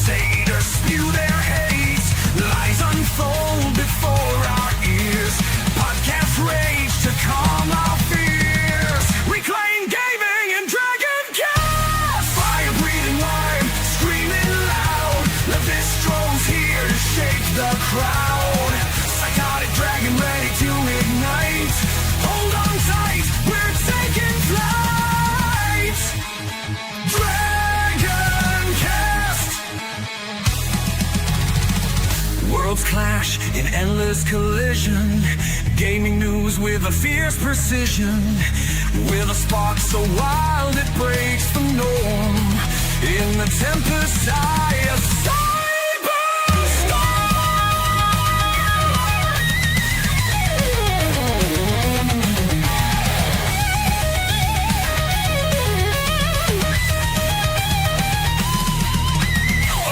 Satyrs spew their hate, lies unfold before our ears. Podcast rage to calm our fears. Reclaim gaming and DragonCast. Fire breathing lime, screaming loud. Lavistro's here to shake the crowd. Psychotic dragon ready to ignite. Hold on tight, we're taking flight. DragonCast. Worlds clash in endless collision. Gaming news with a fierce precision. With a spark so wild it breaks the norm. In the tempest eye, a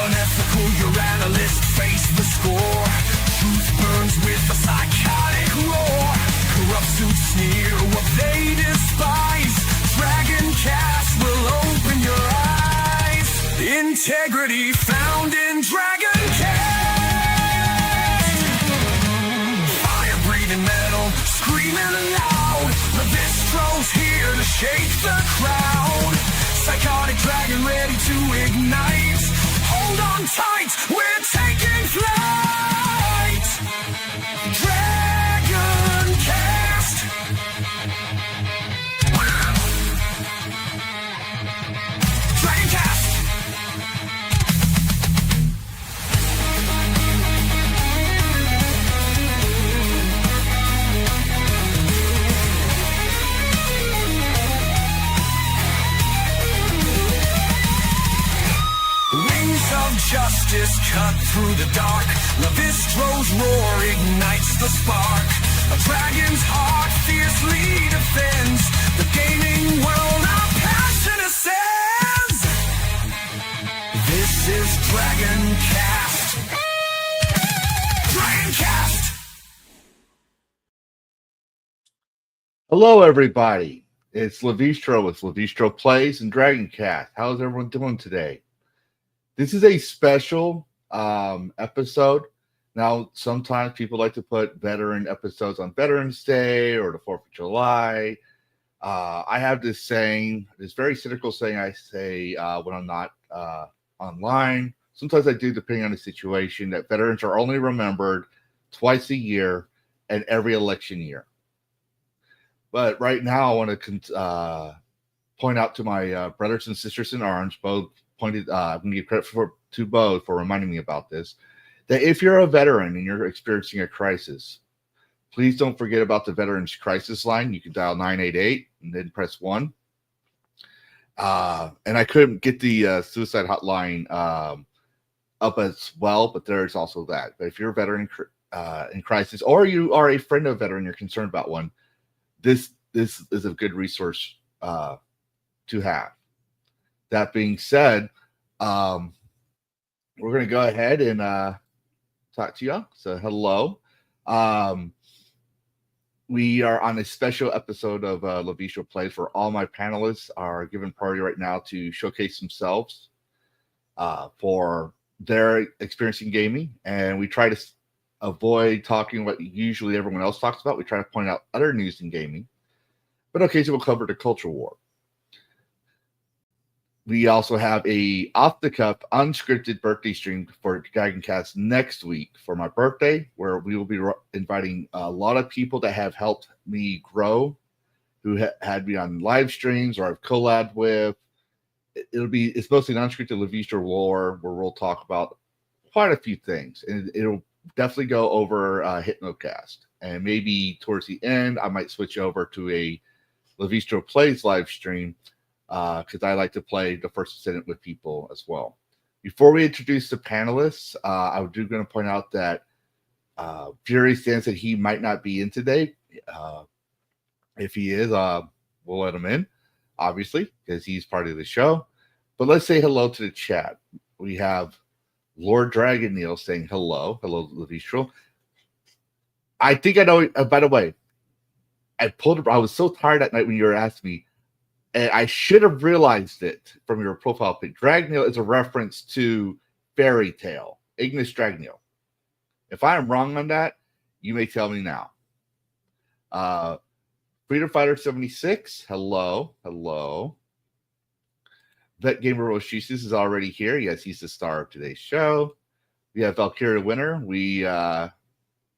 unethical, your analysts face the score. Truth burns with a psychotic roar. Corrupt suits sneer what they despise. DragonCast will open your eyes. Integrity found in DragonCast. Fire-breathing metal, screaming loud. Lavistro's here to shake the crowd. Psychotic dragon ready to ignite. Hold on tight, we're taking flight. DragonCast. DragonCast. Wings of justice cut through the dark. Lavistro's roar ignites the spark. A dragon's heart fiercely defends the gaming world. Our passion ascends. This is DragonCast. DragonCast. Hello, everybody. It's Lavistro with Lavistro Plays and DragonCast. How's everyone doing today? This is a special episode. Now, sometimes people like to put veteran episodes on Veterans Day or the 4th of July. I have this saying, this very cynical saying I say when I'm not online. Sometimes I do, depending on the situation, that veterans are only remembered twice a year and every election year. But right now, I want to point out to my brothers and sisters in arms, both pointed. I'm going to give credit to both for reminding me about this. That if you're a veteran and you're experiencing a crisis, please don't forget about the Veterans Crisis Line. You can dial 988 and then press 1. And I couldn't get the suicide hotline up as well, but there's also that. But if you're a veteran in crisis, or you are a friend of a veteran, you're concerned about one, this is a good resource to have. That being said, we're going to go ahead and talk to you. So hello. We are on a special episode of Lavistro Plays where all my panelists are given priority right now to showcase themselves for their experience in gaming. And we try to avoid talking what usually everyone else talks about. We try to point out other news in gaming. But occasionally we'll cover the culture war. We also have a off-the-cuff, unscripted birthday stream for DragonCast next week for my birthday, where we will be inviting a lot of people that have helped me grow, who had me on live streams or I've collabed with. It's mostly an unscripted Lavistro war where we'll talk about quite a few things, and it'll definitely go over HypnoCast. And maybe towards the end, I might switch over to a Lavistro Plays live stream, because I like to play the First Ascendant with people as well. Before we introduce the panelists, I'm going to point out that Fury stands that he might not be in today. If he is, we'll let him in, obviously, because he's part of the show. But let's say hello to the chat. We have Lord Dragon Neil saying hello. Hello, Lavistro. I think I know. By the way, I was so tired that night when you were asking me, and I should have realized it from your profile pic. Dragon Neil is a reference to Fairy Tale, Ignis Dragneel. If I am wrong on that, you may tell me now. Freedom Fighter 76, hello. VetGamerBoceifus is already here. Yes, he's the star of today's show. We have Valkyria Winter.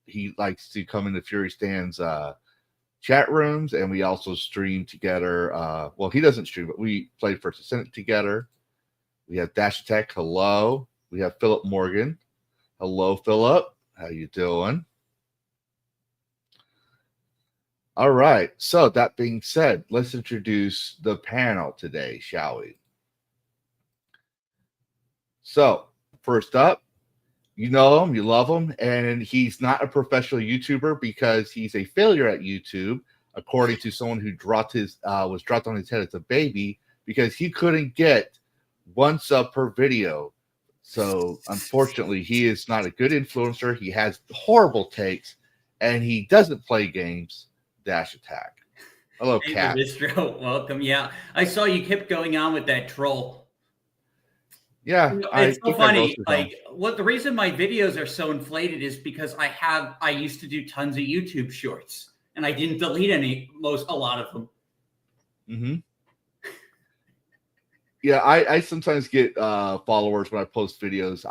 He likes to come into Fury Stand's chat rooms, and we also stream together. Well, he doesn't stream, but we played First Ascendant together. We have Dash Attack. Hello. We have Philip Morgan. Hello, Philip. How you doing? All right. So that being said, let's introduce the panel today, shall we? So first up, you know him, you love him, and he's not a professional YouTuber because he's a failure at YouTube, according to someone who was dropped on his head as a baby because he couldn't get 1 sub per video. So unfortunately, he is not a good influencer. He has horrible takes, and he doesn't play games. Dash Attack. Hello, hey, Cat. Lavistro, welcome. Yeah, I saw you kept going on with that troll. Yeah, it's so funny. Like, the reason my videos are so inflated is because I used to do tons of YouTube shorts, and I didn't delete a lot of them. Mm-hmm. Yeah, I sometimes get followers when I post videos.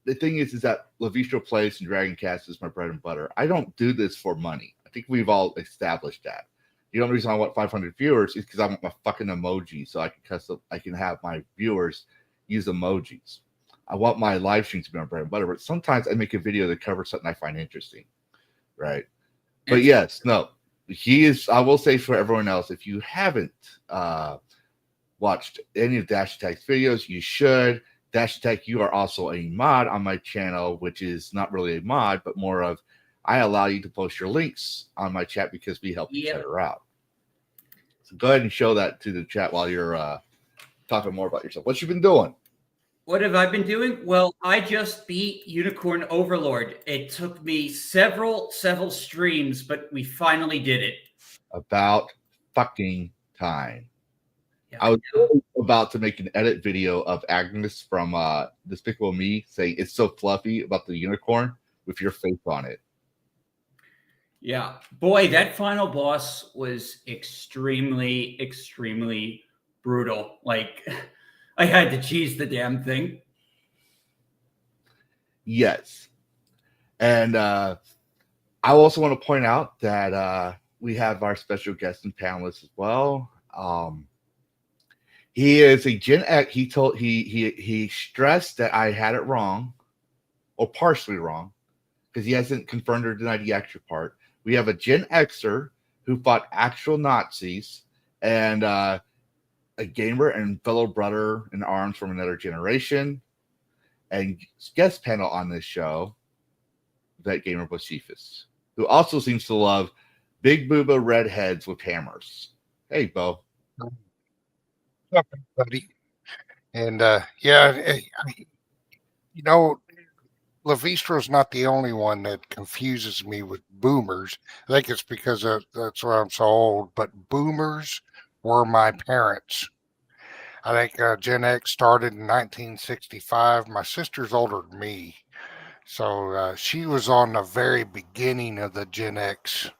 The thing is that Lavistro Plays and DragonCast is my bread and butter. I don't do this for money. I think we've all established that. The only reason I want 500 viewers is because I want my fucking emoji, so I can have my viewers use emojis. I want my live stream to be my bread and butter, but sometimes I make a video that covers something I find interesting, right? But yes, no, he is. I will say for everyone else, if you haven't watched any of Dash Attack's videos, you should. Dash Attack, you are also a mod on my channel, which is not really a mod, but more of I allow you to post your links on my chat because we help each other out. So go ahead and show that to the chat while you're talking more about yourself. What you been doing? What have I been doing? Well, I just beat Unicorn Overlord. It took me several streams, but we finally did it. About fucking time. Yeah, I was about to make an edit video of Agnes from Despicable Me saying it's so fluffy about the unicorn with your face on it. Yeah, boy, that final boss was extremely brutal. Like, I had to cheese the damn thing. Yes. And I also want to point out that we have our special guest and panelist as well. He is a Gen X. He stressed that I had it wrong, or partially wrong, because he hasn't confirmed or denied the actual part. We have a Gen Xer who fought actual Nazis and a gamer and fellow brother in arms from another generation. And guest panel on this show, VetGamerBoceifus, who also seems to love big booba redheads with hammers. Hey, Bo. Up, buddy. And yeah, you know, Lavistro's not the only one that confuses me with boomers. I think it's because that's why I'm so old. But boomers were my parents. I think Gen X started in 1965. My sister's older than me, so she was on the very beginning of the Gen X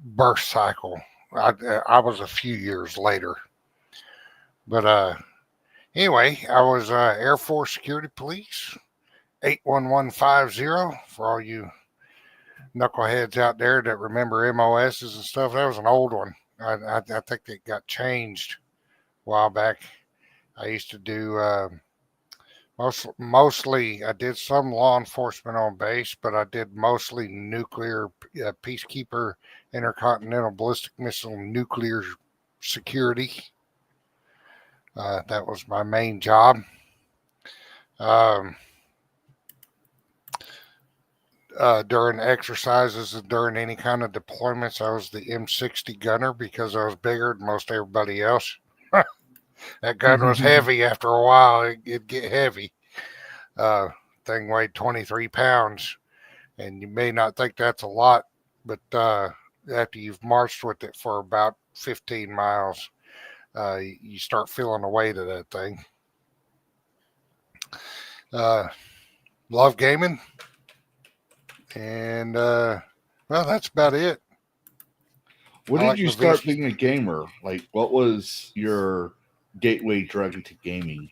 birth cycle. I was a few years later. But anyway, I was Air Force Security Police, 81150, for all you knuckleheads out there that remember MOSs and stuff. That was an old one. I think it got changed a while back. I used to do mostly, I did some law enforcement on base, but I did mostly nuclear peacekeeper, intercontinental ballistic missile, nuclear security. That was my main job. During exercises and during any kind of deployments, I was the M60 gunner because I was bigger than most everybody else. That gun was heavy after a while. It'd get heavy. Thing weighed 23 pounds. And you may not think that's a lot, but after you've marched with it for about 15 miles, you start feeling the weight of that thing. Love gaming. And, well, that's about it. When I did like you the start Lavistro. being a gamer? Like, what was your gateway drug into gaming?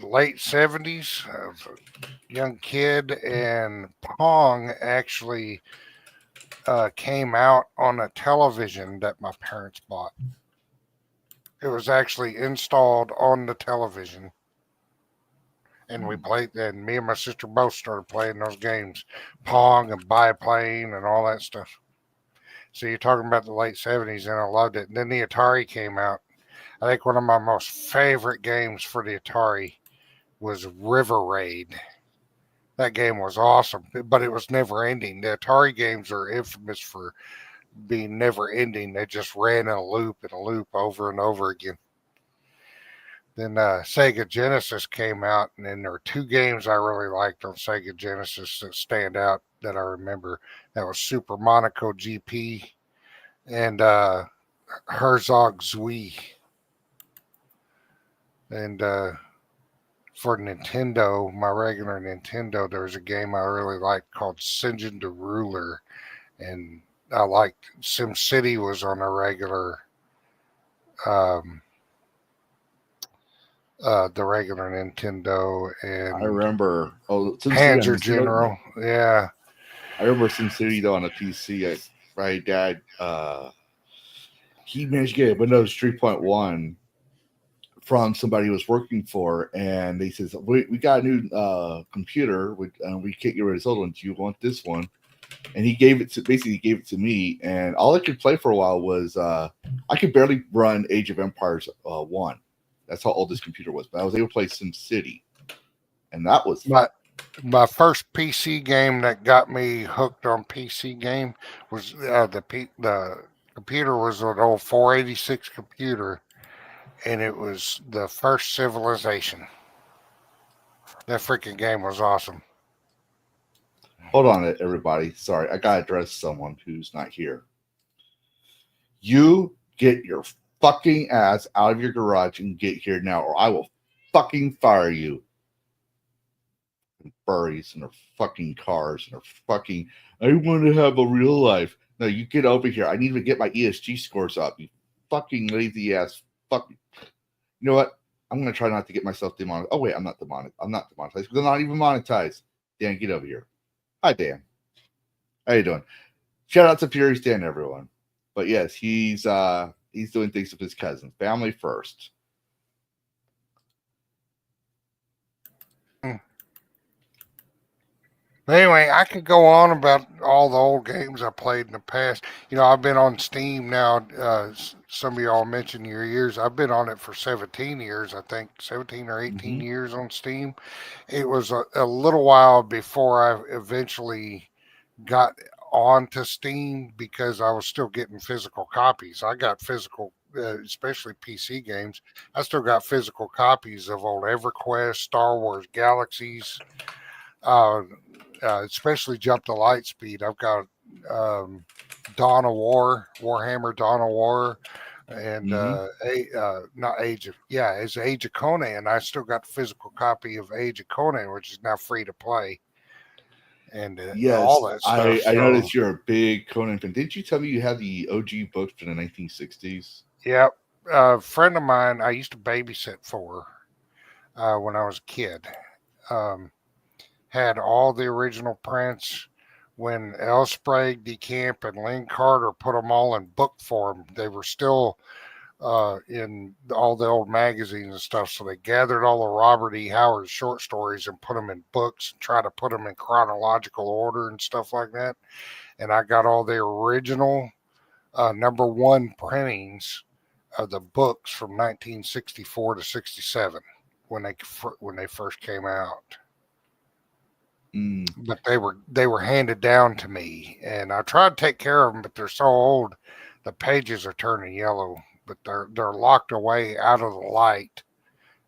Late 70s, young kid, and Pong actually came out on a television that my parents bought. It was actually installed on the television, and we played. And me and my sister both started playing those games, Pong and Biplane and all that stuff. So you're talking about the late 70s, and I loved it. And then the Atari came out. I think one of my most favorite games for the Atari was River Raid. That game was awesome, but it was never ending. The Atari games are infamous for being never ending. They just ran in a loop over and over again. Then Sega Genesis came out, and then there were two games I really liked on Sega Genesis that stand out that I remember. That was Super Monaco GP and Herzog Zwei. And for Nintendo, my regular Nintendo, there was a game I really liked called Sinjin the Ruler. And I liked SimCity was on a regular um, the regular Nintendo I and remember. Oh, SimCity on Panzer Nintendo. General. Yeah. I remember SimCity though on a PC. My dad, he managed to get a Windows 3.1 from somebody he was working for, and they says we got a new computer. We can't get rid of this old one. Do you want this one? And he gave it to me, and all I could play for a while was I could barely run Age of Empires 1. That's how old this computer was, but I was able to play SimCity, and that was My first PC game that got me hooked on PC game was the computer was an old 486 computer, and it was the first Civilization. That freaking game was awesome. hold on it, everybody. Sorry, I gotta address someone who's not here. You get your fucking ass out of your garage and get here now, or I will fucking fire you. Furries and their fucking cars and their fucking. I want to have a real life. No, you get over here. I need to get my ESG scores up. You fucking lazy ass. Fucking. You know what? I'm gonna try not to get myself demonetized. Oh wait, I'm not demonetized. I'm not demonetized because I'm not even monetized. Dan, get over here. Hi, Dan. How you doing? Shout out to Fury Stan, everyone. But yes, he's doing things with his cousin. Family first. But anyway, I could go on about all the old games I played in the past. You know, I've been on Steam now. Some of y'all mentioned your years. I've been on it for 17 years, I think, 17 or 18 years on Steam. It was a little while before I eventually got onto Steam because I was still getting physical copies. I got physical, especially PC games. I still got physical copies of old EverQuest, Star Wars Galaxies. Uh, especially Jump to Lightspeed. I've got Dawn of War, Warhammer Dawn of War, and not Age of it's Age of Conan. I still got the physical copy of Age of Conan, which is now free to play, and Yes, all that stuff. I noticed you're a big Conan fan. Didn't you tell me you had the OG books from the 1960s? Yep. A friend of mine I used to babysit for when I was a kid. Had all the original prints. When L. Sprague, DeCamp, and Lynn Carter put them all in book form, they were still in all the old magazines and stuff. So they gathered all of Robert E. Howard's short stories and put them in books and try to put them in chronological order and stuff like that. And I got all the original number one printings of the books from 1964 to 67 when they first came out. But they were handed down to me, and I tried to take care of them, but they're so old, the pages are turning yellow. But they're locked away out of the light.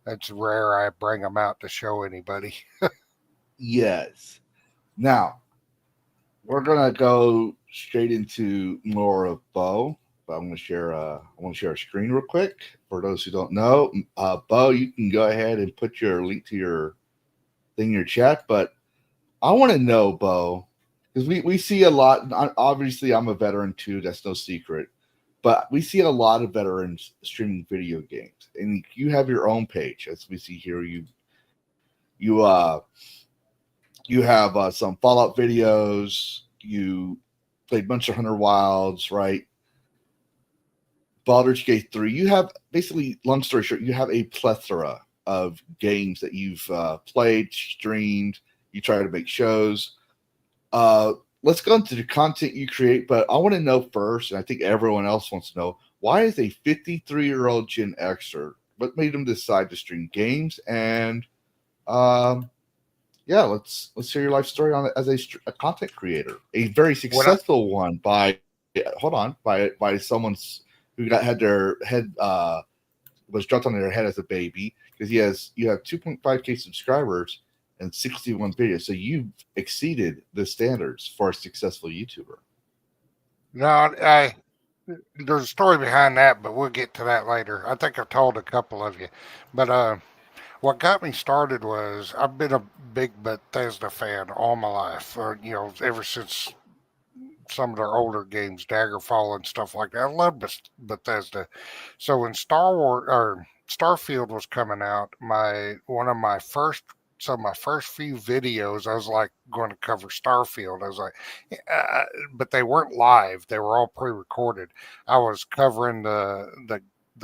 It's rare I bring them out to show anybody. Yes. Now we're gonna go straight into more of Bo. But I'm gonna share. I want to share a screen real quick for those who don't know. Bo, you can go ahead and put your link to your thing in your chat, but I want to know, Bo, because we see a lot. Obviously, I'm a veteran too. That's no secret. But we see a lot of veterans streaming video games, and you have your own page, as we see here. You have some Fallout videos. You played Monster Hunter Wilds, right? Baldur's Gate 3. You have basically, long story short, you have a plethora of games that you've played, streamed. You try to make shows. Let's go into the content you create, but I want to know first, and I think everyone else wants to know, why is a 53-year-old Gen Xer? What made him decide to stream games? And yeah, let's hear your life story on it as a content creator, a very successful one by someone's who had their head was dropped on their head as a baby, because you have 2.5K subscribers and 61 videos, so you've exceeded the standards for a successful YouTuber. No, there's a story behind that, but we'll get to that later. I think I've told a couple of you, but what got me started was I've been a big Bethesda fan all my life, or ever since some of their older games, Daggerfall and stuff like that. I love Bethesda. So when Starfield was coming out, my first few videos, I was like going to cover Starfield. I was like, but they weren't live; they were all pre-recorded. I was covering the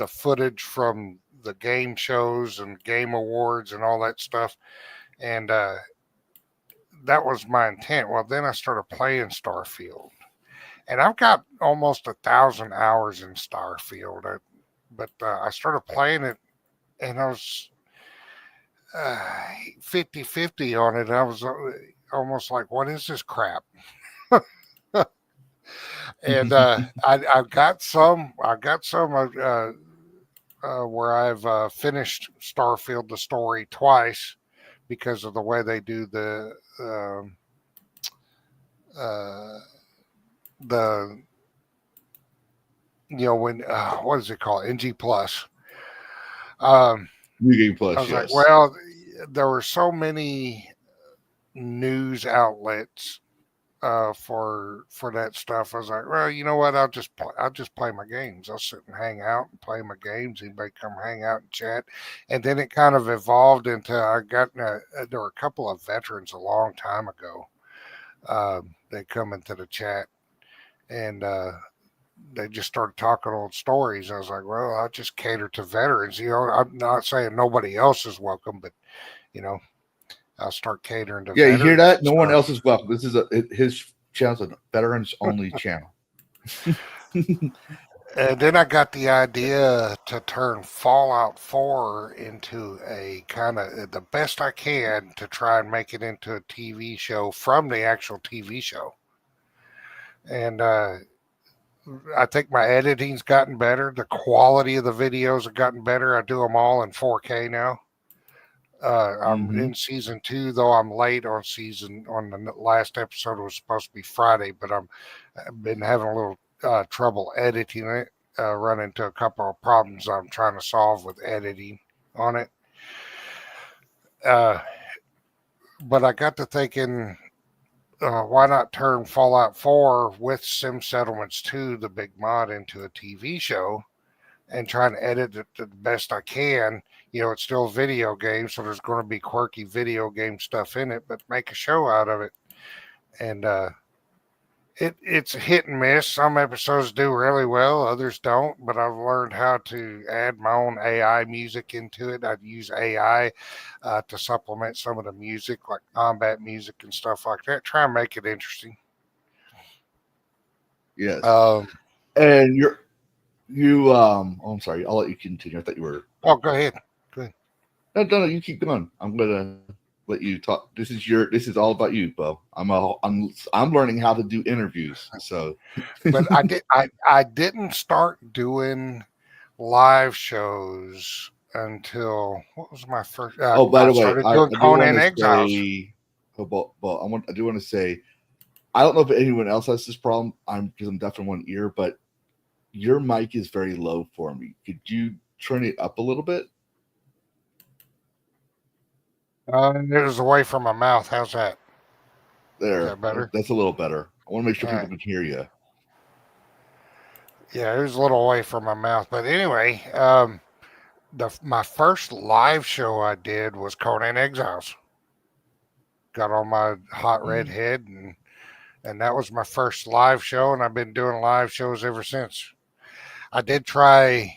footage from the game shows and game awards and all that stuff, and that was my intent. Well, then I started playing Starfield, and I've got almost 1,000 hours in Starfield. But I started playing it, and I was 50-50 on it. I was almost like, what is this crap? And I got some where I've finished Starfield the story twice because of the way they do the when what is it called, NG Plus. New Game Plus. I was yes. like, well, there were so many news outlets for that stuff. I was like, well, you know what? I'll just play my games. I'll sit and hang out and play my games. Anybody come hang out and chat, and then it kind of evolved into there were a couple of veterans a long time ago. They come into the chat, and they just started talking old stories. I was like, well, I'll just cater to veterans. I'm not saying nobody else is welcome, but I'll start catering to Yeah, veterans. you hear that? No one else is welcome. This is his channel's a veterans only channel. And then I got the idea to turn Fallout 4 into a kind of the best I can to try and make it into a TV show from the actual TV show. And I think my editing's gotten better. The quality of the videos have gotten better. I do them all in 4K now. I'm in season 2, though I'm late on the last episode. It was supposed to be Friday, but I've been having a little trouble editing it. Run into a couple of problems I'm trying to solve with editing on it. But I got to thinking, why not turn Fallout 4 with Sim Settlements 2, the big mod, into a TV show and try and edit it the best I can. It's still a video game, so there's going to be quirky video game stuff in it, but make a show out of it. And it's a hit and miss. Some episodes do really well, others don't, but I've learned how to add my own AI music into it. I'd use AI to supplement some of the music, like combat music and stuff like that. Try and make it interesting. Yes. And I'm sorry. I'll let you continue. I thought you were. Oh, go ahead. No, you keep going. I'm gonna let you talk. This is all about you, Bo. I'm learning how to do interviews. So, but I didn't start doing live shows until what was my first? by the way, I doing Conan Exiles. I do want to say, I don't know if anyone else has this problem. Because I'm deaf in one ear, but your mic is very low for me. Could you turn it up a little bit? It was away from my mouth. How's that? There. Is that better? That's a little better. I want to make sure All people right. can hear you. Yeah, it was a little away from my mouth. But anyway, my first live show I did was Conan Exiles. Got on my hot red head, and that was my first live show, and I've been doing live shows ever since. I did try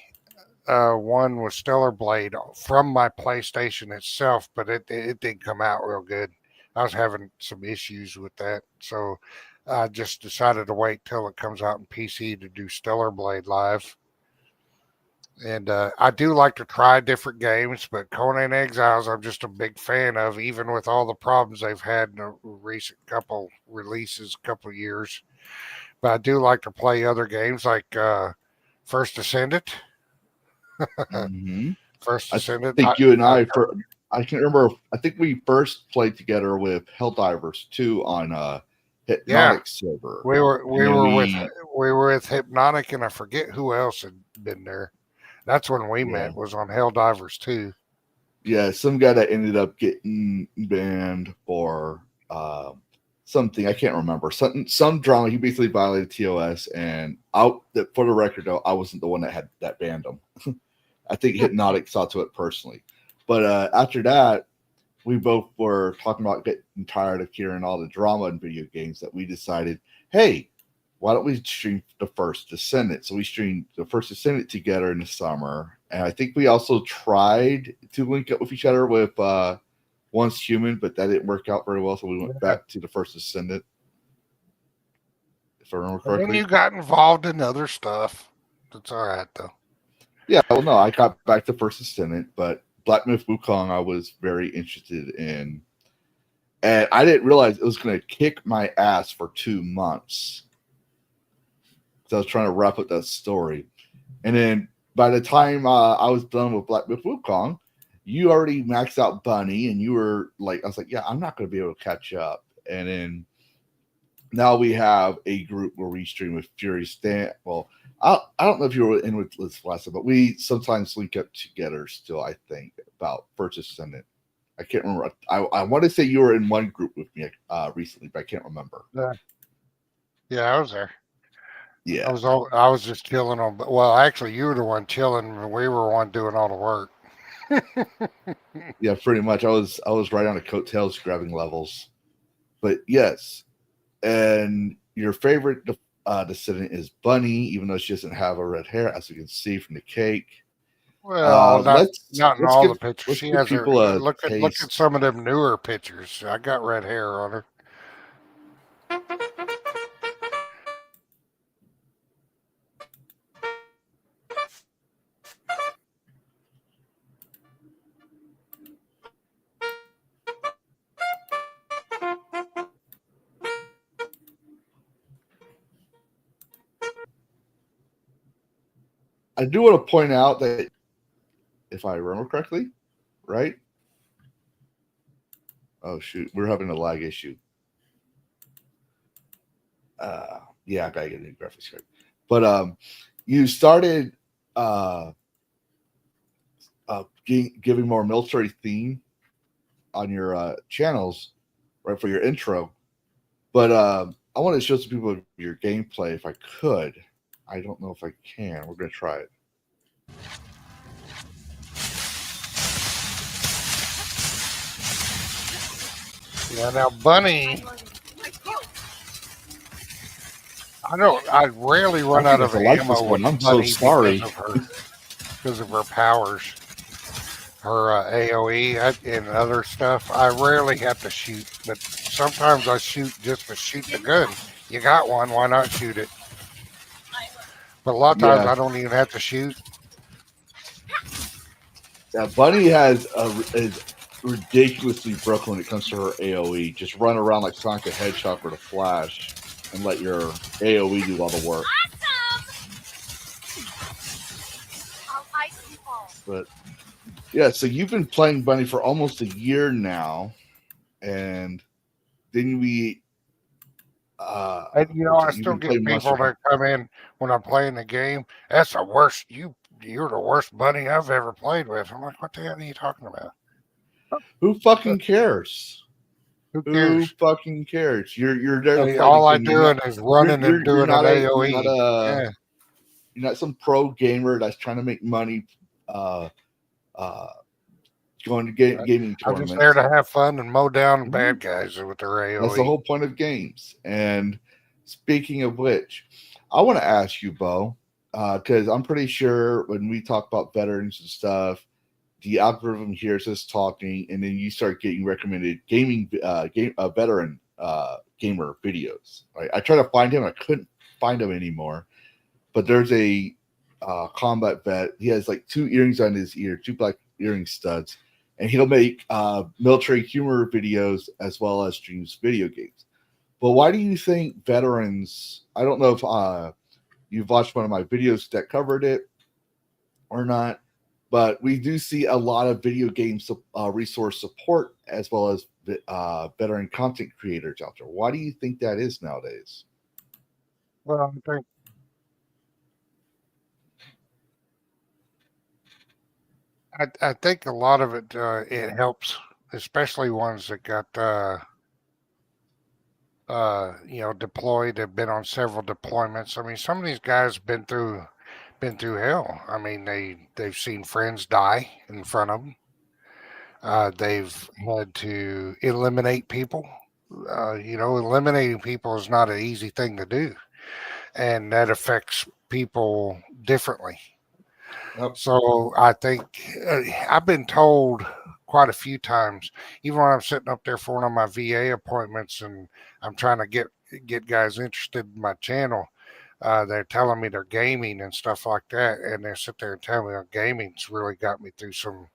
one with Stellar Blade from my PlayStation itself, but it didn't come out real good. I was having some issues with that, so I just decided to wait till it comes out in PC to do Stellar Blade live. And I do like to try different games, but Conan Exiles I'm just a big fan of, even with all the problems they've had in the recent couple releases, couple years. But I do like to play other games like First Ascendant. Mm-hmm. First I Ascendant. think you and I can't remember. I think we first played together with Helldivers 2 on Hypnotic server. We were with Hypnotic, and I forget who else had been there. That's when we met. Was on Helldivers 2. Yeah, some guy that ended up getting banned for something I can't remember. Some drama. He basically violated TOS, and for the record, though, I wasn't the one that banned him. I think Hypnotic saw to it personally. But after that, we both were talking about getting tired of hearing all the drama in video games that we decided, hey, why don't we stream the First Descendant? So we streamed the First Descendant together in the summer. And I think we also tried to link up with each other with Once Human, but that didn't work out very well. So we went back to the First Descendant. If I remember correctly. And then you got involved in other stuff. That's all right, though. Yeah, well, no, I got back to First Descendant, but Black Myth Wukong I was very interested in. And I didn't realize it was going to kick my ass for 2 months. So I was trying to wrap up that story. And then by the time I was done with Black Myth Wukong, you already maxed out Bunny, and you were like, I was like, yeah, I'm not going to be able to catch up. And then now we have a group where we stream with Fury Stan. Well, I don't know if you were in with this last time, but we sometimes link up together still, I think, about First Ascendant. I can't remember. I want to say you were in one group with me recently, but I can't remember. Yeah, I was there. Yeah. I was just chilling on. Well, actually, you were the one chilling, and we were the one doing all the work. Yeah, pretty much. I was right on the coattails grabbing levels. But yes. And your favorite descendant is Bunny, even though she doesn't have a red hair, as you can see from the cake. Well, not in all the pictures. She has her. Look at some of them newer pictures. I got red hair on her. I do want to point out that if I remember correctly, right? Oh shoot, we're having a lag issue. Yeah, I gotta get a new graphics card. But you started giving more military theme on your channels, right, for your intro. But I want to show some people your gameplay if I could. I don't know if I can. We're gonna try it. Yeah, now Bunny, I rarely run out of ammo with I'm Bunny so sorry because of her powers, her AOE and other stuff. I rarely have to shoot, but sometimes I shoot just to shoot the gun. You got one, why not shoot it? But a lot of times I don't even have to shoot. Yeah, Bunny is ridiculously broken when it comes to her AOE. Just run around like Sonic the Hedgehog or the Flash and let your AOE do all the work. But yeah, so you've been playing Bunny for almost a year now, and then we I still get people that come in when I'm playing the game. That's the worst. You're the worst Bunny I've ever played with. I'm like, what the hell are you talking about? Who fucking cares? Who Who cares? fucking cares? You're there to Hey, play all the I game. doing is running and You're doing an not you're not AOE. Yeah. you're not some pro gamer that's trying to make money uh going to gaming I'm just tournaments. there to have fun and mow down Mhm. bad guys with their AOE. That's the whole point of games. And speaking of which, I want to ask you, Bo, because I'm pretty sure when we talk about veterans and stuff, the algorithm hears us talking, and then you start getting recommended veteran gamer videos. Right? I tried to find him, I couldn't find him anymore. But there's a combat vet. He has like 2 earrings on his ear, 2 black earring studs, and he'll make military humor videos as well as streams video games. But why do you think veterans? I don't know if you've watched one of my videos that covered it or not, but we do see a lot of video game resource support as well as veteran content creators out there. Why do you think that is nowadays? Well, I think a lot of it it helps, especially ones that got deployed, have been on several deployments. I mean, some of these guys been through hell. I mean, they've seen friends die in front of them. They've had to eliminate people. Eliminating people is not an easy thing to do, and that affects people differently. Yep. So I think I've been told quite a few times, even when I'm sitting up there for one of my VA appointments and I'm trying to get guys interested in my channel. They're telling me they're gaming and stuff like that, and they sit there and tell me, gaming's really got me through some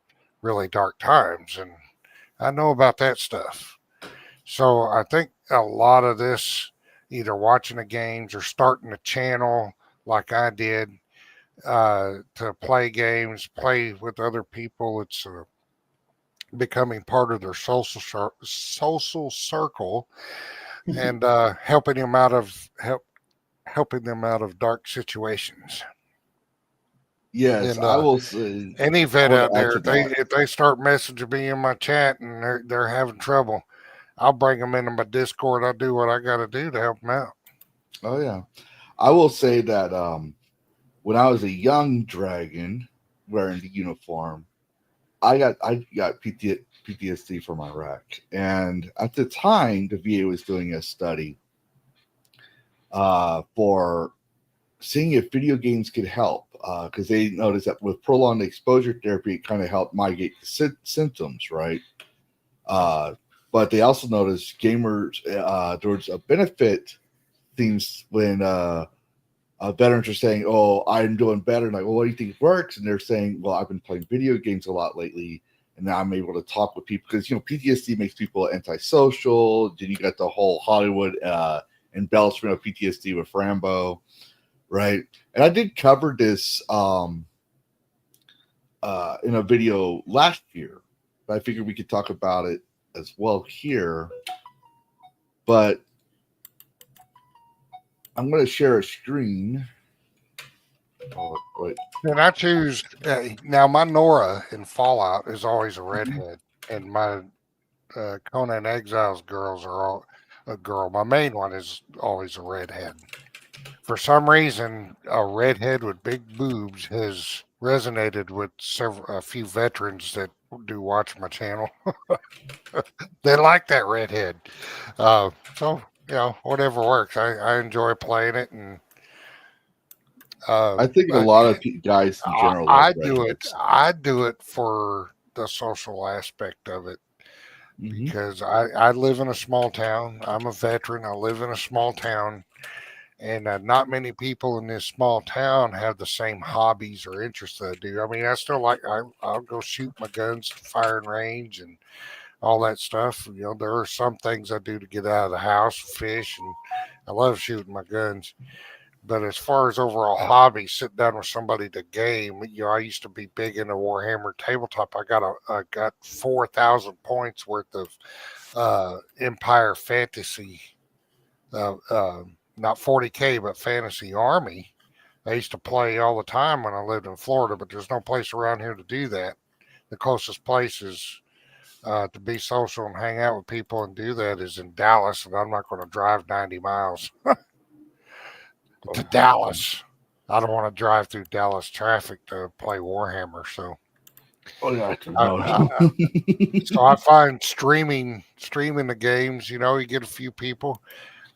really dark times, and I know about that stuff. So I think a lot of this, either watching the games or starting a channel like I did, to play games, play with other people. It's becoming part of their social circle, and helping them out of dark situations. Yes, And I will say. any I vet want out to add there, to that. if they start messaging me in my chat and they're having trouble, I'll bring them into my Discord. I'll do what I got to do to help them out. Oh yeah, I will say that when I was a young dragon wearing the uniform, I got PTSD from Iraq, and at the time, the VA was doing a study for seeing if video games could help because they noticed that with prolonged exposure therapy, it kind of helped mitigate the symptoms, right? But they also noticed gamers there was a benefit things when veterans are saying, "Oh, I'm doing better." And like, well, what do you think works? And they're saying, "Well, I've been playing video games a lot lately, and now I'm able to talk with people because PTSD makes people antisocial." Then you got the whole Hollywood embellishment of PTSD with Rambo, right? And I did cover this in a video last year, but I figured we could talk about it as well here. But I'm going to share a screen. Oh, wait. And I choose now. My Nora in Fallout is always a redhead, and my Conan Exiles girls are all a girl. My main one is always a redhead. For some reason, a redhead with big boobs has resonated with a few veterans that do watch my channel. They like that redhead. So whatever works. I enjoy playing it, and I think a lot of guys in general I like do it. redheads. I do it for the social aspect of it because I live in a small town. I'm a veteran. I live in a small town, and not many people in this small town have the same hobbies or interests that I do. I mean, I still I'll go shoot my guns to firing range and all that stuff. There are some things I do to get out of the house, fish, and I love shooting my guns. But as far as overall hobby, sit down with somebody to game. I used to be big into Warhammer tabletop. I got 4,000 points worth of Empire Fantasy, not 40K, but Fantasy Army. I used to play all the time when I lived in Florida, but there's no place around here to do that. The closest place is to be social and hang out with people and do that is in Dallas, and I'm not going to drive 90 miles to Dallas. I don't want to drive through Dallas traffic to play Warhammer. So, Oh yeah, so I find streaming the games. You get a few people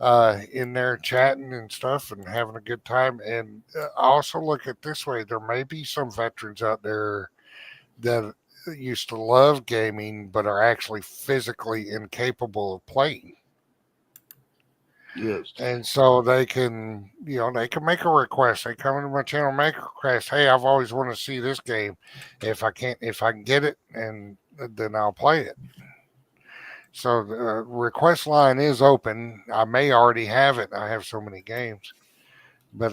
in there chatting and stuff and having a good time. And I also look at it this way: there may be some veterans out there that used to love gaming but are actually physically incapable of playing. yes. And so they can, they can make a request. They come into my channel, make a request. Hey, I've always wanted to see this game. If I can get it, and then I'll play it. So the request line is open. I may already have it. I have so many games, but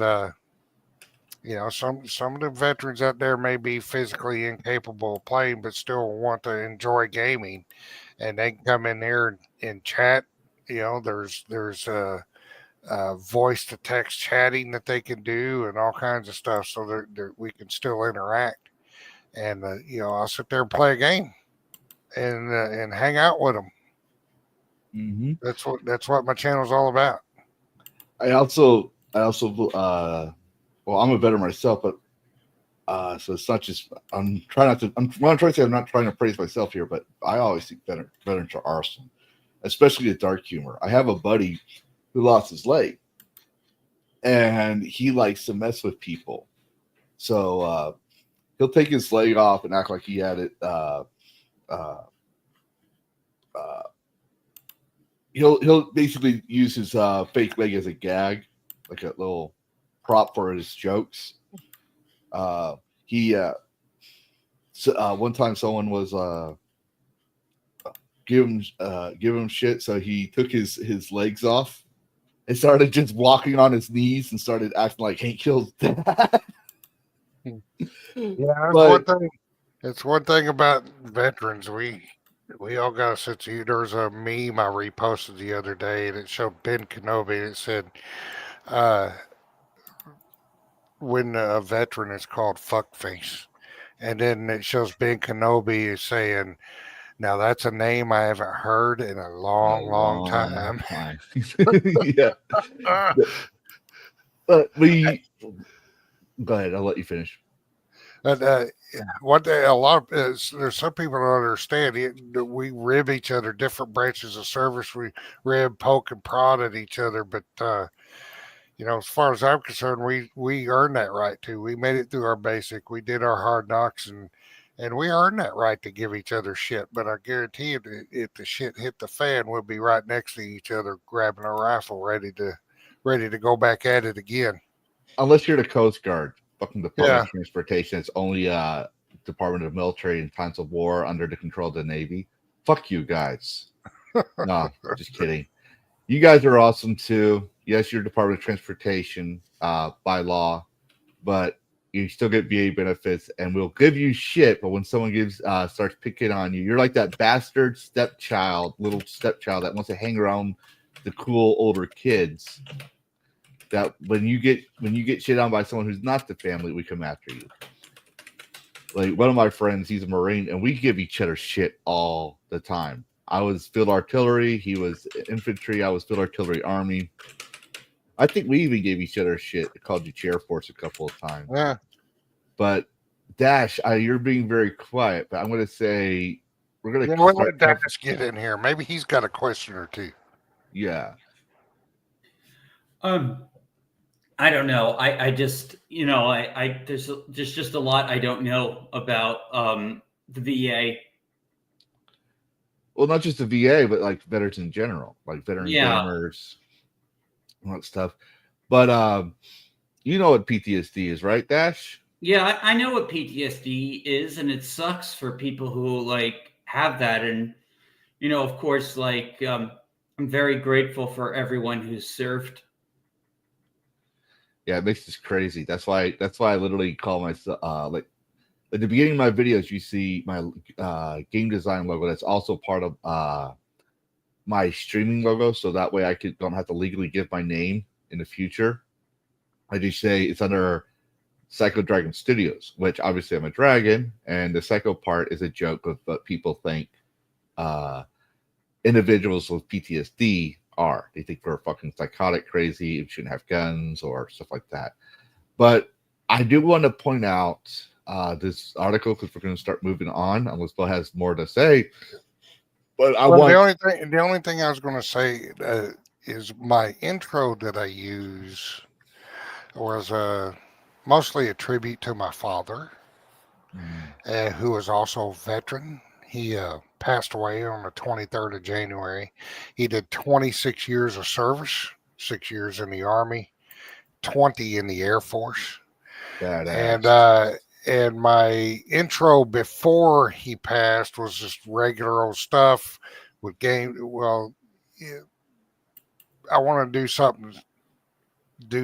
some of the veterans out there may be physically incapable of playing, but still want to enjoy gaming, and they can come in here and chat. There's voice to text chatting that they can do and all kinds of stuff, so we can still interact. And I'll sit there and play a game and hang out with them. Mm-hmm. That's what my channel's all about. I also well, I'm a veteran myself, but so it's not just I'm trying to say I'm not trying to praise myself here, but I always think veterans are awesome, especially the dark humor. I have a buddy who lost his leg, and he likes to mess with people. So he'll take his leg off and act like he had it. He'll basically use his fake leg as a gag, like a little prop for his jokes. One time someone was give him shit, so he took his legs off and started just walking on his knees and started acting like Hank Hill's dad. Yeah, it's one thing about veterans. We all got a sense of humor. There's a meme I reposted the other day, and it showed Ben Kenobi. It said, when a veteran is called fuckface. And then it shows Ben Kenobi is saying, now that's a name I haven't heard in a long time. Yeah. But go ahead, I'll let you finish. But there's some people don't understand we rib each other, different branches of service. We rib, poke, and prod at each other. But as far as I'm concerned, we earned that right too. We made it through our basic. We did our hard knocks, and we earned that right to give each other shit. But I guarantee you, if the shit hit the fan, we'll be right next to each other, grabbing a rifle, ready to go back at it again. Unless you're the Coast Guard. Fucking Department Yeah. of Transportation. It's only Department of Military in times of war under the control of the Navy. Fuck you guys. No, just kidding. You guys are awesome too. Yes, you're Department of Transportation by law, but you still get VA benefits, and we'll give you shit. But when someone starts picking on you, you're like that bastard little stepchild that wants to hang around the cool older kids. That when you get shit on by someone who's not the family, we come after you. Like one of my friends, he's a Marine, and we give each other shit all the time. I was field artillery, he was infantry, I was field artillery army. I think we even gave each other shit. I called you Air Force a couple of times. Yeah. But Dash, you're being very quiet, but I'm going to say we're going to let Dash get in here. Maybe he's got a question or two. Yeah. I don't know. I just, there's just a lot I don't know about the VA. Well, not just the VA, but like veterans in general, like veteran gamers, all that stuff. But you know what PTSD is, right, Dash? Yeah, I know what PTSD is, and it sucks for people who have that. And of course, I'm very grateful for everyone who's served. Yeah, it makes this crazy. That's why I literally call myself at the beginning of my videos, you see my game design logo. That's also part of my streaming logo, so that way I don't have to legally give my name in the future. I just say it's under Psycho Dragon Studios, which obviously I'm a dragon, and the psycho part is a joke of what people think individuals with PTSD are. They think we're fucking psychotic, crazy, we shouldn't have guns or stuff like that. But I do want to point out this article because we're going to start moving on unless Bill has more to say. But the only thing I was going to say is my intro that I use was mostly a tribute to my father, who was also a veteran. He passed away on the 23rd of January. He did 26 years of service, 6 years in the Army, 20 in the Air Force. And my intro before he passed was just regular old stuff with game. Well, yeah, I want to do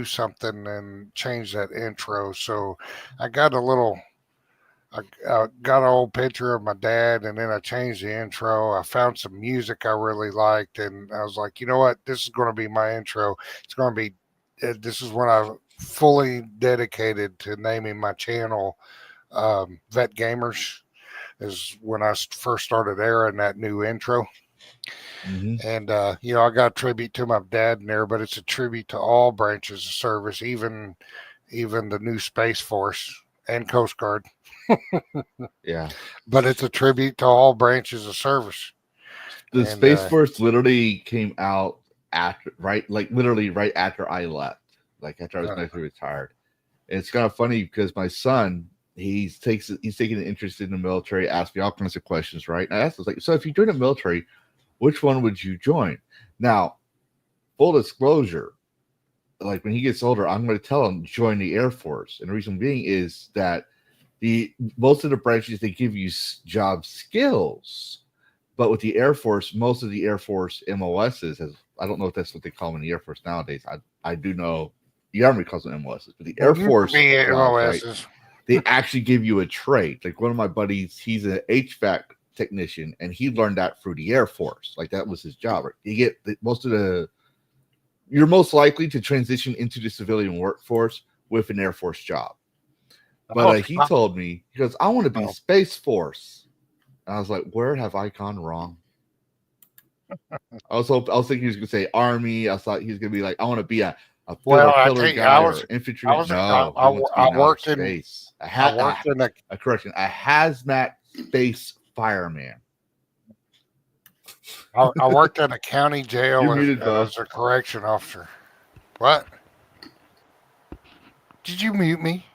something and change that intro. So I got I got an old picture of my dad, and then I changed the intro. I found some music I really liked, and I was like, you know what? This is going to be my intro. It's going to be, this is when I fully dedicated to naming my channel Vet Gamers, is when I first started airing that new intro. And I got a tribute to my dad in there, but it's a tribute to all branches of service, even the new Space Force and Coast Guard. Yeah, but it's a tribute to all branches of service. The Space Force literally came out literally right after I left, like after I was medically retired. And it's kind of funny because my son, he's taking an interest in the military, asked me all kinds of questions, right? And I asked him, like, so if you join the military, which one would you join? Now, full disclosure, like when he gets older, I'm going to tell him join the Air Force. And the reason being is that most of the branches, they give you job skills. But with the Air Force, most of the Air Force MOSs, I don't know if that's what they call them in the Air Force nowadays. I do know the Army calls them MOSs, but the Air Force jobs, right, they actually give you a trade. Like one of my buddies, he's an HVAC technician, and he learned that through the Air Force. Like that was his job. Right? You get you're most likely to transition into the civilian workforce with an Air Force job. But he told me, he goes, I want to be Space Force. And I was like, where have I gone wrong? I was thinking he was going to say Army. I thought he was going to be like, I want to be a pillar guy or infantryman. I worked in space. I worked in a hazmat space fireman. I worked in a county jail as a correction officer. What? Did you mute me?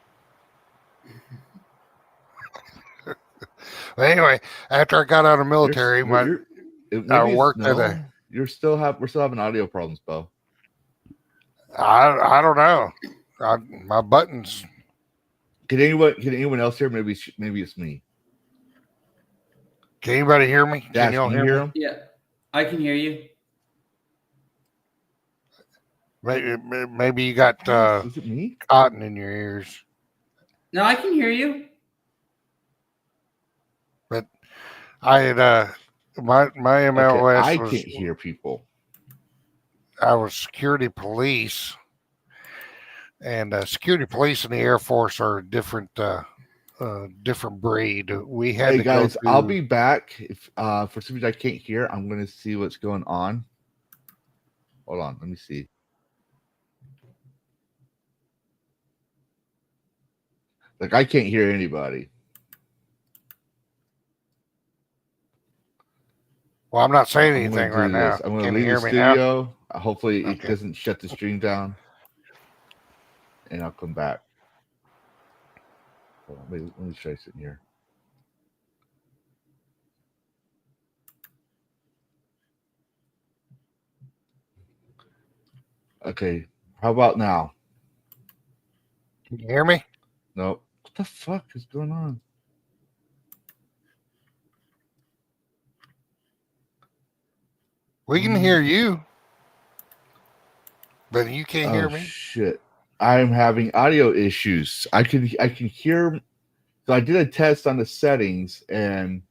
Well, anyway, after I got out of the military, we're still having audio problems, Bo. I don't know. My buttons. Can anyone else hear? Maybe it's me. Can anybody hear me? Can you hear him? Yeah, I can hear you. Maybe you got is it me? Cotton in your ears. No, I can hear you. But I had my MLS. I can't hear people. I was security police, and security police and the Air Force are different breed. We had hey guys, I'll be back. If for some reason I can't hear, I'm going to see what's going on. Hold on, let me see. Like I can't hear anybody. Well, I'm not saying anything right now. I'm going to leave the studio. Hopefully it doesn't shut the stream down. And I'll come back. Hold on, let me try sitting here. Okay. How about now? Can you hear me? Nope. What the fuck is going on? We can hear you, but you can't hear me. Shit. I'm having audio issues. I can hear. So I did a test on the settings, and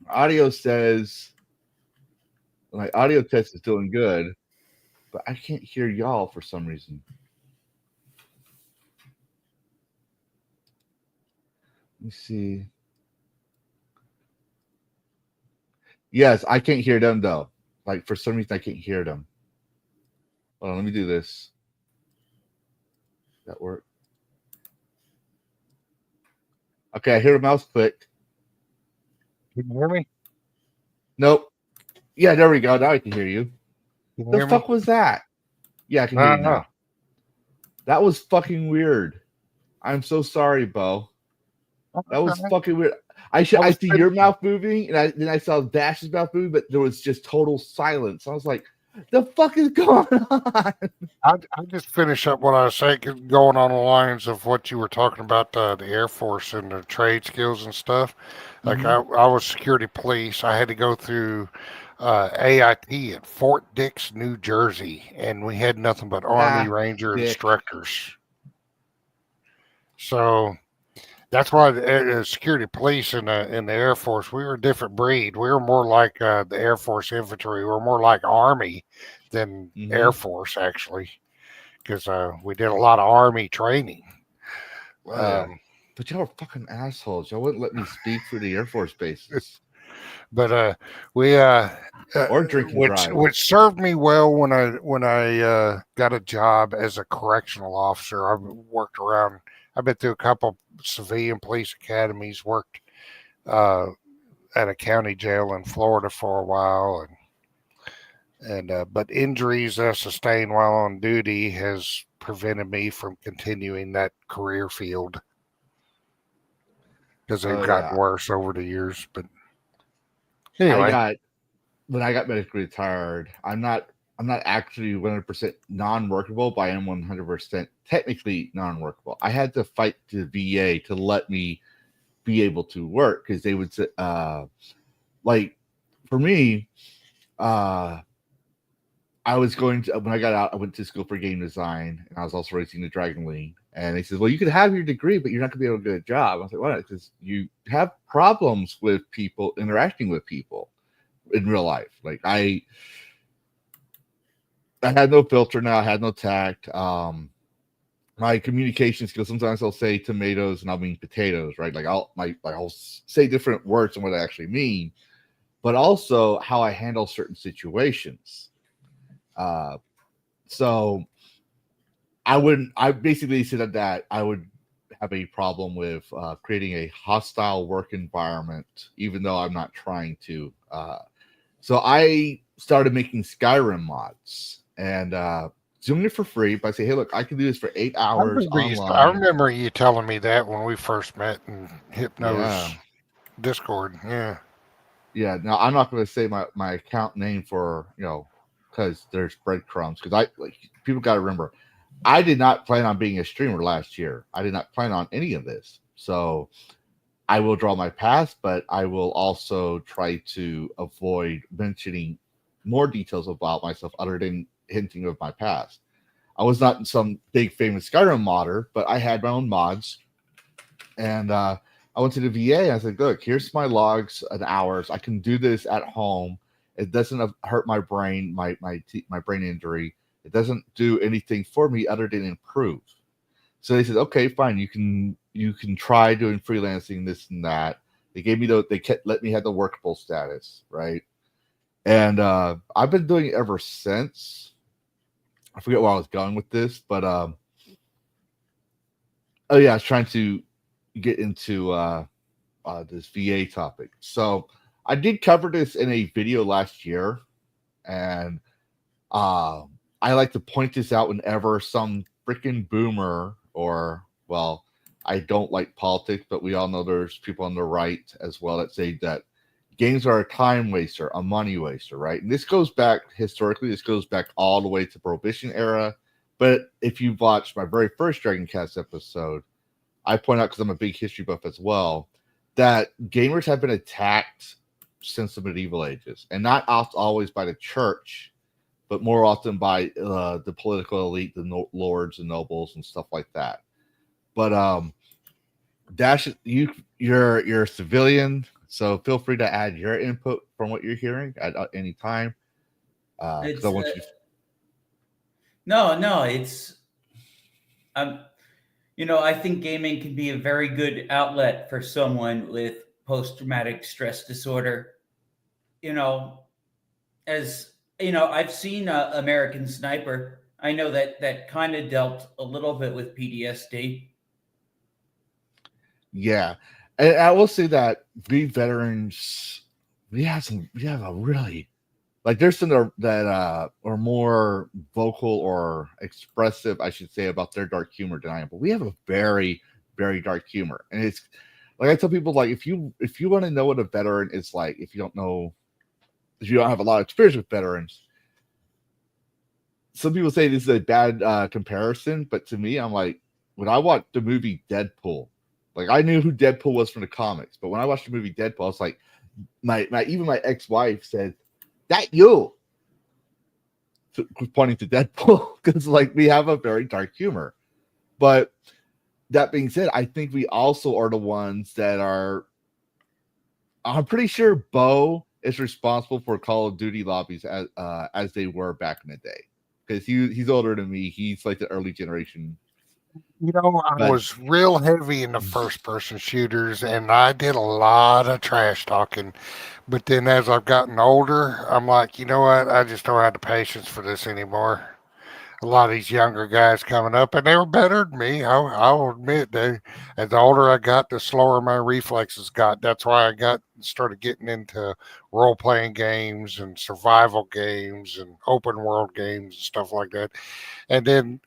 audio says my audio test is doing good, but I can't hear y'all for some reason. Let me see. Yes, I can't hear them though. Like for some reason, I can't hear them. Hold on, let me do this. That work? Okay, I hear a mouse click. Can you hear me? Nope. Yeah, there we go. Now I can hear you. Can you The hear fuck me? was that? Yeah, I can I hear you don't know. now. That was fucking weird. I'm so sorry, Bo. That was fucking weird. I see your mouth moving, and then I saw Dash's mouth moving, but there was just total silence. I was like, "The fuck is going on?" I just finish up what I was saying, going on the lines of what you were talking about, the Air Force and the trade skills and stuff. Like Mhm. I was security police. I had to go through AIT at Fort Dix, New Jersey, and we had nothing but Army Ranger Dick. instructors. So that's why the security police in the Air Force, we were a different breed. We were more like the Air Force infantry. We were more like Army than Air Mhm. Force, actually, because we did a lot of Army training. Oh yeah. But y'all are fucking assholes. Y'all wouldn't let me speak for the Air Force bases But we or drink and drive. which served me well when I got a job as a correctional officer. I've worked around. I've been through a couple civilian police academies. Worked at a county jail in Florida for a while, and but injuries I sustained while on duty has prevented me from continuing that career field because they've Oh gotten yeah. worse over the years. But I anyway, got when I got medically retired. I'm not actually 100% non-workable, but I am 100% technically non-workable. I had to fight the VA to let me be able to work because they would say, like, for me, uh, I was going to when I got out, I went to school for game design, and I was also racing the Dragon League. And they said, "Well, you could have your degree, but you're not going to be able to get a job." I was like, "Why?" Because you have problems with people interacting with people in real life. Like I had no filter now. I had no tact. My communication skills. Sometimes I'll say tomatoes and I'll mean potatoes, right? I'll say different words than what I actually mean, but also how I handle certain situations. Uh, so I basically said that I would have a problem with creating a hostile work environment, even though I'm not trying to. So I started making Skyrim mods and doing it for free. But I say, hey, look, I can do this for 8 hours I online. remember you telling me that when we first met in Hypno's Yeah. Discord. Yeah. Yeah. Now I'm not going to say my account name for, because there's breadcrumbs. Because people got to remember, I did not plan on being a streamer last year. I did not plan on any of this. So I will draw my past, but I will also try to avoid mentioning more details about myself other than hinting of my past. I was not some big famous Skyrim modder, but I had my own mods. And I went to the VA and I said, look, here's my logs and hours. I can do this at home. It doesn't hurt my brain, my brain injury. It doesn't do anything for me other than improve. So they said, okay, fine, you can try doing freelancing, this and that. They gave me they kept let me have the workable status, right? And I've been doing it ever since. I forget where I was going with this, but oh yeah, I was trying to get into this VA topic. So I did cover this in a video last year, and I like to point this out whenever some freaking boomer or well, I don't like politics, but we all know there's people on the right as well that say that games are a time waster, a money waster, right? And this goes back historically, this goes back all the way to Prohibition era. But if you've watched my very first DragonCast episode, I point out, because I'm a big history buff as well, that gamers have been attacked since the medieval ages, and not always by the church, but more often by the political elite, the lords and nobles and stuff like that. But Dash, you're a civilian, so feel free to add your input from what you're hearing at any time. Because I It's want you. no, it's I think gaming can be a very good outlet for someone with post-traumatic stress disorder. as I've seen American Sniper. I know that kind of dealt a little bit with PTSD. Yeah, and I will say that we veterans, we have a really like there's some that are more vocal or expressive, I should say, about their dark humor than I am. But we have a very, very dark humor, and it's like I tell people, like if you want to know what a veteran is like, if you don't have a lot of experience with veterans, some people say this is a bad comparison, but to me, I'm like, when I watched the movie Deadpool, like I knew who Deadpool was from the comics, but when I watched the movie Deadpool, I was like, even my ex-wife said, "That you," pointing to Deadpool, because like we have a very dark humor. But that being said, I think we also are the ones that are. I'm pretty sure Bo is responsible for Call of Duty lobbies as they were back in the day, because he's older than me. He's like the early generation. I was real heavy in the first-person shooters, and I did a lot of trash talking. But then as I've gotten older, I'm like, you know what? I just don't have the patience for this anymore. A lot of these younger guys coming up, and they were better than me. I'll admit, as the older I got, the slower my reflexes got. That's why I started getting into role-playing games and survival games and open world games and stuff like that. And then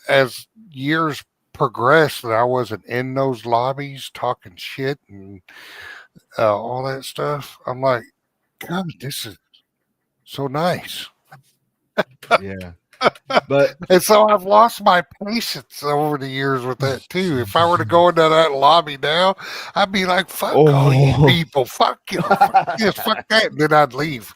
as years progressed, that I wasn't in those lobbies talking shit and all that stuff. I'm like, God, this is so nice. Yeah, but And so I've lost my patience over the years with that too. If I were to go into that lobby now, I'd be like, fuck all you people. Fuck you. Fuck this. Fuck that. And then I'd leave.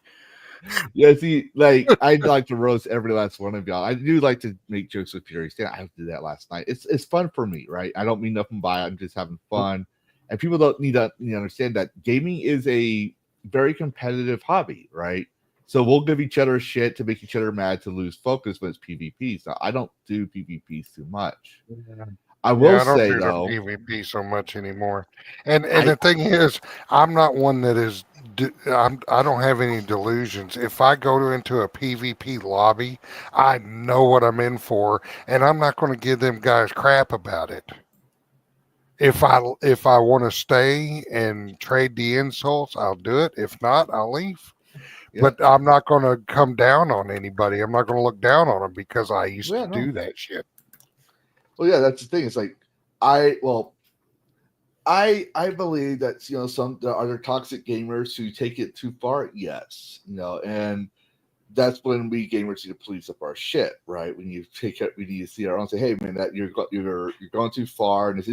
Yeah, see, like I'd like to roast every last one of y'all. I do like to make jokes with Fury. I have to do that last night. It's fun for me, right? I don't mean nothing by it. I'm just having fun. And people don't need to understand that gaming is a very competitive hobby, right? So we'll give each other shit to make each other mad to lose focus when it's PvP. So I don't do PvPs too much. I will I don't say do the though, PvP so much anymore. And the thing is, I'm not one that is. I don't have any delusions. If I go into a PvP lobby, I know what I'm in for, and I'm not going to give them guys crap about it. If I want to stay and trade the insults, I'll do it. If not, I'll leave. yeah. But I'm not going to come down on anybody. I'm not going to look down on them because I used to do that shit. Well, yeah, that's the thing. It's like I believe that some there are toxic gamers who take it too far. Yes, and that's when we gamers need to police up our shit, right? When you take it, we need to see our own. Say, hey, man, that you're going too far. And if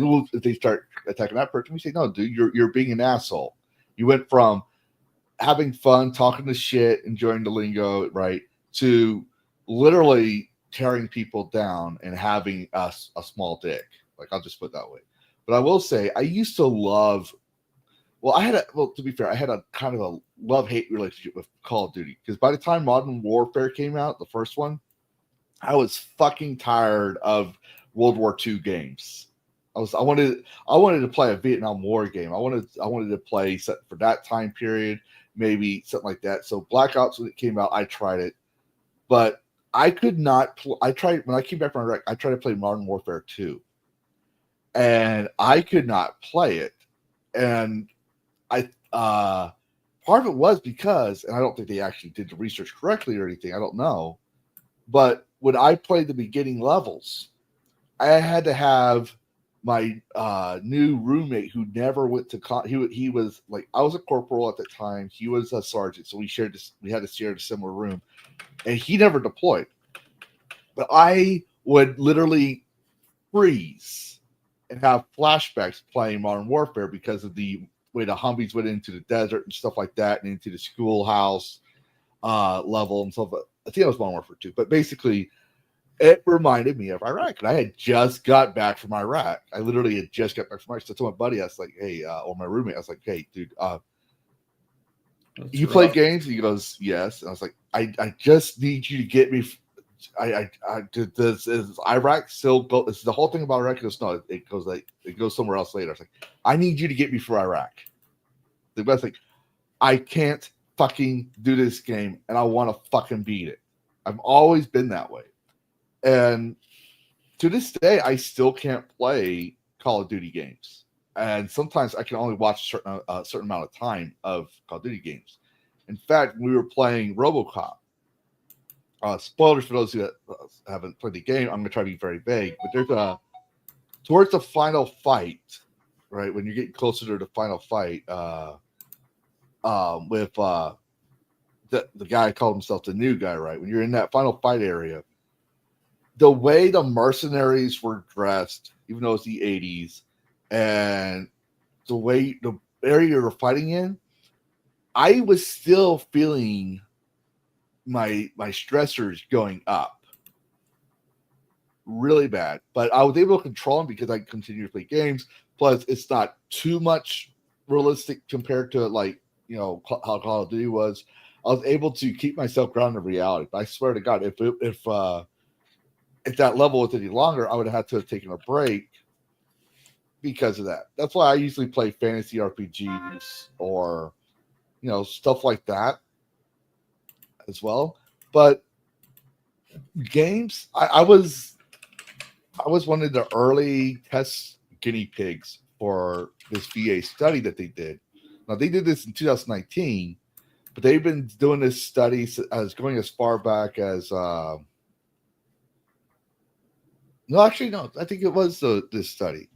they start attacking that person, we say, no, dude, you're being an asshole. You went from having fun, talking the shit, enjoying the lingo, right, to literally tearing people down and having a small dick. Like, I'll just put it that way. But I will say, I used to love. To be fair, I had a kind of a love-hate relationship with Call of Duty, because by the time Modern Warfare came out, the first one, I was fucking tired of World War II games. I wanted to play a Vietnam War game. I wanted to play for that time period, maybe something like that. So Black Ops, when it came out, I tried it, but I could not. I tried when I came back from Iraq. I tried to play Modern Warfare 2, and I could not play it. And part of it was because, and I don't think they actually did the research correctly or anything. I don't know, but when I played the beginning levels, I had to have my new roommate who never went to he was like, I was a corporal at the time, he was a sergeant, so we had to share a similar room, and he never deployed, but I would literally freeze and have flashbacks playing Modern Warfare because of the way the Humvees went into the desert and stuff like that, and into the schoolhouse level and stuff. I think it was Modern Warfare 2, but basically it reminded me of Iraq, and I had just got back from Iraq. I literally had just got back from Iraq. So I told my buddy, I was like, hey, or my roommate, I was like, hey, dude, you play games? He goes, yes. And I was like, I just need you to get me. Is Iraq still go? Is the whole thing about Iraq? He goes, no, it goes somewhere else later. I was like, I need you to get me for Iraq. The guy's like, I can't fucking do this game and I want to fucking beat it. I've always been that way. And to this day, I still can't play Call of Duty games. And sometimes I can only watch a certain amount of time of Call of Duty games. In fact, we were playing RoboCop. Spoilers for those who haven't played the game. I'm going to try to be very vague, but there's towards the final fight, right? When you're getting closer to the final fight, with the guy called himself the new guy, right? When you're in that final fight area, the way the mercenaries were dressed, even though it's the 80s, and the way the area you were fighting in, I was still feeling my stressors going up really bad. But I was able to control them because I continue to play games. Plus, it's not too much realistic compared to how Call of Duty was. I was able to keep myself grounded in reality. But I swear to God, if that level was any longer, I would have had to have taken a break because of that. That's why I usually play fantasy RPGs or stuff like that as well. But games, I was one of the early test guinea pigs for this VA study that they did. Now they did this in 2019, but they've been doing this study as going as far back as no, actually no, I think it was this study.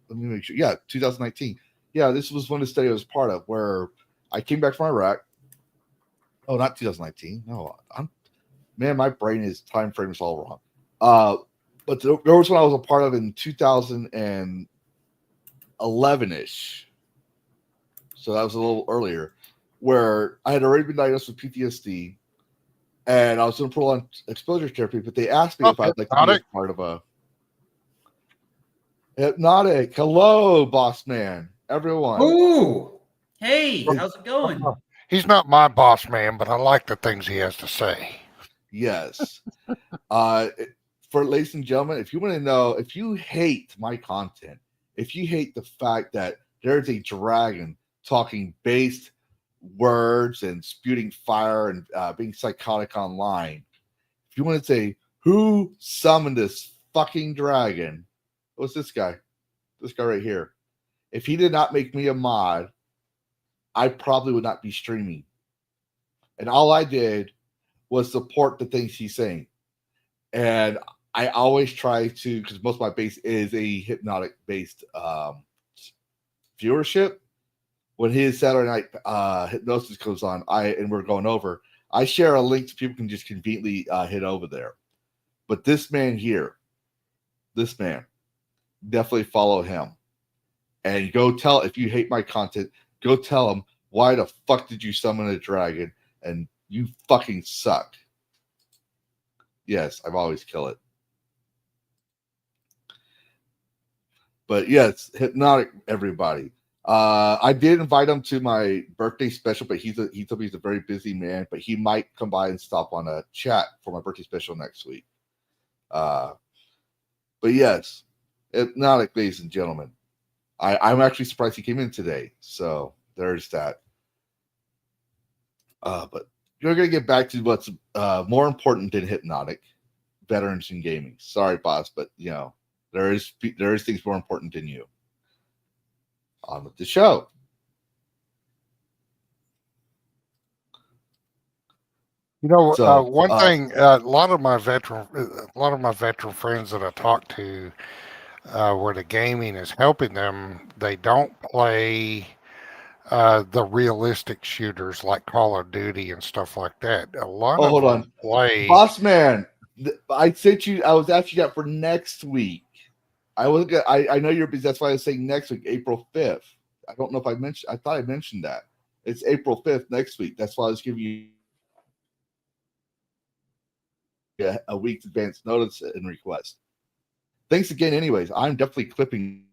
Let me make sure. Yeah, 2019. Yeah, this was one of the studies I was part of where I came back from Iraq. Oh, not 2019. No, my brain is time frames all wrong. But there was one I was a part of in 2011-ish. So that was a little earlier, where I had already been diagnosed with PTSD, and I was going to put on exposure therapy. But they asked me if I'd like to be a part of a hypnotic. Hello, boss man, everyone. Ooh, hey, how's it going? He's not my boss man, but I like the things he has to say. Yes. For ladies and gentlemen, if you want to know, if you hate my content, if you hate the fact that there's a dragon talking based words and spewing fire and being psychotic online, if you want to say, who summoned this fucking dragon? What's this guy? This guy right here. If he did not make me a mod, I probably would not be streaming. And all I did was support the things he's saying. And I always try to, because most of my base is a hypnotic based viewership. When his Saturday night hypnosis goes on, and we're going over, I share a link so people can just conveniently hit over there. But this man here, definitely follow him. And go tell, if you hate my content, go tell him, why the fuck did you summon a dragon? And you fucking suck. Yes, I've always killed it. But yes, hypnotic, everybody. I did invite him to my birthday special, but he told me he's a very busy man, but he might come by and stop on a chat for my birthday special next week. But yes, hypnotic, ladies and gentlemen. I'm actually surprised he came in today. So there's that. But you're going to get back to what's more important than hypnotic, veterans in gaming. Sorry, boss, but there is things more important than you. On with the show. One thing, a lot of my veteran friends that I talk to, where the gaming is helping them, they don't play the realistic shooters like Call of Duty and stuff like that. A lot of them play. Boss man, I sent you. I was asking that for next week. I know you're busy. That's why I was saying next week, April 5th. I don't know if I mentioned. I thought I mentioned that. It's April 5th next week. That's why I was giving you a week's advance notice and request. Thanks again. Anyways, I'm definitely clipping.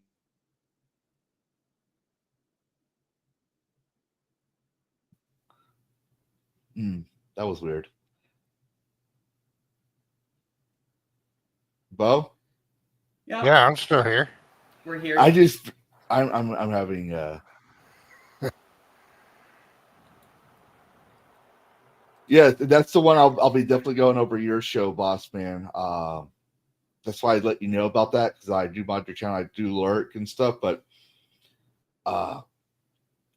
That was weird. Bo? Yeah, I'm still here. We're here. I'm having Yeah, that's the one I'll be definitely going over your show, boss man. That's why I let you know about that because I do mod your channel, I do lurk and stuff. But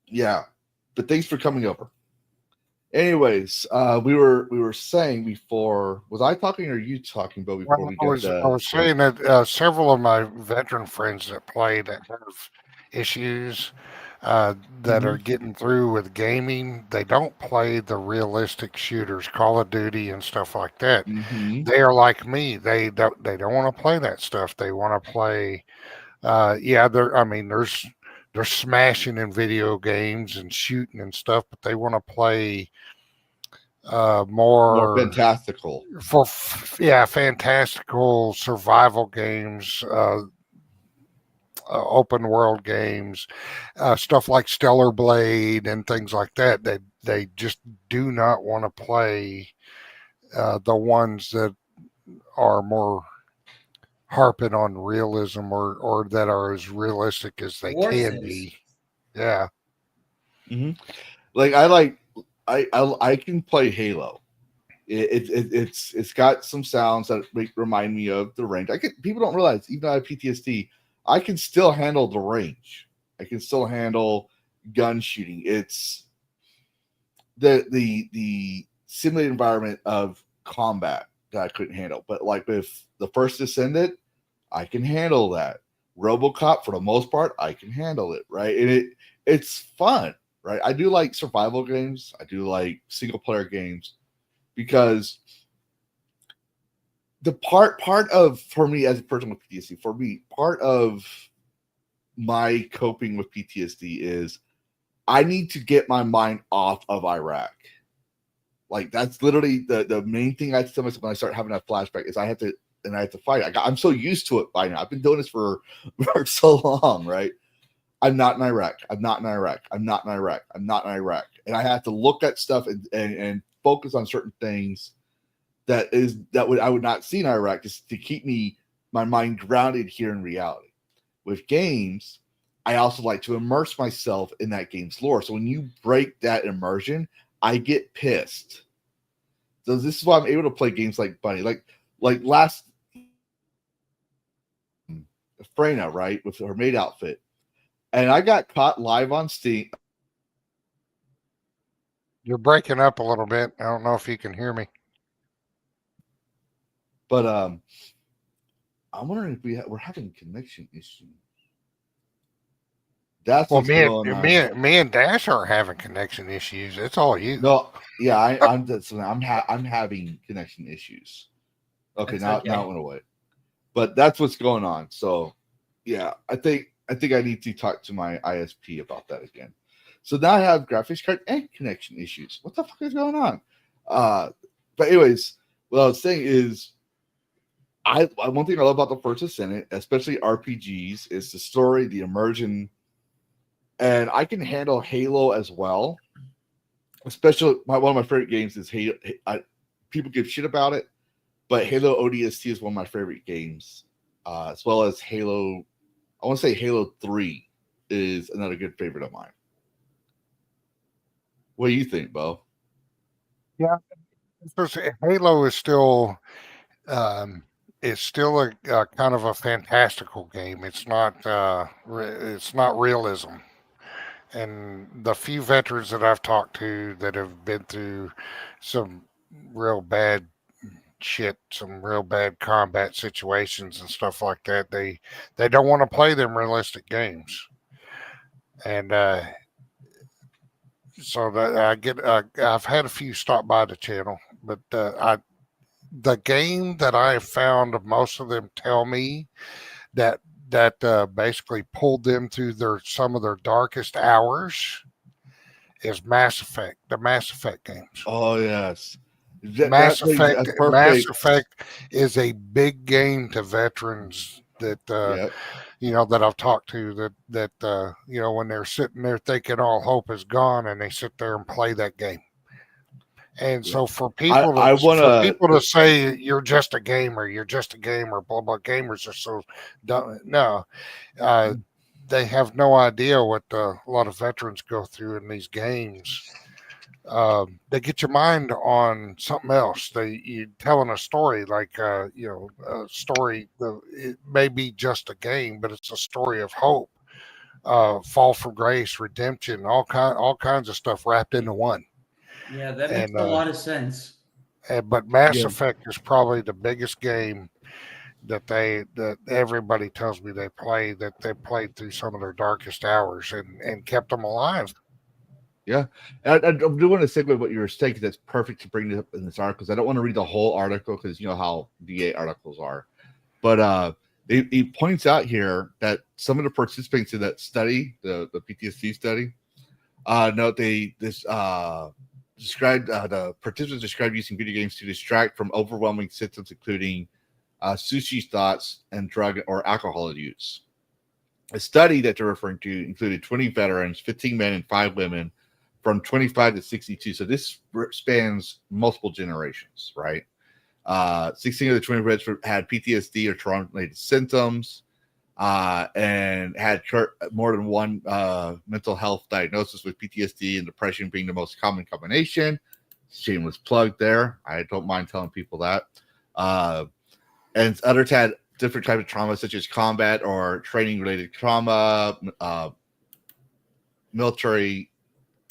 yeah, but thanks for coming over. Anyways, we were saying before, was I talking or you talking? But before Well, we I get was I was saying that several of my veteran friends that play that have issues that are getting through with gaming, they don't play the realistic shooters, Call of Duty and stuff like that. They are like me. They don't want to play that stuff. They want to play. They're smashing in video games and shooting and stuff, but they want to play more more fantastical. fantastical survival games, open world games, stuff like Stellar Blade and things like that. They just do not want to play the ones that are more harping on realism or that are as realistic as they War can Sims. be. Yeah. Like I can play Halo. It's got some sounds that remind me of the range. People don't realize even though I have PTSD, I can still handle the range. I can still handle gun shooting. It's the simulated environment of combat that I couldn't handle. But like with the first Descendant, I can handle that. RoboCop, for the most part, I can handle it, right? And it's fun, right? I do like survival games. I do like single player games because the part of, for me as a person with PTSD, part of my coping with PTSD is I need to get my mind off of Iraq. Like that's literally the main thing I tell myself when I start having that flashback is I have to fight. I'm so used to it by now. I've been doing this for so long, right? I'm not in Iraq. I'm not in Iraq. I'm not in Iraq. I'm not in Iraq. And I have to look at stuff and focus on certain things I would not see in Iraq just to keep my mind grounded here in reality. With games, I also like to immerse myself in that game's lore. So when you break that immersion, I get pissed. So this is why I'm able to play games like Bunny, like last Freyna, right, with her maid outfit, and I got caught live on Steam. You're breaking up a little bit. I don't know if you can hear me. But I'm wondering if we're having connection issues. That's Well, what's going on. me and Dash aren't having connection issues. It's all you. No, yeah, I'm having connection issues. Okay, That's now okay. it went away. But that's what's going on. So yeah, I think I need to talk to my ISP about that again. So now I have graphics card and connection issues. What the fuck is going on? But anyways, what I was saying is one thing I love about the First Ascendant, especially RPGs, is the story, the immersion, and I can handle Halo as well. Especially one of my favorite games is Halo. People give shit about it, but Halo ODST is one of my favorite games, as well as Halo. I want to say Halo 3 is another good favorite of mine. What do you think, Bo? Yeah, Halo is still a kind of a fantastical game. It's not realism. And the few veterans that I've talked to that have been through some real bad shit, some real bad combat situations and stuff like that, they don't want to play them realistic games. And so that I've had a few stop by the channel, but the game that I have found, most of them tell me that basically pulled them through some of their darkest hours is Mass Effect, the Mass Effect games. Oh yes, Mass perfect. Effect is a big game to veterans that Yep. that I've talked to that when they're sitting there thinking all hope is gone and they sit there and play that game. And so for people to say you're just a gamer, blah blah, gamers are so dumb. No, they have no idea what a lot of veterans go through in these games. they get your mind on something else. You telling a story like a story. It may be just a game, but it's a story of hope, fall from grace, redemption, all kinds of stuff wrapped into one. Yeah, that makes And a lot of sense. but Mass Yeah. Effect is probably the biggest game that everybody tells me they played through some of their darkest hours and kept them alive. Yeah, I do want to segue what you were saying, 'cause that's perfect to bring it up in this article. 'Cause I don't want to read the whole article because you know how VA articles are. But he points out here that some of the participants in that study, the PTSD study, described the participants described using video games to distract from overwhelming symptoms, including sushi thoughts and drug or alcohol use. A study that they're referring to included 20 veterans, 15 men and 5 women, from 25 to 62. So this spans multiple generations, right? 16 of the 20 vets had PTSD or trauma-related symptoms, and had more than one mental health diagnosis, with PTSD and depression being the most common combination. Shameless plug there. I don't mind telling people that. And others had different types of trauma, such as combat or training-related trauma, military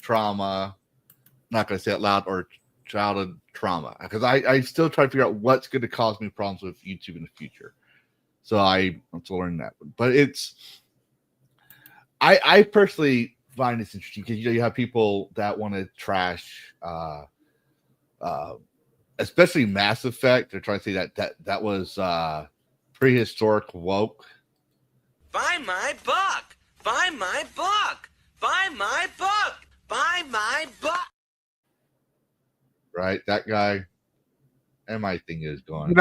trauma, not going to say it loud, or childhood trauma, because I still try to figure out what's going to cause me problems with YouTube in the future. So I'm to learn that. But I personally find this interesting because you have people that want to trash, especially Mass Effect. They're trying to say that was prehistoric woke. Buy my book! Buy my book! Buy my book! Buy my book! Right, that guy. And my thing is going.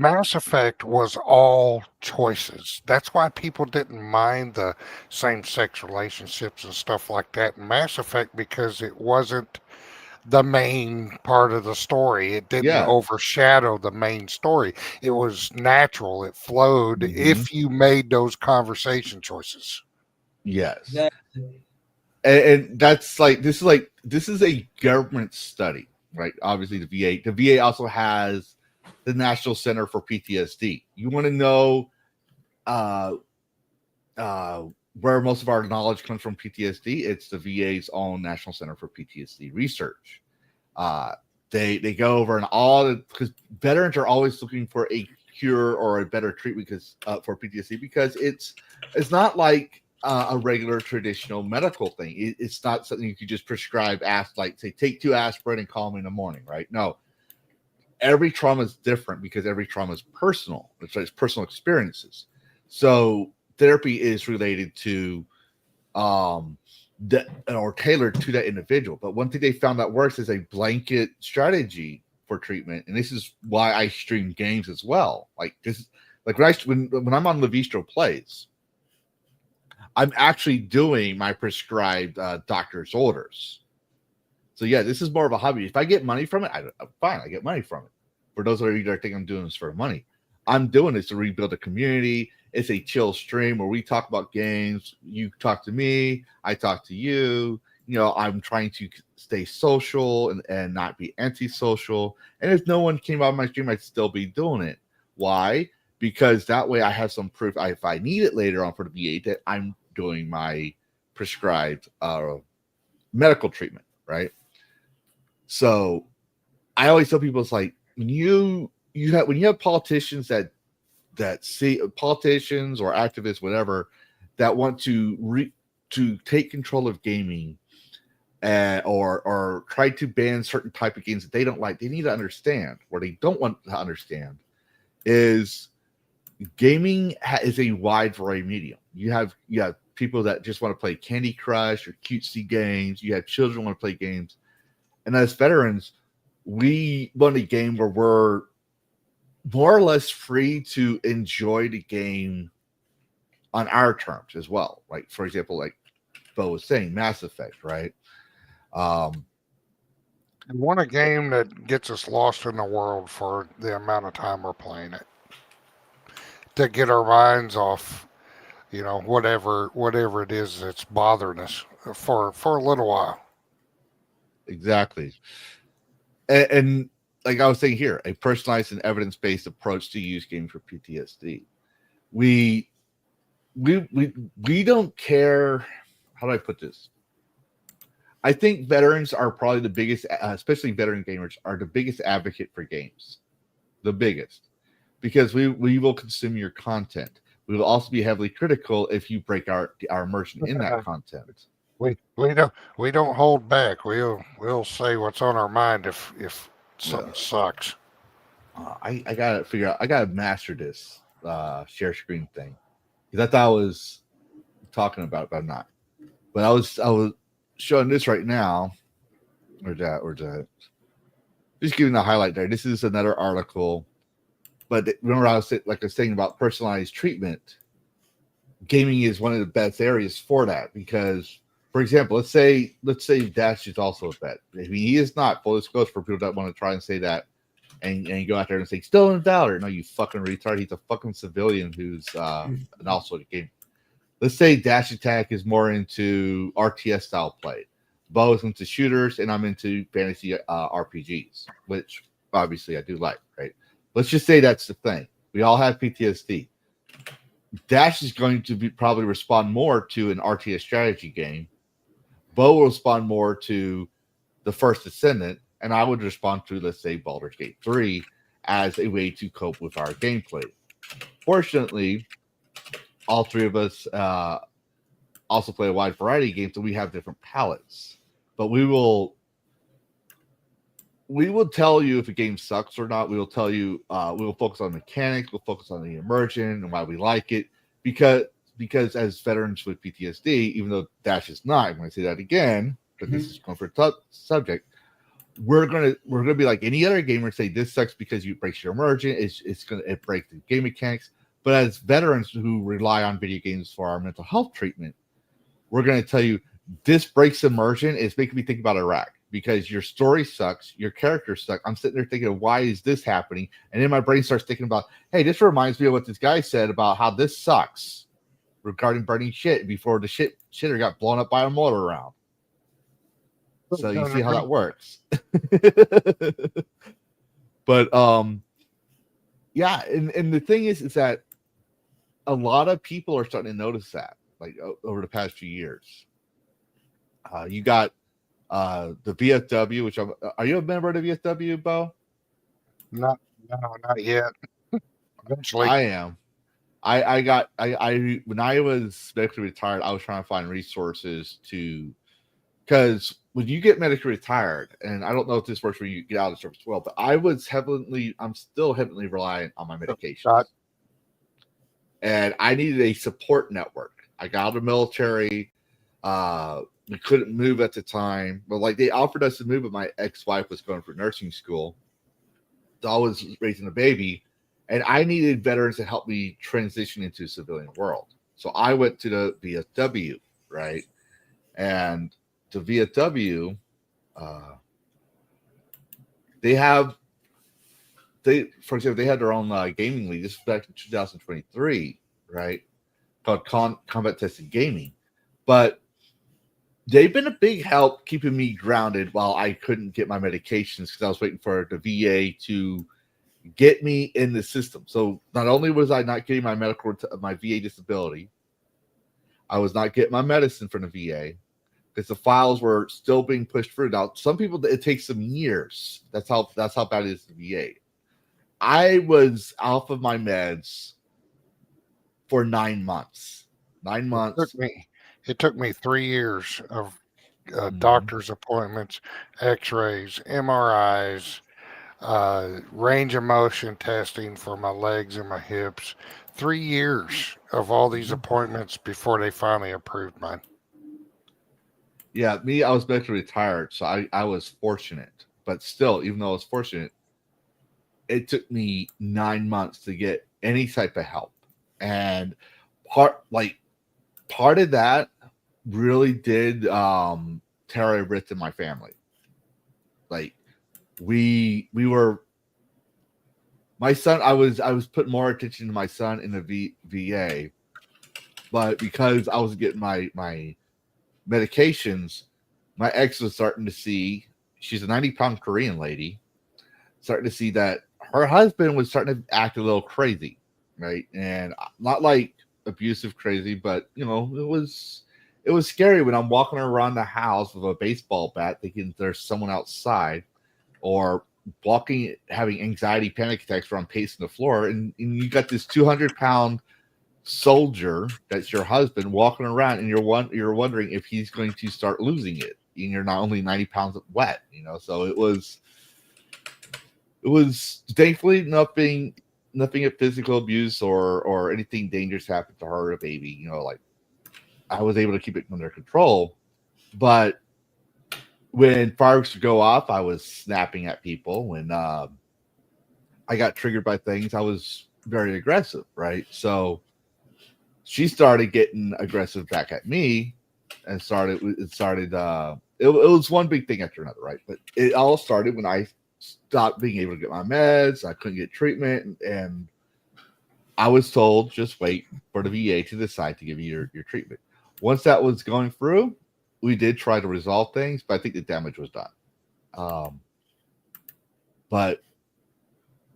Mass Effect was all choices. That's why people didn't mind the same-sex relationships and stuff like that in Mass Effect, because it wasn't the main part of the story. It didn't overshadow the main story. It was natural. It flowed if you made those conversation choices. Yes. And that's this is a government study, right? Obviously the VA also has the National Center for PTSD. You want to know where most of our knowledge comes from PTSD? It's the VA's own National Center for PTSD research. They go over and because veterans are always looking for a cure or a better treatment for PTSD, because it's not like a regular traditional medical thing. It's not something you could just prescribe, say take 2 aspirin and call me in the morning, right? No, every trauma is different because every trauma is personal. It's personal experiences. So therapy is related to or tailored to that individual. But one thing they found that works is a blanket strategy for treatment, and this is why I stream games as well. Like this, like when I'm on Lavistro Plays, I'm actually doing my prescribed doctor's orders. So yeah, this is more of a hobby. If I get money from it, fine, I get money from it. For those of you that think I'm doing this for money, I'm doing this to rebuild a community. It's a chill stream where we talk about games. You talk to me, I talk to you. I'm trying to stay social and not be antisocial. And if no one came out of my stream, I'd still be doing it. Why? Because that way I have some proof, if I need it later on for the VA, that I'm doing my prescribed medical treatment, right? So I always tell people, it's like when you have politicians that see politicians or activists, whatever, that want to take control of gaming, or try to ban certain type of games that they don't like. They need to understand, or they don't want to understand, is gaming is a wide variety of medium. You have people that just want to play Candy Crush or cutesy games. You have children who want to play games, and as veterans, we want a game where we're more or less free to enjoy the game on our terms as well. Like, for example, like Bo was saying, Mass Effect, right? We want a game that gets us lost in the world for the amount of time we're playing it, to get our minds off, whatever it is that's bothering us for a little while. Exactly. And like I was saying here, a personalized and evidence-based approach to use gaming for PTSD. We don't care. How do I put this? I think veterans are probably the biggest, especially veteran gamers, are the biggest advocate for games. The biggest. Because we will consume your content. We will also be heavily critical if you break our immersion in that content. We don't hold back. We'll say what's on our mind if something sucks. I gotta figure out. I gotta master this share screen thing because I thought I was talking about it, but I'm not. But I was showing this right now. Or that. Just giving the highlight there. This is another article. But remember, I was saying about personalized treatment. Gaming is one of the best areas for that because, for example, let's say Dash is also a vet. I mean, he is not. Full disclosure for people that want to try and say that, and you go out there and say stolen valor. No, you fucking retard. He's a fucking civilian who's and also a game. Let's say Dash Attack is more into RTS style play. Bo is into shooters, and I'm into fantasy RPGs, which obviously I do like, right? Let's just say that's the thing. We all have PTSD. Dash is going to probably respond more to an RTS strategy game. Bo will respond more to the First Ascendant, and I would respond to, let's say, Baldur's Gate 3 as a way to cope with our gameplay. Fortunately, all three of us also play a wide variety of games, so we have different palettes. But we will tell you if a game sucks or not. We will tell you. We will focus on mechanics. We'll focus on the immersion and why we like it. Because as veterans with PTSD, even though Dash is not, I'm going to say that again, but this is going for a subject. We're gonna be like any other gamer and say this sucks because it breaks your immersion. It breaks the game mechanics. But as veterans who rely on video games for our mental health treatment, we're going to tell you this breaks immersion. It's making me think about Iraq because your story sucks, your characters suck. I'm sitting there thinking, why is this happening? And then my brain starts thinking about, hey, this reminds me of what this guy said about how this sucks regarding burning shit before the shitter got blown up by a mortar round. So you see how that works. But yeah, and the thing is that a lot of people are starting to notice that, like over the past few years. You got the VFW, which are you a member of the VFW, Bo? No, not yet. Eventually, I am. I when I was medically retired, I was trying to find resources because when you get medically retired, and I don't know if this works when you get out of the service as well, but I'm still heavily reliant on my medications. And I needed a support network. I got out of the military. We couldn't move at the time, but like they offered us to move, but my ex-wife was going for nursing school. So I was raising a baby, and I needed veterans to help me transition into the civilian world. So I went to the VFW, right? And the VFW, for example, they had their own gaming league. This was back in 2023, right? Called Combat Tested Gaming. But they've been a big help keeping me grounded while I couldn't get my medications because I was waiting for the VA to get me in the system. So not only was I not getting my my VA disability, I was not getting my medicine from the VA because the files were still being pushed through. Now, some people, it takes some years. That's how bad it is to the VA. I was off of my meds for 9 months. 9 months. It took me 3 years of doctor's appointments, X-rays, MRIs, range of motion testing for my legs and my hips. 3 years of all these appointments before they finally approved mine. Yeah, I was medically retired, so I was fortunate. But still, even though I was fortunate, it took me 9 months to get any type of help. And part of that really did tear a rift in my family. Like we were, my son, I was putting more attention to my son in the VA, but because I was getting my medications, my ex was starting to see she's a 90-pound Korean lady, starting to see that her husband was starting to act a little crazy, right? And not like abusive crazy, but it was scary when I'm walking around the house with a baseball bat thinking there's someone outside, or walking, having anxiety, panic attacks where I'm pacing the floor, and you got this 200-pound soldier that's your husband walking around, and you're wondering if he's going to start losing it, and you're not only 90 pounds wet, so it was thankfully nothing of physical abuse or anything dangerous happened to her or baby. Like, I was able to keep it under control. But when fireworks would go off, I was snapping at people. When I got triggered by things, I was very aggressive, right? So she started getting aggressive back at me, and it was one big thing after another, right? But it all started when I stopped being able to get my meds. I couldn't get treatment, and I was told, just wait for the VA to decide to give you your treatment. Once that was going through, we did try to resolve things, but I think the damage was done. But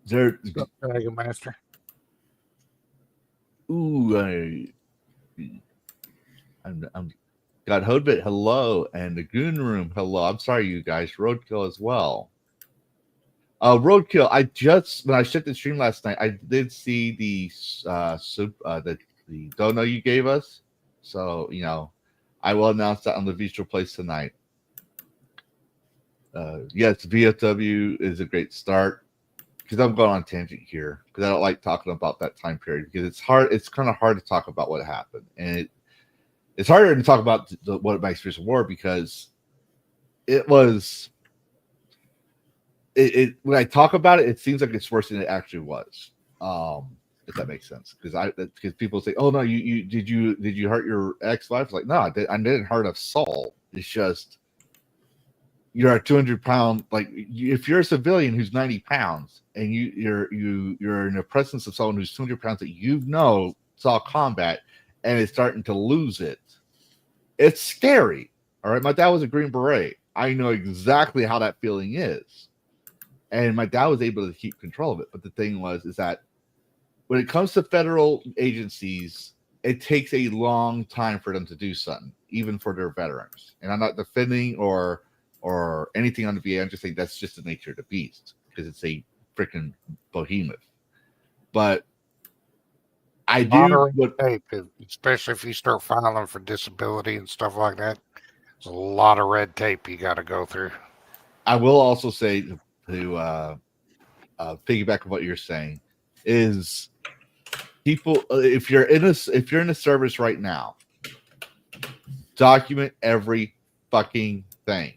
there, Dragon Master. I'm got Hoodbit, hello, and the Goon Room, hello. I'm sorry, you guys. Roadkill as well. Roadkill. When I shut the stream last night, I did see the dono you gave us. So I will announce that on the Lavistro Place tonight. Yes, VFW is a great start, because I'm going on tangent here because I don't like talking about that time period, because it's hard. It's kind of hard to talk about what happened, and it's harder to talk about what my experience of war, because it was. When I talk about it, it seems like it's worse than it actually was. If that makes sense, because people say, "Oh no, did you hurt your ex-wife?" It's like, no, I didn't hurt a soul. It's just you're a 200-pound, like, if you're a civilian who's 90 pounds and you're in the presence of someone who's 200 pounds that saw combat and is starting to lose it, it's scary. All right, my dad was a Green Beret. I know exactly how that feeling is, and my dad was able to keep control of it. But the thing is that when it comes to federal agencies, it takes a long time for them to do something, even for their veterans. And I'm not defending or anything on the VA. I'm just saying that's just the nature of the beast, because it's a freaking behemoth. But I do, especially if you start filing for disability and stuff like that. There's a lot of red tape you got to go through. I will also say to piggyback on what you're saying is, people, if you're in a service right now, document every fucking thing.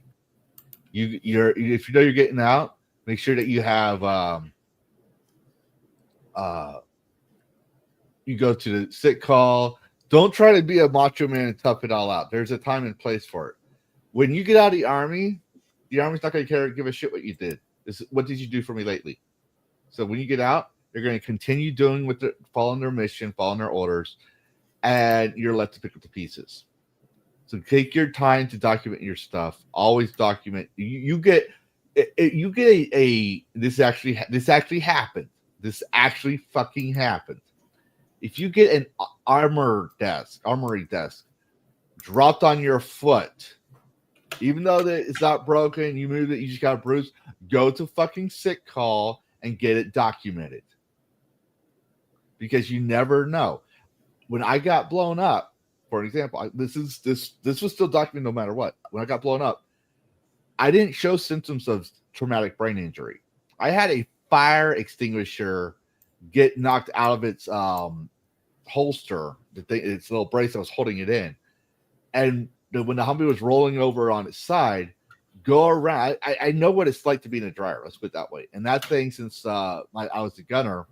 If you're getting out, make sure that you have you go to the sick call. Don't try to be a macho man and tough it all out. There's a time and place for it. When you get out of the army's not going to give a shit what you did. What did you do for me lately? So when you get out, you're going to continue doing following their mission, following their orders, and you're left to pick up the pieces. So take your time to document your stuff. Always document. This actually happened. This actually fucking happened. If you get an armory desk dropped on your foot, even though it's not broken, you moved it, you just got bruised, go to fucking sick call and get it documented. Because you never know. When I got blown up, for example, this was still documented no matter what. When I got blown up, I didn't show symptoms of traumatic brain injury. I had a fire extinguisher get knocked out of its holster, its little brace that was holding it in, and when the Humvee was rolling over on its side, go around. I know what it's like to be in a dryer. Let's put it that way. And that thing, since I was the gunner,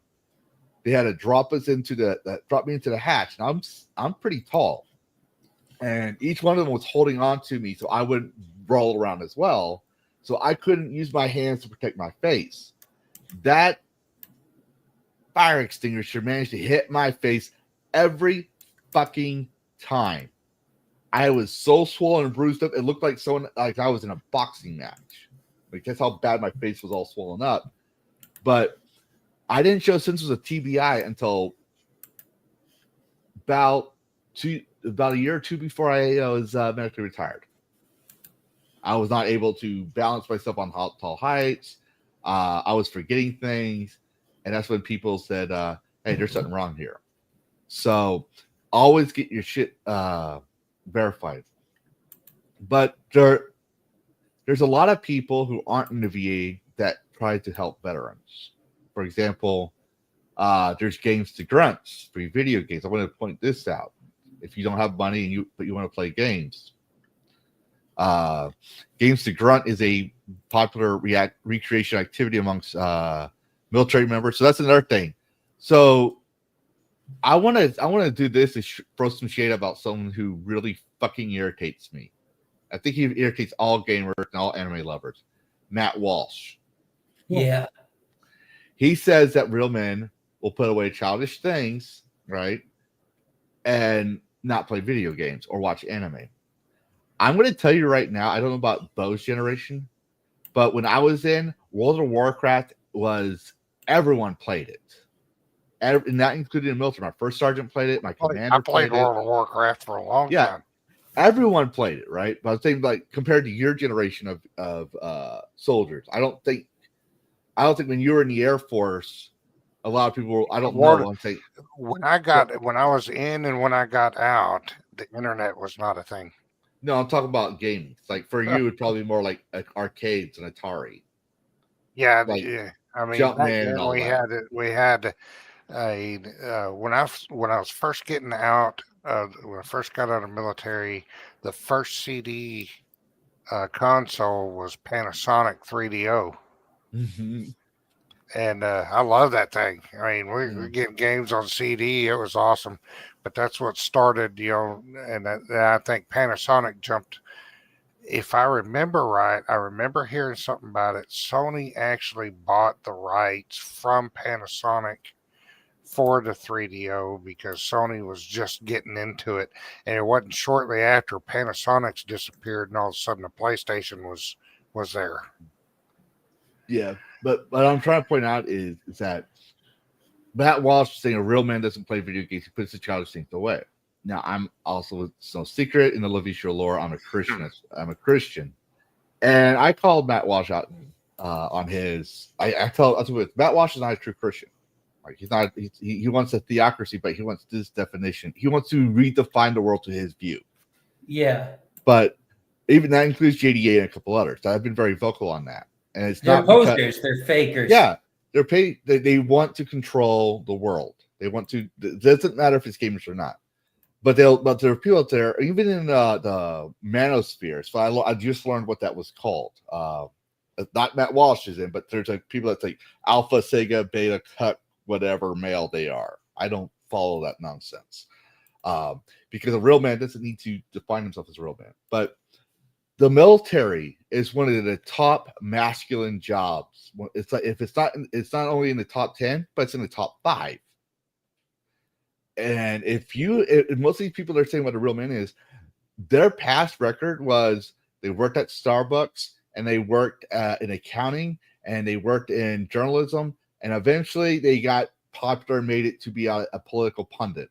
they had to drop me into the hatch. And I'm pretty tall, and each one of them was holding on to me so I wouldn't roll around as well. So I couldn't use my hands to protect my face. That fire extinguisher managed to hit my face every fucking time. I was so swollen and bruised up, it looked like I was in a boxing match. Like, that's how bad my face was all swollen up. But I didn't show symptoms of TBI until about a year or two before I was medically retired. I was not able to balance myself on tall heights. I was forgetting things. And that's when people said, hey, there's something wrong here. So always get your shit verified. But there's a lot of people who aren't in the VA that try to help veterans. For example, there's Games to Grunts, free video games. I want to point this out. If you don't have money but you want to play games, Games to Grunt is a popular recreation activity amongst military members. So that's another thing. So I want to do this to throw some shade about someone who really fucking irritates me. I think he irritates all gamers and all anime lovers. Matt Walsh. Yeah. He says that real men will put away childish things, right, and not play video games or watch anime. I'm going to tell you right now, I don't know about Bo's generation, but when I was in, World of Warcraft was, everyone played it. And that included the military. My first sergeant played it. My commander I played World of Warcraft for a long time. Everyone played it, right? But I was saying, like, compared to your generation of soldiers, I don't think when you were in the Air Force, a lot of people, I don't know. When I was in and when I got out, the internet was not a thing. No, I'm talking about gaming. Like, for you, it'd probably be more like arcades and Atari. Yeah, like yeah. I mean, Jumpman and all we had when I was first getting out, when I first got out of the military, the first CD console was Panasonic 3DO. Mm-hmm. And I love that thing. I mean, we're getting games on CD. It was awesome. But that's what started, and I think Panasonic jumped. If I remember right, I remember hearing something about it. Sony actually bought the rights from Panasonic for the 3DO because Sony was just getting into it. And it wasn't shortly after Panasonic's disappeared and all of a sudden the PlayStation was there. Yeah. But what I'm trying to point out is that Matt Walsh is saying a real man doesn't play video games. He puts the childish things away. Now, I'm also, it's no secret in the Lavistro lore, I'm a Christian. And I called Matt Walsh out on his, I tell you, Matt Walsh is not a true Christian. Like, he's not, he wants a theocracy, but he wants this definition. He wants to redefine the world to his view. Yeah. But even that includes JDA and a couple others. I've been very vocal on that. And it's they're not posters, they're fakers. Yeah. They're paid. They want to control the world. They want to. It doesn't matter if it's gamers or not. But there are people out there, even in the manosphere. So I just learned what that was called. Not Matt Walsh is in, but there's like people that say alpha, Sega, beta, cut, whatever male they are. I don't follow that nonsense because a real man doesn't need to define himself as a real man. But the military is one of the top masculine jobs. It's like it's not only in the top 10, but it's in the top 5. And most of these people that are saying what a real man is, their past record was they worked at Starbucks and they worked in accounting and they worked in journalism, and eventually they got popular and made it to be a political pundit.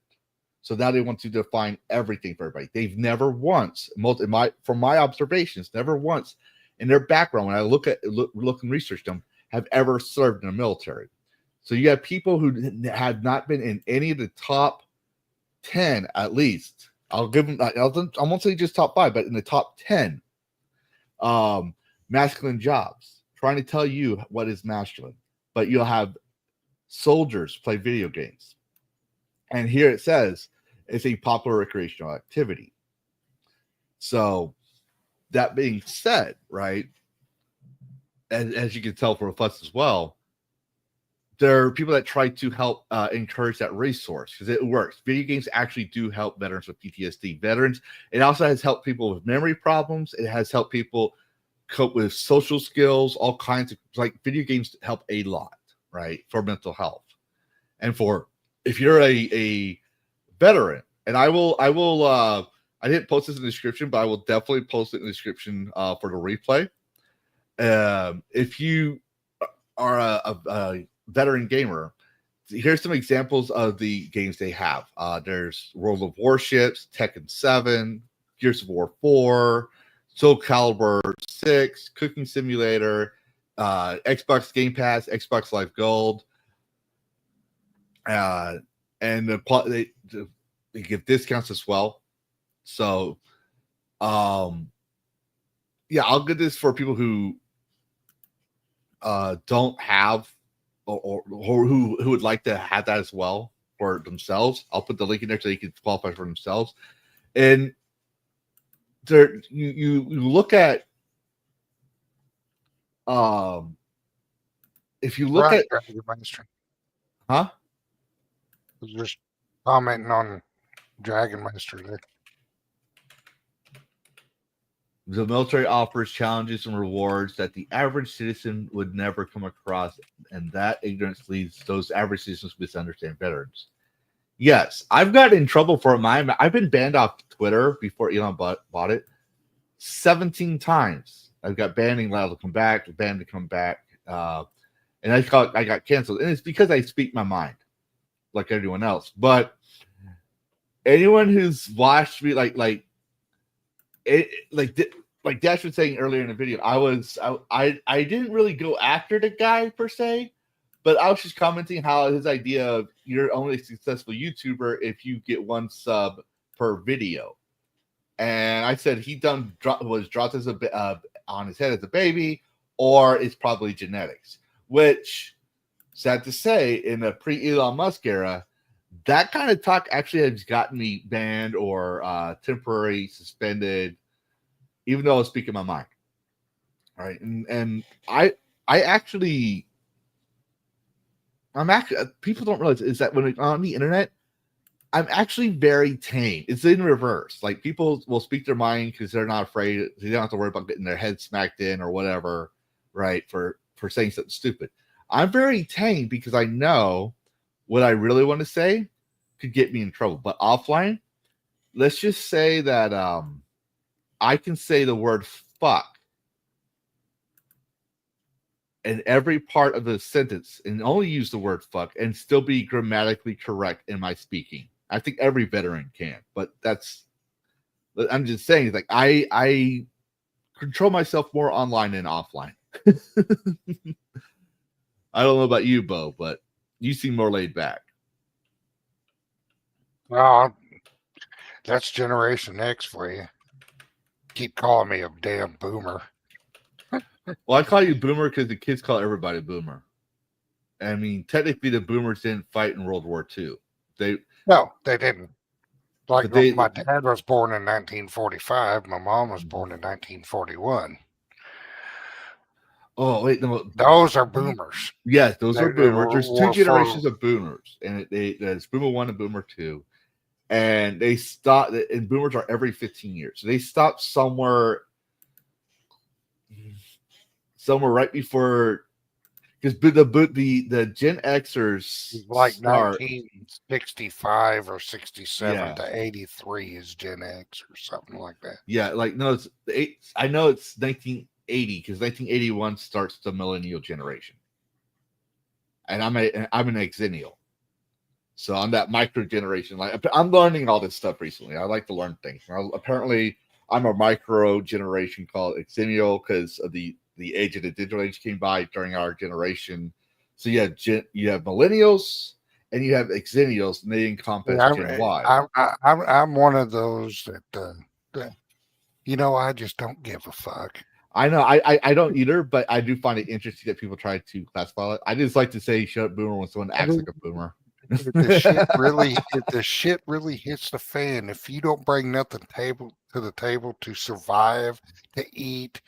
So now they want to define everything for everybody. They've never once, from my observations, never once in their background, when I look and research them, have ever served in the military. So you have people who have not been in any of the top 10, at least. I'll give them, I won't say just top 5, but in the top 10 masculine jobs, trying to tell you what is masculine. But you'll have soldiers play video games. And here it says it's a popular recreational activity. So that being said, right, and as you can tell from us as well, there are people that try to help encourage that resource because it works. Video games actually do help veterans with PTSD. It also has helped people with memory problems. It has helped people cope with social skills, all kinds of, like, video games help a lot, right, for mental health. And if you're a veteran, and I didn't post this in the description, but I will definitely post it in the description for the replay. if you are a veteran gamer, here's some examples of the games they have. There's World of Warships, Tekken 7, Gears of War 4, Soul Calibur 6, Cooking Simulator, Xbox Game Pass, Xbox Live Gold, and they give discounts as well. So, yeah, I'll get this for people who don't have or who would like to have that as well for themselves. I'll put the link in there so they can qualify for themselves. And there, you look at if you look at your mainstream. huh? I was just commenting on Dragon Master there. The military offers challenges and rewards that the average citizen would never come across, and that ignorance leads those average citizens to misunderstand veterans. Yes, I've gotten in trouble for mine. I've been banned off Twitter before Elon bought it 17 times. I've got banning allowed to come back, banned to come back, and I got canceled. And it's because I speak my mind, like everyone else. But anyone who's watched me, like Dash was saying earlier in the video, I didn't really go after the guy per se, but I was just commenting how his idea of you're only a successful YouTuber if you get one sub per video, and I said he was dropped as on his head as a baby, or it's probably genetics. Which, sad to say, in the pre-Elon Musk era, that kind of talk actually has gotten me banned or temporary suspended, even though I was speaking my mind. All right. And I'm actually people don't realize is that when on the internet, I'm actually very tame. It's in reverse. Like people will speak their mind because they're not afraid. They don't have to worry about getting their head smacked in or whatever, right? For saying something stupid. I'm very tame because I know what I really want to say could get me in trouble. But offline, let's just say that I can say the word fuck in every part of the sentence and only use the word fuck and still be grammatically correct in my speaking. I think every veteran can, but I'm just saying, like I control myself more online than offline. I don't know about you, Bo, but you seem more laid back. Well, that's Generation X for you. Keep calling me a damn boomer. Well, I call you boomer because the kids call everybody boomer. I mean, technically, the boomers didn't fight in World War II. No, they didn't. Like But my dad was born in 1945. My mom was born in 1941. Oh, wait, no. Those are boomers. Yes, those are boomers. There's two generations of boomers, and there's Boomer 1 and Boomer 2. And they stopped, and boomers are every 15 years. So they stopped somewhere right before, because the Gen Xers like start 1965 or 67 to 83 is Gen X or something like that. Yeah, like no, I know it's 1980 because 1981 starts the millennial generation, and I'm an exennial. So I'm that micro generation. Like I'm learning all this stuff recently. I like to learn things. Apparently, I'm a micro generation called exennial because of the age of the digital age came by during our generation. So you have millennials and you have exennials, and they encompass Gen Y. I'm one of those that I just don't give a fuck. I know I don't either, but I do find it interesting that people try to classify it. I just like to say "shut up, boomer" when someone acts like a boomer. If the shit really hits the fan, if you don't bring nothing to the table to survive, to eat,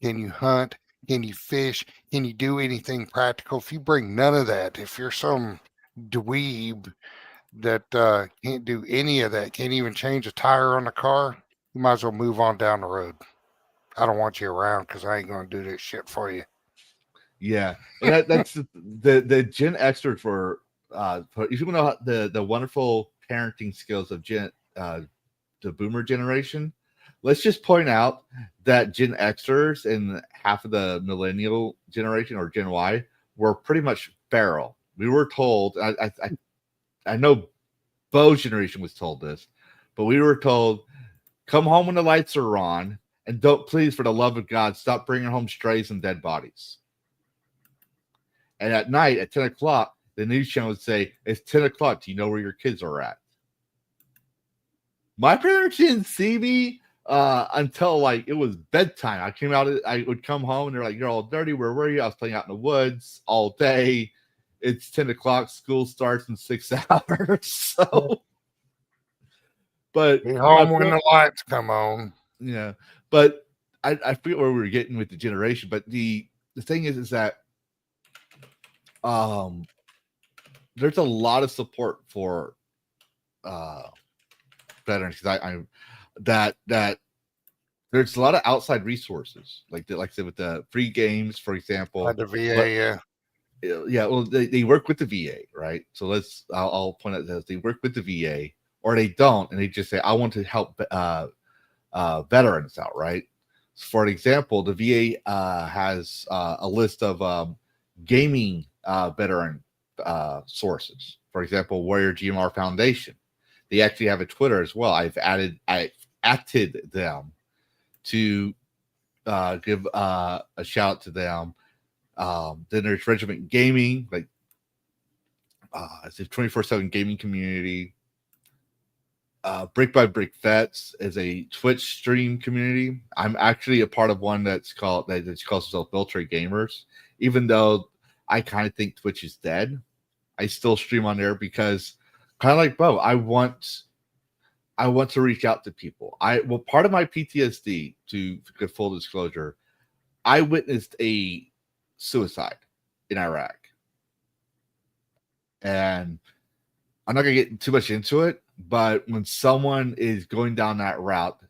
can you hunt? Can you fish? Can you do anything practical? If you bring none of that, if you're some dweeb that can't do any of that, can't even change a tire on the car, you might as well move on down the road. I don't want you around because I ain't going to do this shit for you. Yeah, and that's the Gen Xers for if you want to know the wonderful parenting skills of the boomer generation, let's just point out that Gen Xers and half of the millennial generation or Gen Y were pretty much feral. We were told, I know Bo's generation was told this, but we were told, come home when the lights are on, and don't, please, for the love of God, stop bringing home strays and dead bodies. And at night, at 10 o'clock, the news channel would say, it's 10 o'clock. Do you know where your kids are at? My parents didn't see me until like it was bedtime. I would come home and they're like, you're all dirty. Where were you? I was playing out in the woods all day. It's 10 o'clock. School starts in 6 hours. So, but Be home when the lights come on. Yeah, but I forget where we were getting with the generation. But the thing is that there's a lot of support for veterans because that there's a lot of outside resources like I said with the free games, for example. Like the VA, yeah. Well, they work with the VA, right? So I'll point out that they work with the VA, or they don't, and they just say, I want to help veterans out, right? For example, the VA has a list of gaming veteran sources. For example, Warrior GMR Foundation. They actually have a Twitter as well. I've added them to give a shout out to them. Then there's Regiment Gaming, like it's a 24/7 gaming community. Brick by Brick Vets is a Twitch stream community. I'm actually a part of one that's called itself Military Gamers. Even though I kind of think Twitch is dead, I still stream on there because, kind of like Bo, I want to reach out to people. Part of my PTSD, to give full disclosure, I witnessed a suicide in Iraq, and I'm not gonna get too much into it. But when someone is going down that route,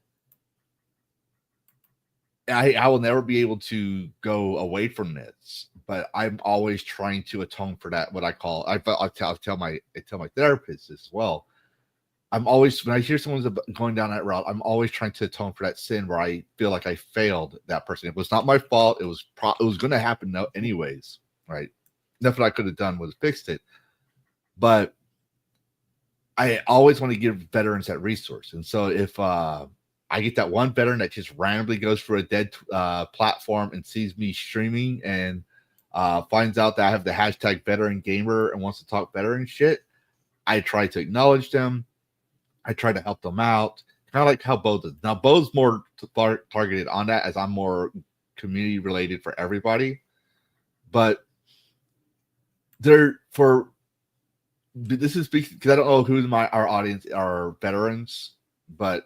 I will never be able to go away from this. But I'm always trying to atone for that. What I tell my therapist as well. I'm always, when I hear someone's going down that route, I'm always trying to atone for that sin where I feel like I failed that person. It was not my fault. It was going to happen anyways, right? Nothing I could have done was fixed it. But I always want to give veterans that resource. And so if I get that one veteran that just randomly goes for a dead platform and sees me streaming and finds out that I have the hashtag veteran gamer and wants to talk veteran shit, I try to acknowledge them. I try to help them out. Kind of like how Bo does. Now, Bo's more targeted on that, as I'm more community related for everybody. But this is because I don't know who our audience are veterans, but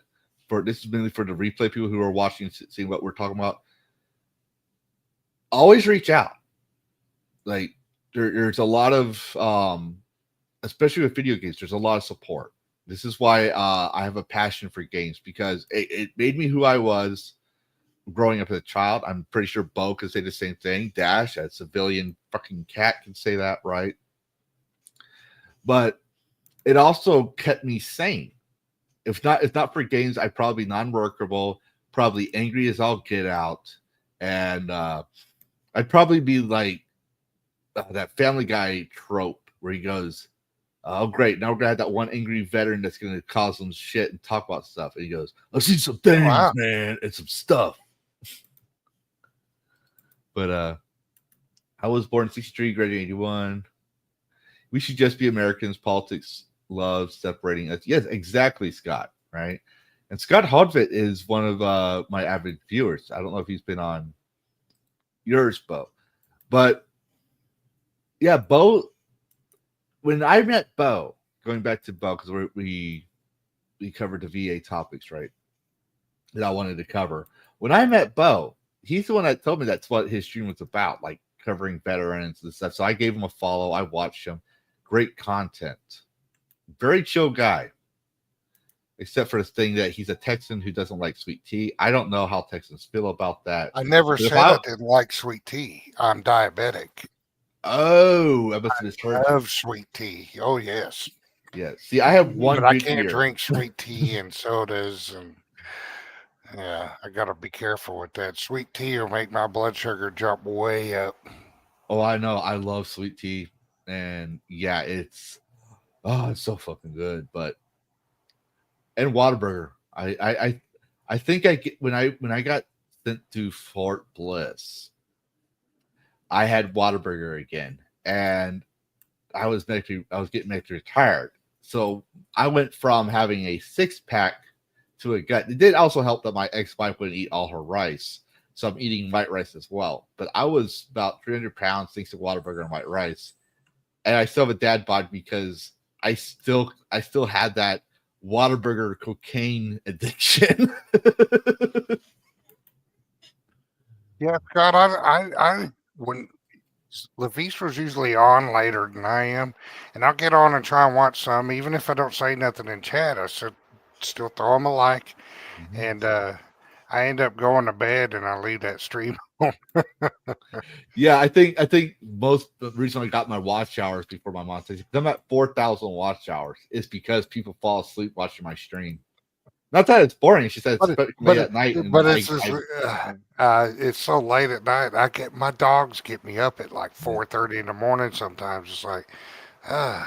this is mainly for the replay people who are watching, seeing what we're talking about. Always reach out. Like there's a lot of, especially with video games, there's a lot of support. This is why I have a passion for games, because it made me who I was growing up as a child. I'm pretty sure Bo can say the same thing. Dash, a civilian fucking cat, can say that, right? But it also kept me sane. If not for games, I'd probably be non-workable, probably angry as all get out, and I'd probably be like that Family Guy trope where he goes, "Oh, great! Now we're gonna have that one angry veteran that's gonna cause some shit and talk about stuff." And he goes, "I've seen some things, man, and some stuff." But I was born in '63, graduated in '81. We should just be Americans. Politics loves separating us. Yes, exactly, Scott. Right? And Scott Hodvit is one of my avid viewers. I don't know if he's been on yours, Bo, but yeah, Bo. When I met Bo, going back to Bo, because we covered the VA topics, right, that I wanted to cover. When I met Bo, he's the one that told me that's what his stream was about, like covering veterans and stuff. So I gave him a follow. I watched him. Great content. Very chill guy. Except for this thing that he's a Texan who doesn't like sweet tea. I don't know how Texans feel about that. I never said I didn't like sweet tea. I'm diabetic. Oh, I must have misheard. I love sweet tea. Oh, yes. Yeah. See, I have one. But I can't drink sweet tea and sodas, and Yeah, I gotta be careful with that. Sweet tea will make my blood sugar jump way up. Oh, I know. I love sweet tea, and yeah, it's so fucking good. But and Whataburger, I think I get when I got sent to Fort Bliss, I had Whataburger again, and I was getting ready to retire. So I went from having a 6-pack to a gut. It did also help that my ex-wife wouldn't eat all her rice. So I'm eating white rice as well. But I was about 300 pounds thanks to Whataburger and white rice. And I still have a dad bod because I still had that Whataburger cocaine addiction. Yeah, Scott, I when Lavistro's usually on later than I am, and I'll get on and try and watch some, even if I don't say nothing in chat. I still throw them a like, and I end up going to bed and I leave that stream on. Yeah, I think most the reason I got my watch hours before my mom says I'm at 4,000 watch hours is because people fall asleep watching my stream. Not that it's boring. She said it's late at night, and It's so late at night. My dogs get me up at like 4:30 in the morning. Sometimes it's like, and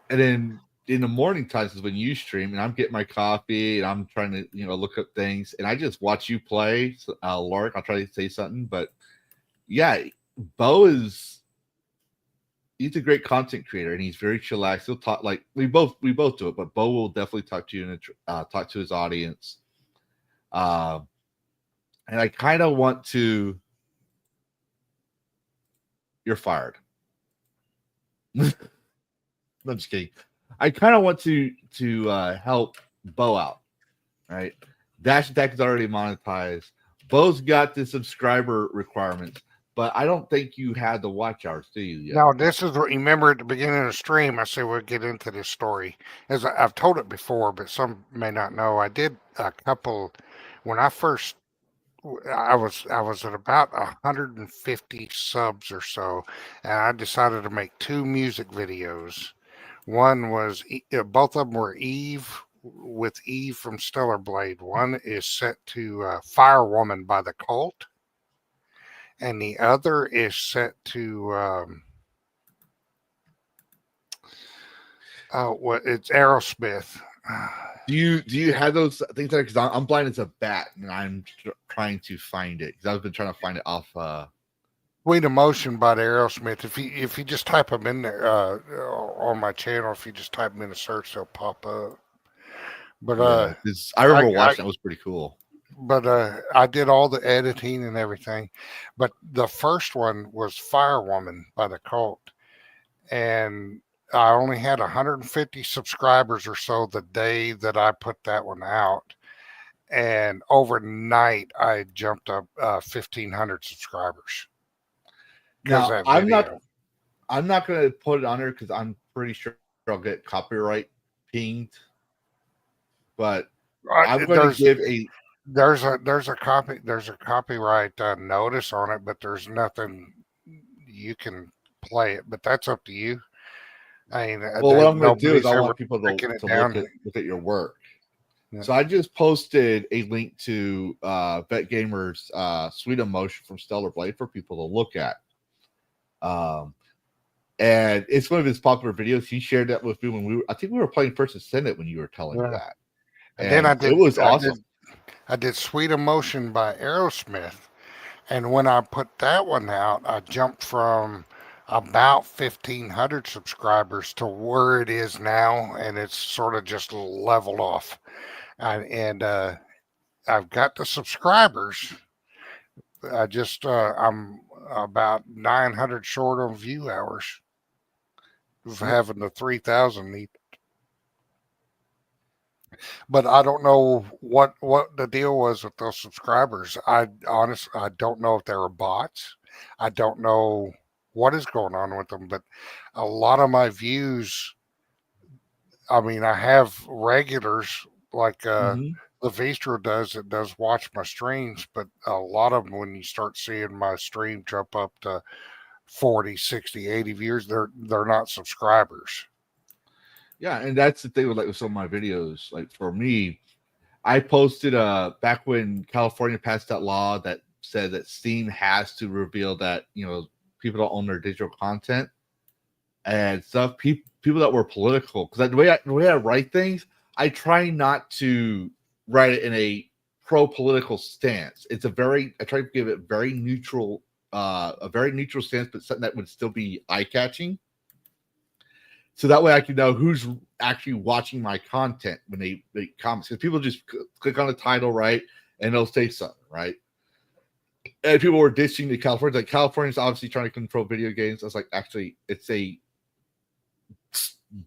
then in the morning times is when you stream, and I'm getting my coffee, and I'm trying to look up things, and I just watch you play. Lark, I'll try to say something, but yeah, he's a great content creator, and he's very chillaxed. He'll talk like we both do it, but Bo will definitely talk to you and talk to his audience. And I kind of want to. You're fired. I'm just kidding. I kind of want to help Bo out. Right, Dash Attack is already monetized. Bo's got the subscriber requirements. But I don't think you had the watch hours, do you? No, this is what you remember at the beginning of the stream. I said we'll get into this story. As I've told it before, but some may not know. I did a couple when I first. I was at about 150 subs or so, and I decided to make 2 music videos. One was both of them were Eve with Eve from Stellar Blade. One is set to Fire Woman by the Cult, and the other is set to it's Aerosmith. Do you have those things there? Because I'm blind as a bat, and I'm trying to find it because I've been trying to find it off. Sweet Emotion by the Aerosmith. If you just type them in there on my channel, if you just type them in the search, they'll pop up. But I remember watching. It was pretty cool. But I did all the editing and everything. But the first one was Fire Woman by the Cult, and I only had 150 subscribers or so the day that I put that one out. And overnight, I jumped up 1,500 subscribers. Now, I'm not going to put it on there because I'm pretty sure I'll get copyright pinged. But I'm going to give there's a copyright notice on it, but there's nothing you can play it. But that's up to you. I mean, what I'm going to do is I want people to look at your work. Yeah. So I just posted a link to VetGamer's Sweet Emotion from Stellar Blade for people to look at. And it's one of his popular videos. He shared that with me when I think we were playing First Ascendant when you were telling me that. And then it was awesome. I did Sweet Emotion by Aerosmith. And when I put that one out, I jumped from about 1,500 subscribers to where it is now. And it's sort of just leveled off. And I've got the subscribers. I'm about 900 short on view hours of having the 3,000 need. But I don't know what the deal was with those subscribers. I don't know if they were bots. I don't know what is going on with them, but a lot of my views, I mean, I have regulars like Lavistro does watch my streams, but a lot of them, when you start seeing my stream jump up to 40, 60, 80 views, they're not subscribers. Yeah, and that's the thing with some of my videos. Like for me, I posted back when California passed that law that said that Steam has to reveal that people don't own their digital content and stuff. People that were political, because the way I write things, I try not to write it in a pro-political stance. I try to give it very neutral, a very neutral stance, but something that would still be eye-catching. So that way I can know who's actually watching my content when they comment. Because people just click on the title, right? And they'll say something, right? And people were dishing to California. Like, California's obviously trying to control video games. I was like, actually, it's a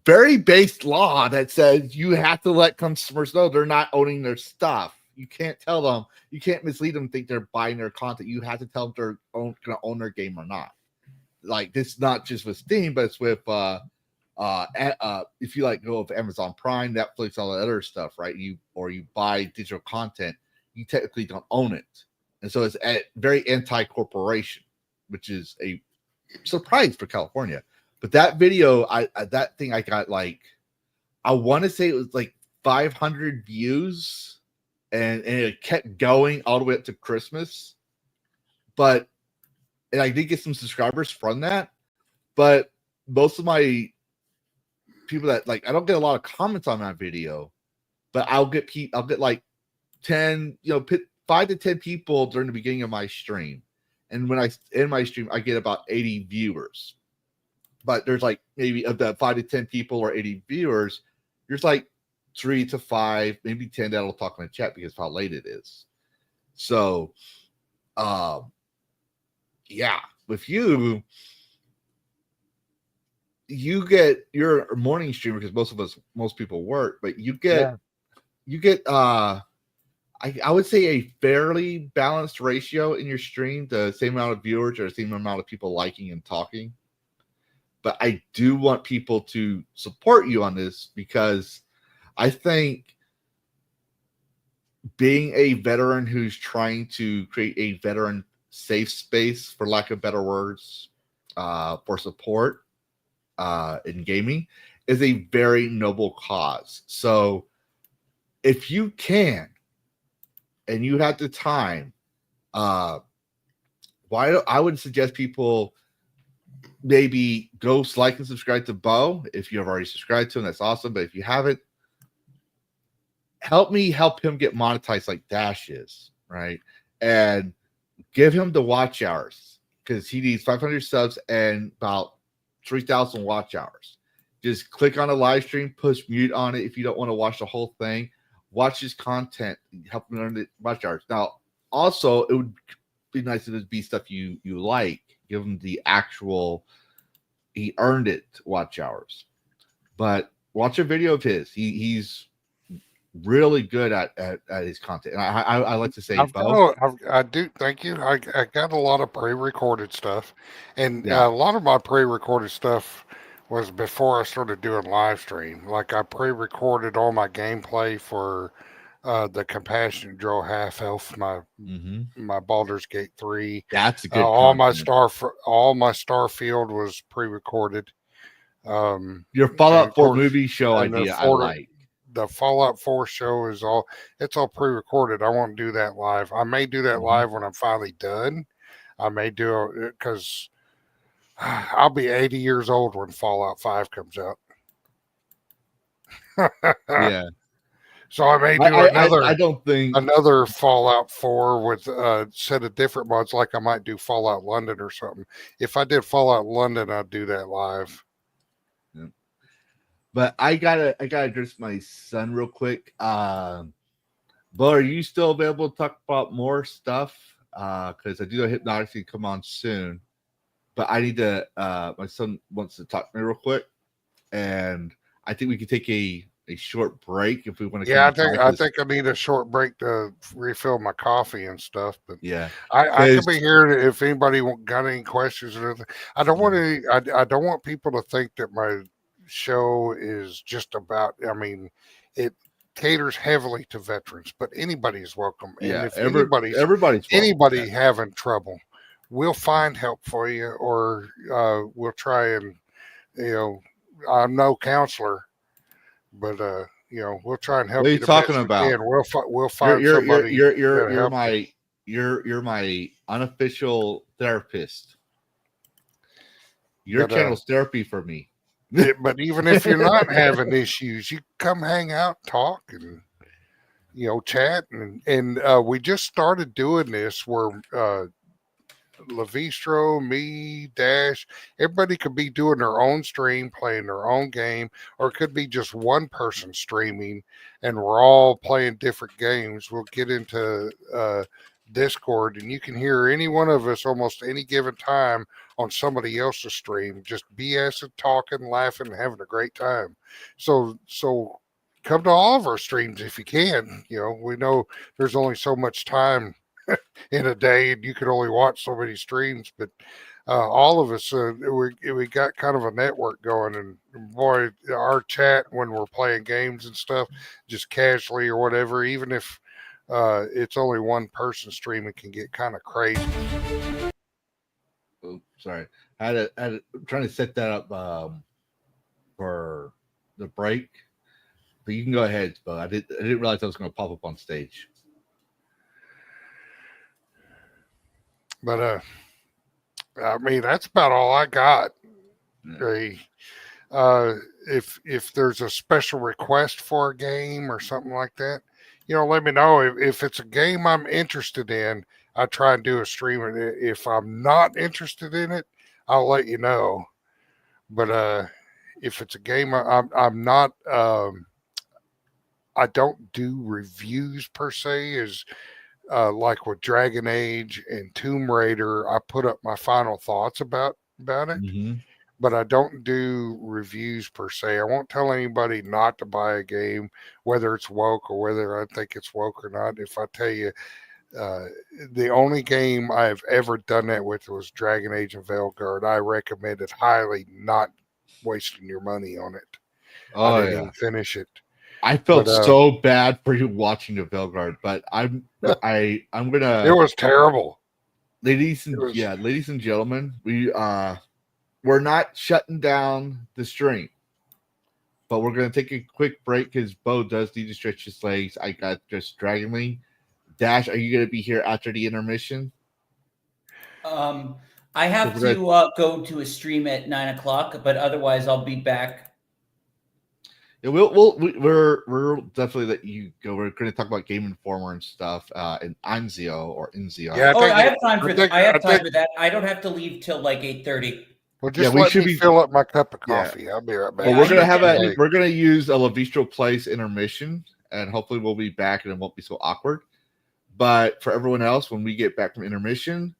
very based law that says you have to let customers know they're not owning their stuff. You can't tell them, you can't mislead them, think they're buying their content. You have to tell them they're going to own their game or not. Like, this is not just with Steam, but it's with if you go with Amazon Prime, Netflix, all that other stuff, right? You buy digital content, you technically don't own it, and so it's very anti-corporation, which is a surprise for California. But that video, I got I want to say it was 500 views, and it kept going all the way up to Christmas. And I did get some subscribers from that, but most of my people that I don't get a lot of comments on that video, but I'll get 10, 5 to 10 people during the beginning of my stream, and when I end my stream, I get about 80 viewers. But there's maybe of the 5 to 10 people or 80 viewers, there's 3 to 5, maybe 10 that'll talk in the chat because of how late it is. So, yeah, with you get your morning streamer, because most people work, but you get I would say a fairly balanced ratio in your stream, the same amount of viewers or the same amount of people liking and talking. But I do want people to support you on this, because I think being a veteran who's trying to create a veteran safe space, for lack of better words, for support in gaming, is a very noble cause. So if you can, and you have the time, I would suggest people maybe go like and subscribe to Bo. If you have already subscribed to him, that's awesome. But if you haven't, help me help him get monetized like Dash is, right? And give him the watch hours, because he needs 500 subs and about 3,000 watch hours. Just click on a live stream, push mute on it if you don't want to watch the whole thing. Watch his content, help him learn the watch hours. Now, also, it would be nice if it be stuff you like. Give him the actual, he earned it watch hours. But watch a video of his. He's really good at his content. And I like to say, I do. Thank you. I got a lot of pre-recorded stuff, and a lot of my pre-recorded stuff was before I started doing live stream. I pre-recorded all my gameplay for the Compassionate Draw Half Elf, my Baldur's Gate 3. That's a good all my Starfield was pre-recorded. Your Fallout 4 movie show idea, I like. The Fallout 4 show it's all pre-recorded. I won't do that live. I may do that live when I'm finally done. I may do it because I'll be 80 years old when Fallout 5 comes out. Yeah. So I may do I don't think another Fallout 4 with a set of different mods, like I might do Fallout London or something. If I did Fallout London, I'd do that live. Yeah. But I gotta address my son real quick. But are you still available to talk about more stuff? Because I do know Hypnotic can come on soon. But I need to. My son wants to talk to me real quick, and I think we could take a short break if we want to. Yeah, I think I need a short break to refill my coffee and stuff. But yeah, I can be here if anybody got any questions or anything. I don't want to. I don't want people to think that my show is just about. I mean, it caters heavily to veterans, but anybody's welcome. And if everybody's welcome. Having trouble, we'll find help for you, or we'll try and, I'm no counselor, but we'll try and help What are you you the talking best we about? can. We'll find somebody. You're my unofficial therapist. Your But, channel's therapy for me. But even if you're not having issues, you come hang out, talk, and chat. And we just started doing this where Lavistro, me, Dash, everybody could be doing their own stream, playing their own game, or it could be just one person streaming, and we're all playing different games. We'll get into Discord, and you can hear any one of us almost any given time on somebody else's stream, just BSing, talking, laughing, having a great time. So come to all of our streams if you can. We know there's only so much time in a day, and you can only watch so many streams. But all of us, we got kind of a network going, and boy, our chat when we're playing games and stuff, just casually or whatever, even if it's only one person streaming, can get kind of crazy. Oh, sorry. I had trying to set that up for the break, but you can go ahead. But I didn't realize I was going to pop up on stage. But I mean, that's about all I got. Yeah. If there's a special request for a game or something like that, let me know. If it's a game I'm interested in, I try and do a stream. And if I'm not interested in it, I'll let you know. But if it's a game I'm not, I don't do reviews per se. As like with Dragon Age and Tomb Raider, I put up my final thoughts about it. Mm-hmm. But I don't do reviews per se. I won't tell anybody not to buy a game, whether it's woke or whether I think it's woke or not. If I tell you, the only game I've ever done that with was Dragon Age and Veilguard. I recommend it highly, not wasting your money on it. Oh, I didn't even finish it. I felt so bad for you watching the Veilguard, but I'm gonna. It was terrible, ladies and gentlemen. We're not shutting down the stream, but we're going to take a quick break because Bo does need to stretch his legs. I got just Dragonly. Dash, are you going to be here after the intermission? I have to go to a stream at 9:00, but otherwise I'll be back. Yeah, we're definitely let you go. We're going to talk about Game Informer and stuff, and Anzio or Inzio. Yeah, I have time for that. I have time for that. I don't have to leave till like 8:30. Well, just let me fill up my cup of coffee. Yeah. I'll be right back. Well, we're gonna use a Lavistro Place intermission, and hopefully we'll be back and it won't be so awkward. But for everyone else, when we get back from intermission,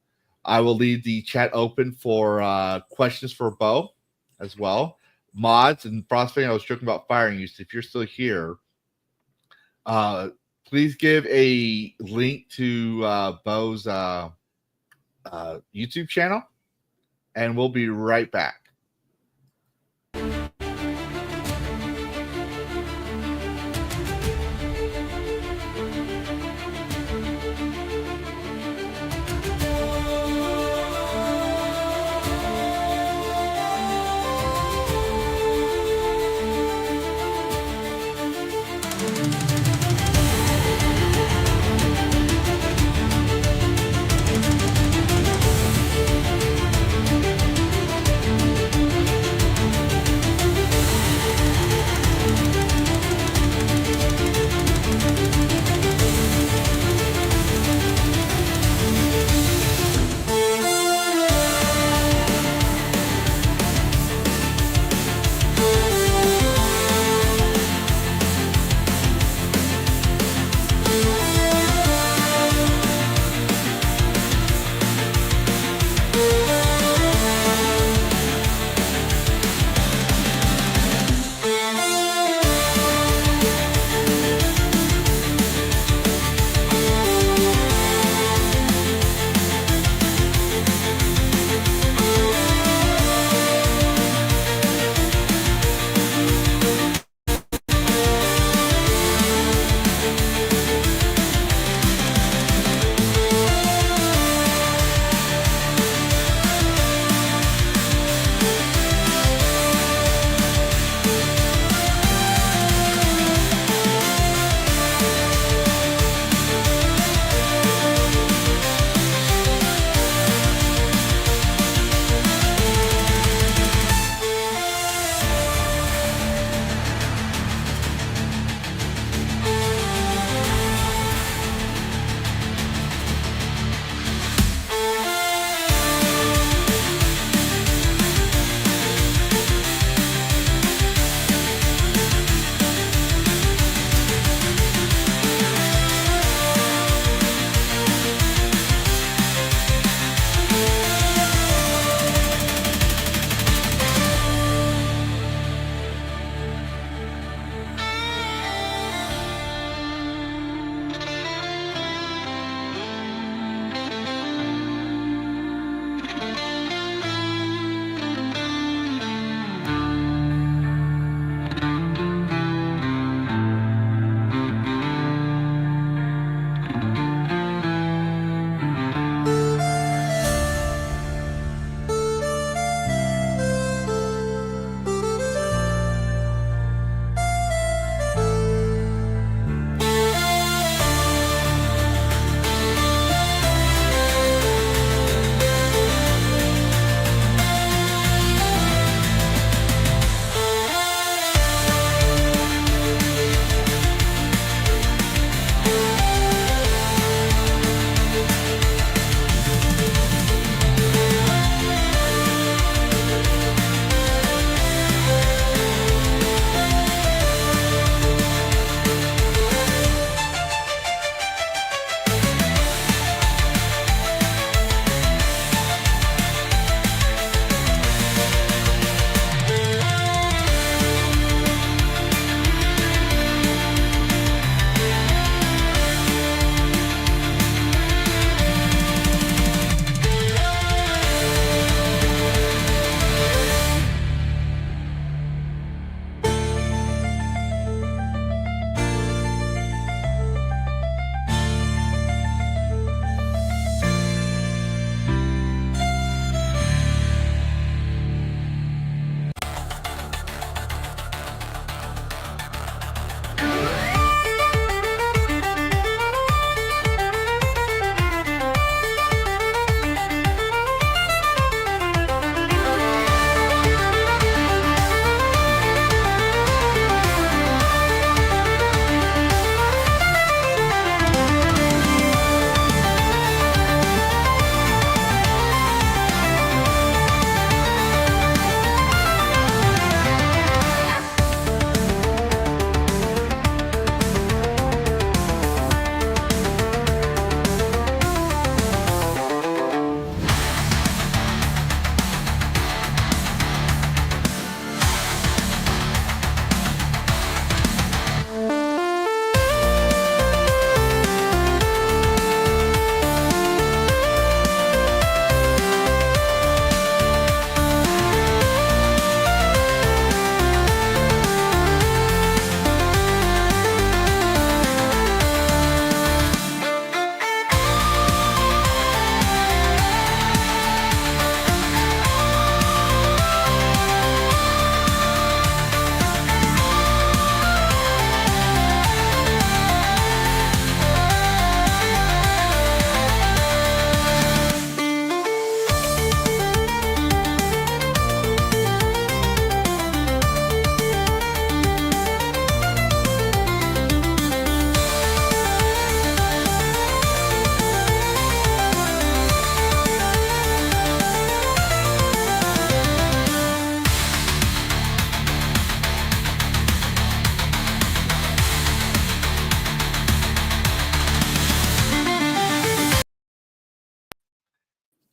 I will leave the chat open for questions for Bo as well. Mods and Frostfang, I was joking about firing you. So if you're still here, please give a link to Bo's YouTube channel. And we'll be right back.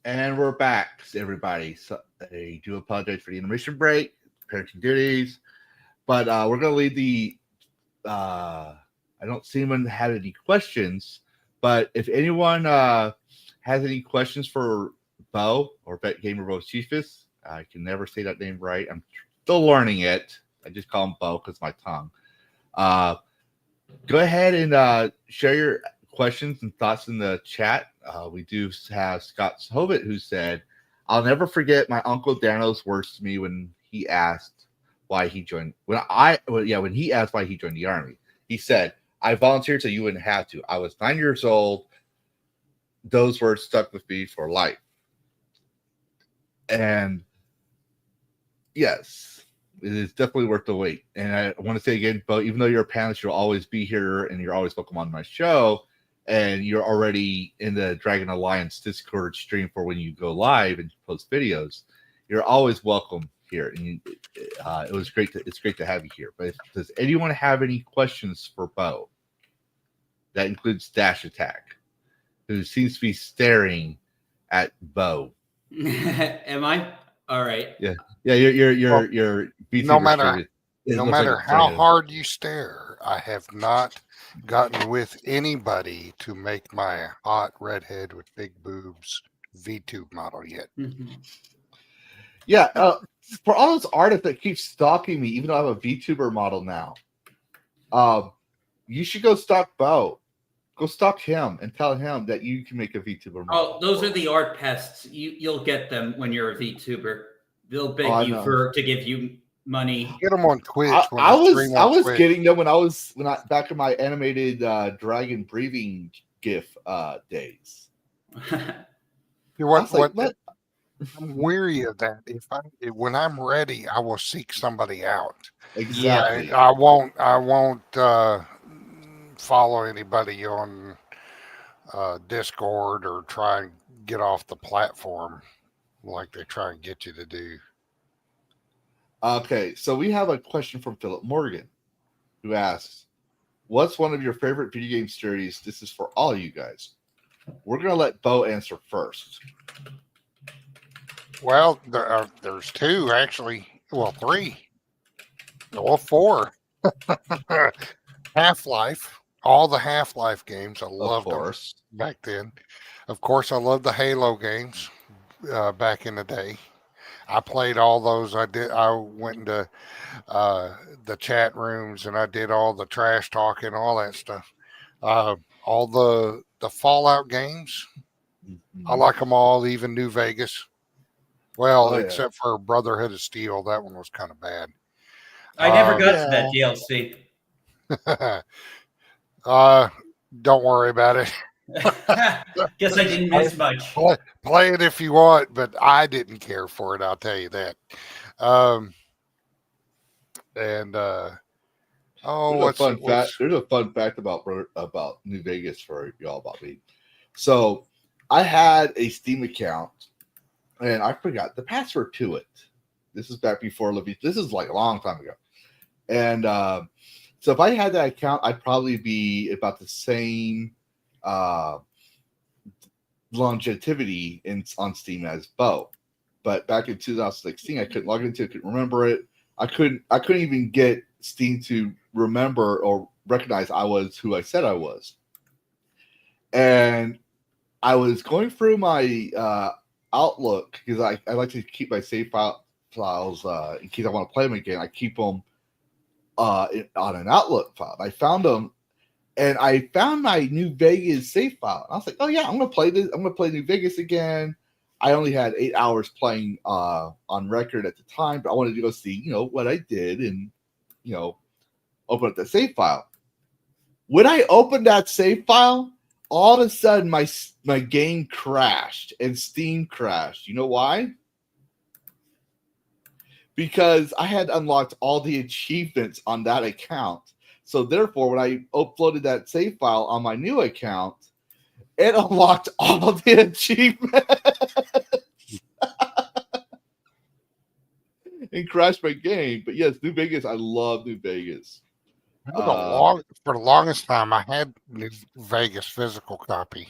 And we're back, everybody. So I do apologize for the intermission break, parenting duties, but we're going to leave the. I don't see anyone have any questions, but if anyone has any questions for Bo or VetGamerBoceifus, I can never say that name right. I'm still learning it. I just call him Bo because my tongue. Go ahead and share your questions and thoughts in the chat. We do have Scott Hovitt who said, "I'll never forget my Uncle Dano's words to me when he asked why he joined. When he asked why he joined the army, he said, 'I volunteered so you wouldn't have to. I was 9 years old.' Those words stuck with me for life." And yes, it is definitely worth the wait. And I want to say again, Bo, even though you're a panelist, you'll always be here and you're always welcome on my show. And you're already in the Dragon Alliance Discord stream for when you go live and post videos. You're always welcome here. And it was great. It's great to have you here. But does anyone have any questions for Bo? That includes Dash Attack, who seems to be staring at Bo. Am I? All right. Yeah. You're no matter like how hard you stare, I have not gotten with anybody to make my hot redhead with big boobs VTube model yet. Mm-hmm. Yeah, for all those artists that keep stalking me, even though I have a VTuber model now, you should go stalk Bo. Go stalk him and tell him that you can make a VTuber model. Oh, those are the art pests. You'll get them when you're a VTuber. They'll beg you to give you money. Get them on Twitch. I was getting them when I back in my animated dragon breathing GIF days. What? I'm weary of that. When I'm ready, I will seek somebody out. Exactly. I won't follow anybody on Discord or try and get off the platform like they try and get you to do. Okay, so we have a question from Philip Morgan, who asks, "What's one of your favorite video game series?" This is for all you guys. We're gonna let Bo answer first. Well, there's two actually. Well, three. Well, four. Half-Life. All the Half-Life games. I loved them back then. Of course, I loved the Halo games back in the day. I played all those. I went into the chat rooms and I did all the trash talking, all that stuff. All the Fallout games. I like them all, even New Vegas. Well, except for Brotherhood of Steel. That one was kind of bad. I never got to that DLC. Don't worry about it. Guess I didn't miss much. Play it if you want, but I didn't care for it. I'll tell you that. There's a fun fact about New Vegas for y'all about me. So I had a Steam account, and I forgot the password to it. This is back before Lavistro. This is like a long time ago, and so if I had that account, I'd probably be about the same longevity on Steam as Bo. But back in 2016, I couldn't log into it, couldn't remember it. I couldn't even get Steam to remember or recognize I was who I said I was. And I was going through my Outlook because I like to keep my save files in case I want to play them again. I keep them on an Outlook file. I found them, and I found my New Vegas save file. And I was like, "Oh yeah, I'm gonna play this. I'm gonna play New Vegas again." I only had 8 hours playing on record at the time, but I wanted to go see, what I did, and open up the save file. When I opened that save file, all of a sudden my game crashed and Steam crashed. You know why? Because I had unlocked all the achievements on that account. So therefore, when I uploaded that save file on my new account, it unlocked all the achievements and crashed my game. But yes, New Vegas, I love New Vegas. For the longest time, I had New Vegas physical copy.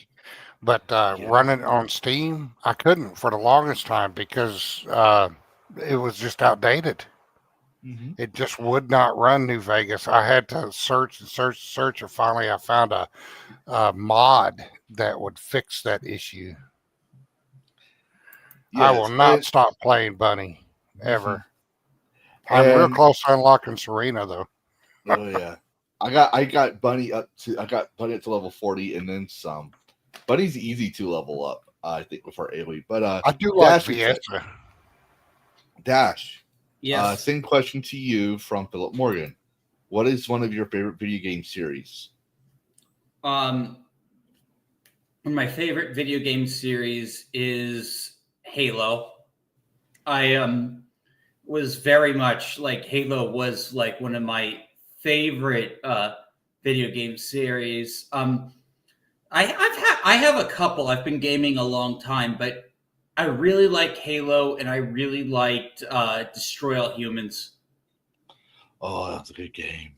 But running on Steam, I couldn't for the longest time because it was just outdated. Mm-hmm. It just would not run New Vegas. I had to search and search and search, and finally I found a mod that would fix that issue. I will not stop playing Bunny ever. I'm real close to unlocking Serena though. Oh yeah, I got Bunny up to level 40 and then some. Bunny's easy to level up, I think, before AoE. But I do like Dash, Fiesta. Dash. Yes. Same question to you from Philip Morgan. What is one of your favorite video game series? One of my favorite video game series is Halo. I was very much like Halo was like one of my favorite video game series. I have a couple. I've been gaming a long time, but I really liked Halo and I really liked Destroy All Humans. Oh, that's a good game.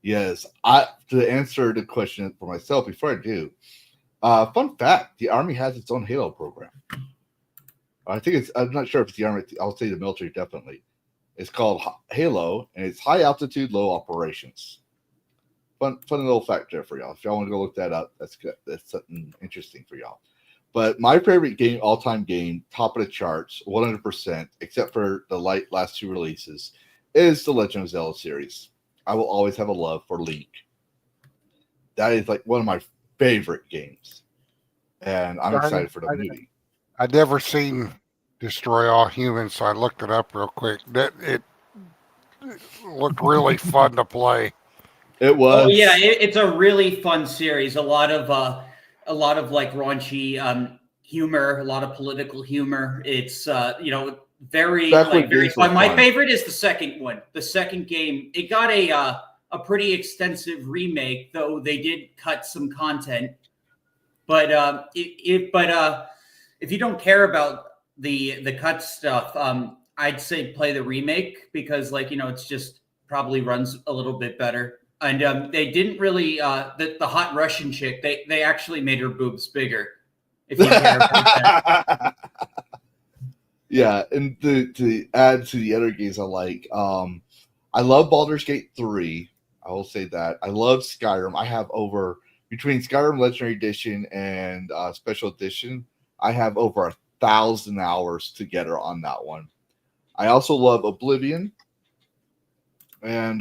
Yes, to answer the question for myself before I do, fun fact: the Army has its own Halo program. I think it's. I'm not sure if it's the Army. I'll say the military definitely. It's called Halo, and it's High Altitude Low Operations. Fun little fact there for y'all. If y'all want to go look that up, that's good. That's something interesting for y'all. But my favorite game, all-time game, top of the charts, 100%, except for the last two releases, is the Legend of Zelda series. I will always have a love for Link. That is like one of my favorite games, and I'm excited for the movie. I'd never seen Destroy All Humans, so I looked it up real quick. It looked really fun to play. It was. Oh yeah, it's a really fun series. A lot of like raunchy humor, a lot of political humor. It's very fun. My favorite is the second one. The second game, it got a pretty extensive remake, though they did cut some content. But if you don't care about the cut stuff, I'd say play the remake because it's just probably runs a little bit better. And they didn't really the hot Russian chick. They actually made her boobs bigger. If you care about that. Yeah, and to add to the other games I like, I love Baldur's Gate 3. I will say that. I love Skyrim. I have between Skyrim Legendary Edition and Special Edition, I have over 1,000 hours together on that one. I also love Oblivion. And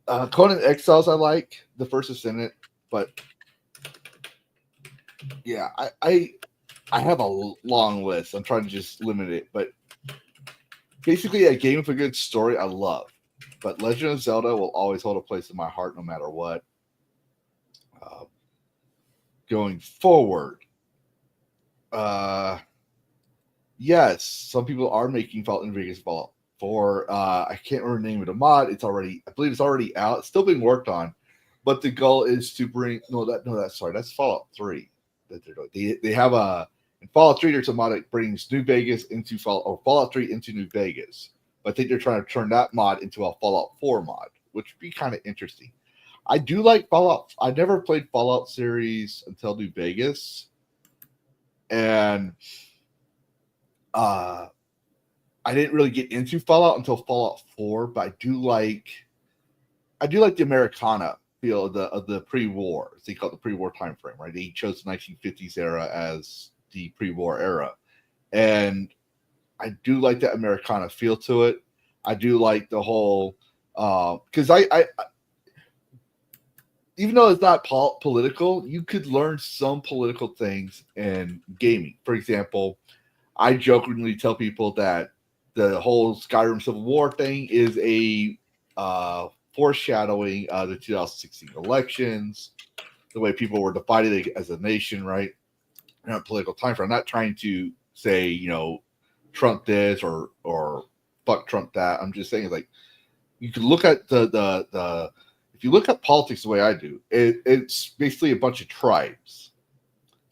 Conan Exiles I like. The First Ascendant. But yeah, I have a long list. I'm trying to just limit it. But basically a game with a good story I love. But Legend of Zelda will always hold a place in my heart no matter what. Going forward, yes, some people are making Fallout New Vegas Fallout 4. I can't remember the name of the mod. I believe it's already out. It's still being worked on, but the goal is to bring that's Fallout 3 that they're doing. They have in Fallout 3 there's a mod that brings New Vegas into Fallout 3 into New Vegas. But I think they're trying to turn that mod into a Fallout 4 mod, which would be kind of interesting. I do like Fallout. I never played Fallout series until New Vegas, and I didn't really get into Fallout until Fallout 4. But I do like the Americana feel of the pre-war. They call it the pre-war time frame, right? They chose the 1950s era as the pre-war era, and I do like that Americana feel to it. I do like the whole because I even though it's not political, you could learn some political things in gaming. For example, I jokingly tell people that the whole Skyrim Civil War thing is a foreshadowing of the 2016 elections, the way people were divided as a nation, right? In a political time frame. I'm not trying to say, Trump this or fuck Trump that. I'm just saying, like, you can look at the if you look at politics the way I do, it's basically a bunch of tribes,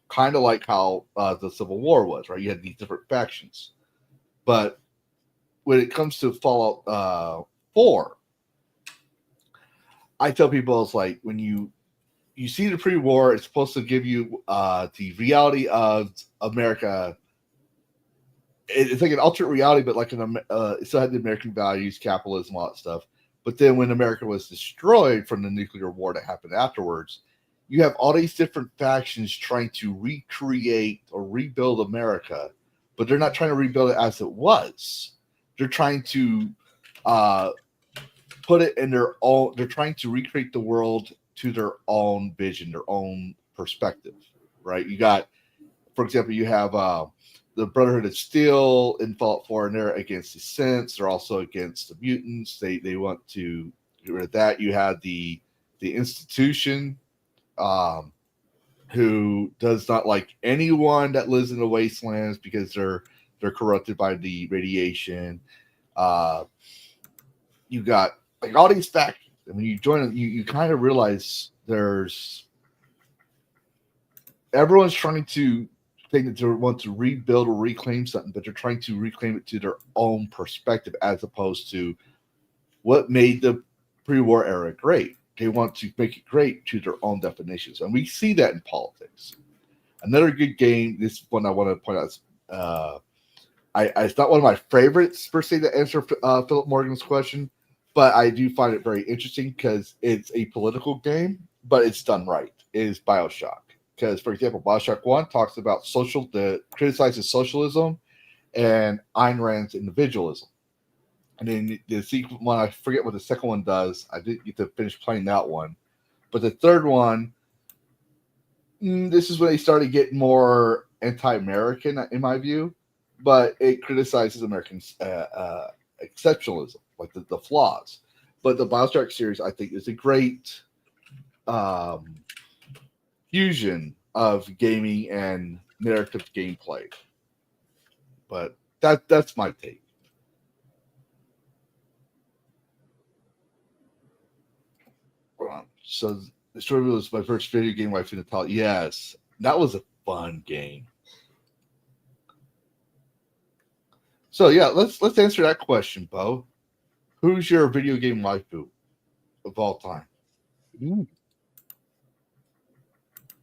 kind of like how the Civil War was, right? You had these different factions, but when it comes to Fallout 4, I tell people it's like when you you see the pre-war. It's supposed to give you the reality of America. It's like an alternate reality, but like it still had the American values, capitalism, all that stuff. But then when America was destroyed from the nuclear war that happened afterwards, you have all these different factions trying to recreate or rebuild America, but they're not trying to rebuild it as it was. They're trying to put it in their own. They're trying to recreate the world to their own vision, their own perspective. Right? You got, for example, you have the Brotherhood of Steel in Fallout 4, and they're against the Synths. They're also against the mutants. They want to get rid of that. You have the Institution, who does not like anyone that lives in the wastelands because they're corrupted by the radiation. You got like all these factors. And when you join them, you kind of realize everyone's trying to think that they want to rebuild or reclaim something, but they're trying to reclaim it to their own perspective as opposed to what made the pre-war era great. They want to make it great to their own definitions. And we see that in politics. Another good game, this one I want to point out is it's not one of my favorites per se to answer Philip Morgan's question, but I do find it very interesting because it's a political game, but it's done right. It is BioShock. Because, for example, BioShock 1 talks about criticizes socialism and Ayn Rand's individualism. And then the sequel one, I forget what the second one does. I didn't get to finish playing that one. But the third one, this is when they started getting more anti-American, in my view. But it criticizes American exceptionalism, like the flaws. But the BioShock series, I think, is a great fusion of gaming and narrative gameplay. But that's my take. So the story was my first video game wife in Natal. Yes, that was a fun game. So yeah, let's answer that question, Bo. Who's your video game waifu of all time? You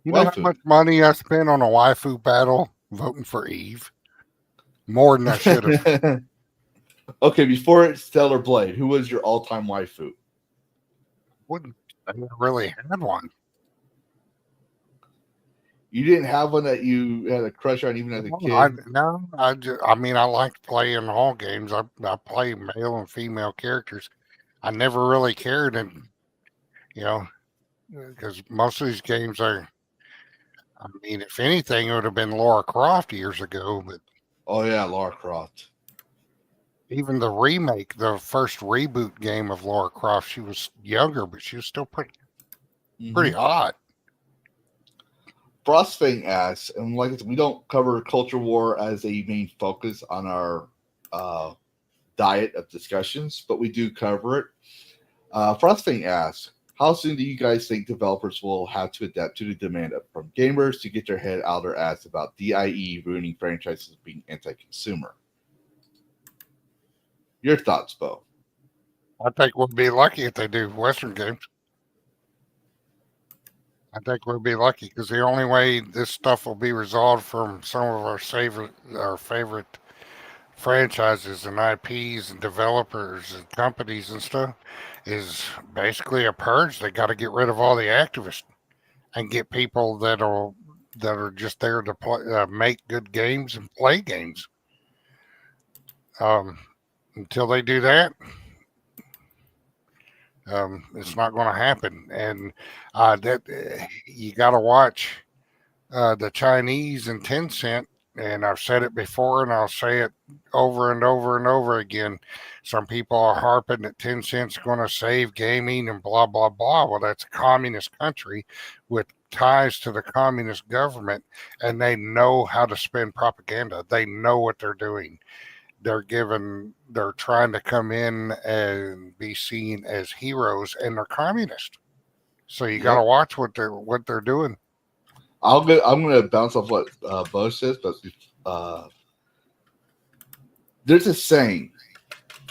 know how much money I spent on a waifu battle voting for Eve? More than I should have. Okay, before it's Stellar Blade, who was your all-time waifu? I never really had one. You didn't have one that you had a crush on even as a kid? I liked playing all games. I play male and female characters. I never really cared, and because most of these games if anything, it would have been Lara Croft years ago. But oh yeah, Lara Croft. Even the remake, the first reboot game of Lara Croft, she was younger, but she was still pretty hot. Frostfang asks, and like I said, we don't cover culture war as a main focus on our diet of discussions, but we do cover it. Frostfang asks, how soon do you guys think developers will have to adapt to the demand from gamers to get their head out of their ass about DIE ruining franchises being anti-consumer? Your thoughts, Bo? I think we'll be lucky if they do Western games. I think we'll be lucky because the only way this stuff will be resolved from some of our favorite franchises and IPs and developers and companies and stuff is basically a purge. They got to get rid of all the activists and get people that are just there to play, make good games and play games. Until they do that, it's not going to happen. And you got to watch the Chinese and Tencent. And I've said it before, and I'll say it over and over and over again. Some people are harping that Tencent's going to save gaming and blah, blah, blah. Well, that's a communist country with ties to the communist government, and they know how to spin propaganda. They know what they're doing. They're trying to come in and be seen as heroes, and they're communist. So you got to watch what they're doing. I'm going to bounce off what Bo says, but there's a saying.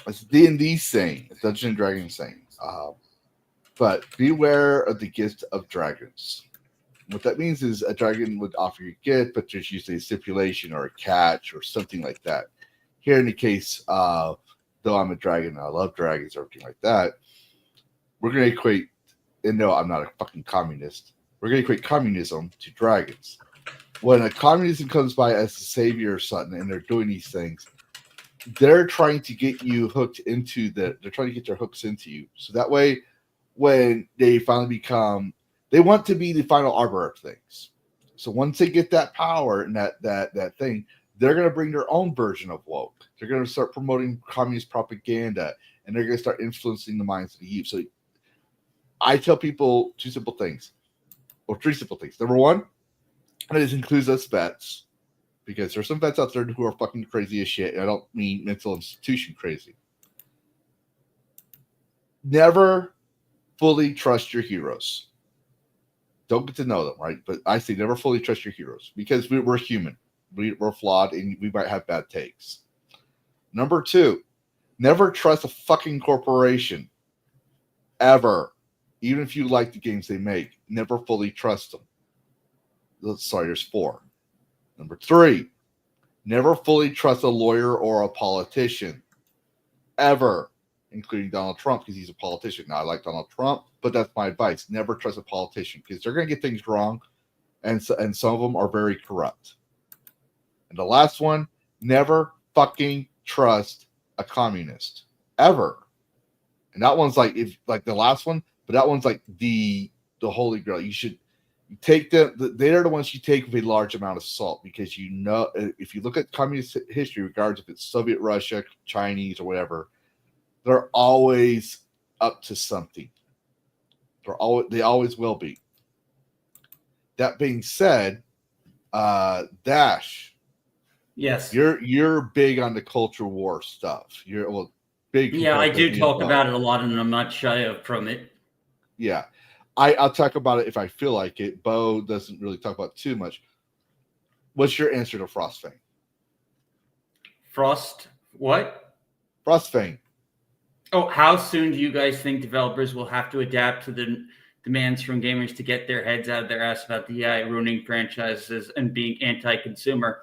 It's D&D saying. It's Dungeons & Dragons saying. But beware of the gift of dragons. What that means is a dragon would offer you a gift, but there's usually a stipulation or a catch or something like that. Here in the case of, though I'm a dragon and I love dragons or everything like that, we're going to equate, and no, I'm not a fucking communist, we're going to equate communism to dragons. When a communism comes by as the savior or something and they're doing these things, they're trying to get you hooked into they're trying to get their hooks into you. So that way, when they finally become, they want to be the final arbiter of things. So once they get that power and that thing, they're going to bring their own version of woke. They're going to start promoting communist propaganda, and they're going to start influencing the minds of the youth. So I tell people three simple things. Number one, and this includes us vets, because there's some vets out there who are fucking crazy as shit, and I don't mean mental institution crazy. Never fully trust your heroes. Don't get to know them, right? But I say never fully trust your heroes, because we're human. We're flawed, and we might have bad takes. Number two, never trust a fucking corporation. Ever. Even if you like the games they make, never fully trust them. Sorry, there's four. Number three, never fully trust a lawyer or a politician. Ever. Including Donald Trump, because he's a politician. Now, I like Donald Trump, but that's my advice. Never trust a politician, because they're going to get things wrong, and some of them are very corrupt. And the last one, never fucking trust a communist. Ever. And that one's like the last one, but that one's like the holy grail. You should take them. They're the ones you take with a large amount of salt, because you know, if you look at communist history, regardless if it's Soviet Russia, Chinese, or whatever, they're always up to something. They always will be. That being said, Dash, Yes, you're big on the culture war stuff. You're big. Yeah, I do talk about it a lot, and I'm not shy from it. Yeah, I'll talk about it if I feel like it. Bo doesn't really talk about it too much. What's your answer to Frostfang? What? Frostfang. Oh, how soon do you guys think developers will have to adapt to the demands from gamers to get their heads out of their ass about the AI ruining franchises and being anti-consumer?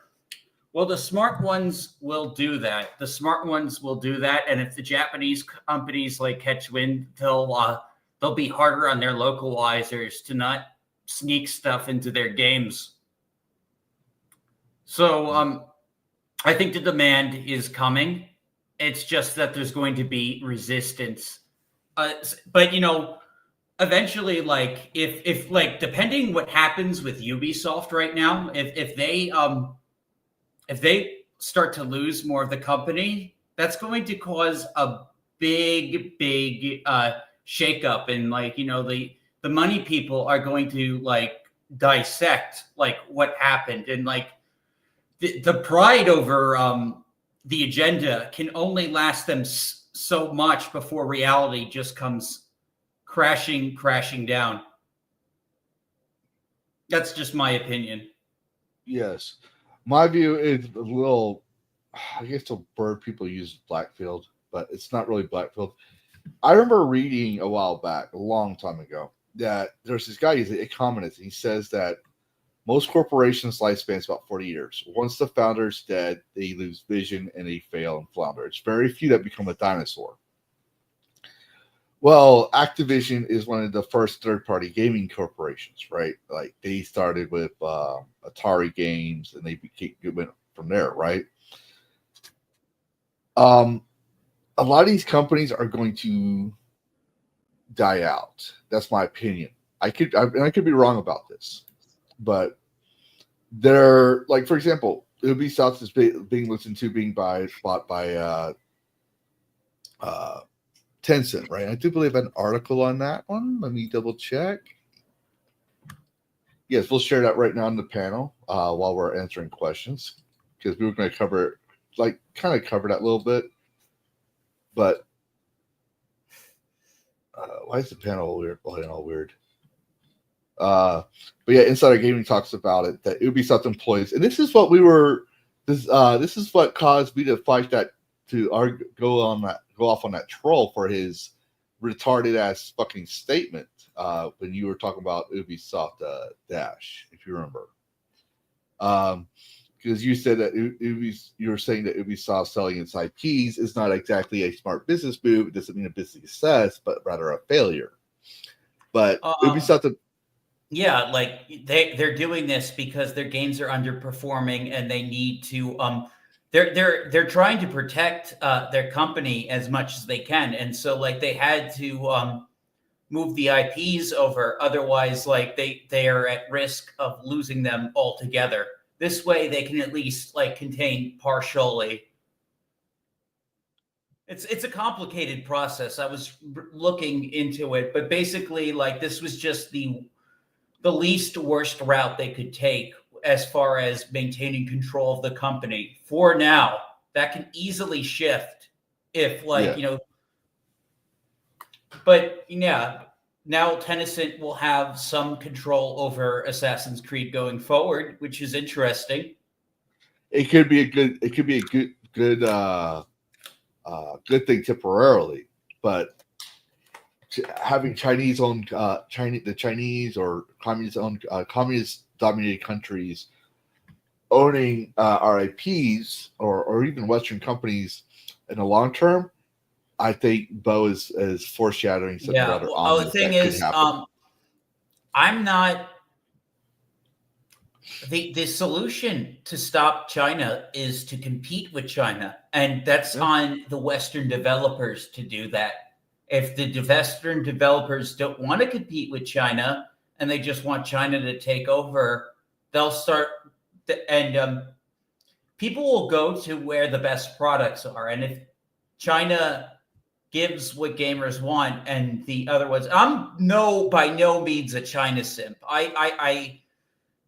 Well, the smart ones will do that. And if the Japanese companies catch wind, they'll be harder on their localizers to not sneak stuff into their games. So I think the demand is coming. It's just that there's going to be resistance. But eventually, if depending what happens with Ubisoft right now, if they start to lose more of the company, that's going to cause a big shakeup, and the money people are going to dissect what happened, and the pride over the agenda can only last them so much before reality just comes crashing down. That's just my opinion. Yes. My view is a little, I guess the word people use Blackfield, but it's not really Blackfield. I remember reading a while back, a long time ago, that there's this guy, he's a communist, and he says that most corporations' lifespan is about 40 years. Once the founder's dead, they lose vision and they fail and flounder. It's very few that become a dinosaur. Well, Activision is one of the first third-party gaming corporations, right? They started with Atari games, and they went from there, right? A lot of these companies are going to die out. That's my opinion. I could be wrong about this, but they're for example, Ubisoft is being listened to, being bought by Tencent, right? I do believe an article on that one. Let me double check. Yes, we'll share that right now on the panel while we're answering questions, because we were going to cover kind of cover that a little bit. But why is the panel all weird? But yeah, Insider Gaming talks about it, that Ubisoft employees, and this is what this is what caused me to fight that, to go off on that troll for his retarded ass fucking statement when you were talking about Ubisoft Dash, if you remember. Because you said that you were saying that Ubisoft selling its IPs is not exactly a smart business move. It doesn't mean a business success, but rather a failure. But Ubisoft, yeah, like they're doing this because their games are underperforming, and they need to they're trying to protect their company as much as they can, and so like they had to move the IPs over. Otherwise, like they are at risk of losing them altogether. This way, they can at least like contain partially. It's a complicated process. I was looking into it, but basically, like this was just the least worst route they could take as far as maintaining control of the company. For now, that can easily shift if, like, but yeah, now Tencent will have some control over Assassin's Creed going forward, which is interesting. It could be a good thing temporarily, but having the Chinese or communist dominated countries owning our IPs or even Western companies in the long term, I think Bo is foreshadowing something rather ominous. The thing is, I'm not. The solution to stop China is to compete with China, and that's on the Western developers to do that. If the Western developers don't want to compete with China and they just want China to take over, they'll start, and people will go to where the best products are. And if China gives what gamers want and the other ones, I'm by no means a China simp. I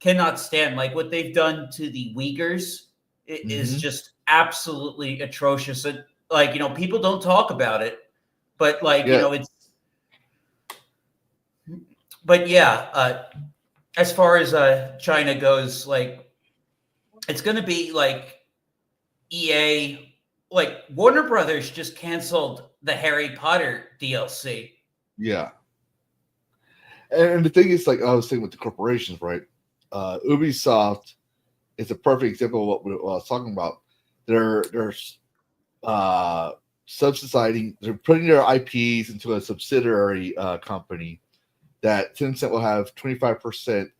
cannot stand like what they've done to the Uyghurs. It is just absolutely atrocious. And like, people don't talk about it. But like, it's, but yeah, as far as China goes, like, it's going to be like EA, like Warner Brothers just canceled the Harry Potter DLC. Yeah. And the thing is, like I was saying with the corporations, right? Ubisoft is a perfect example of what I was talking about. They're subsidizing, they're putting their IPs into a subsidiary company that Tencent will have 25%,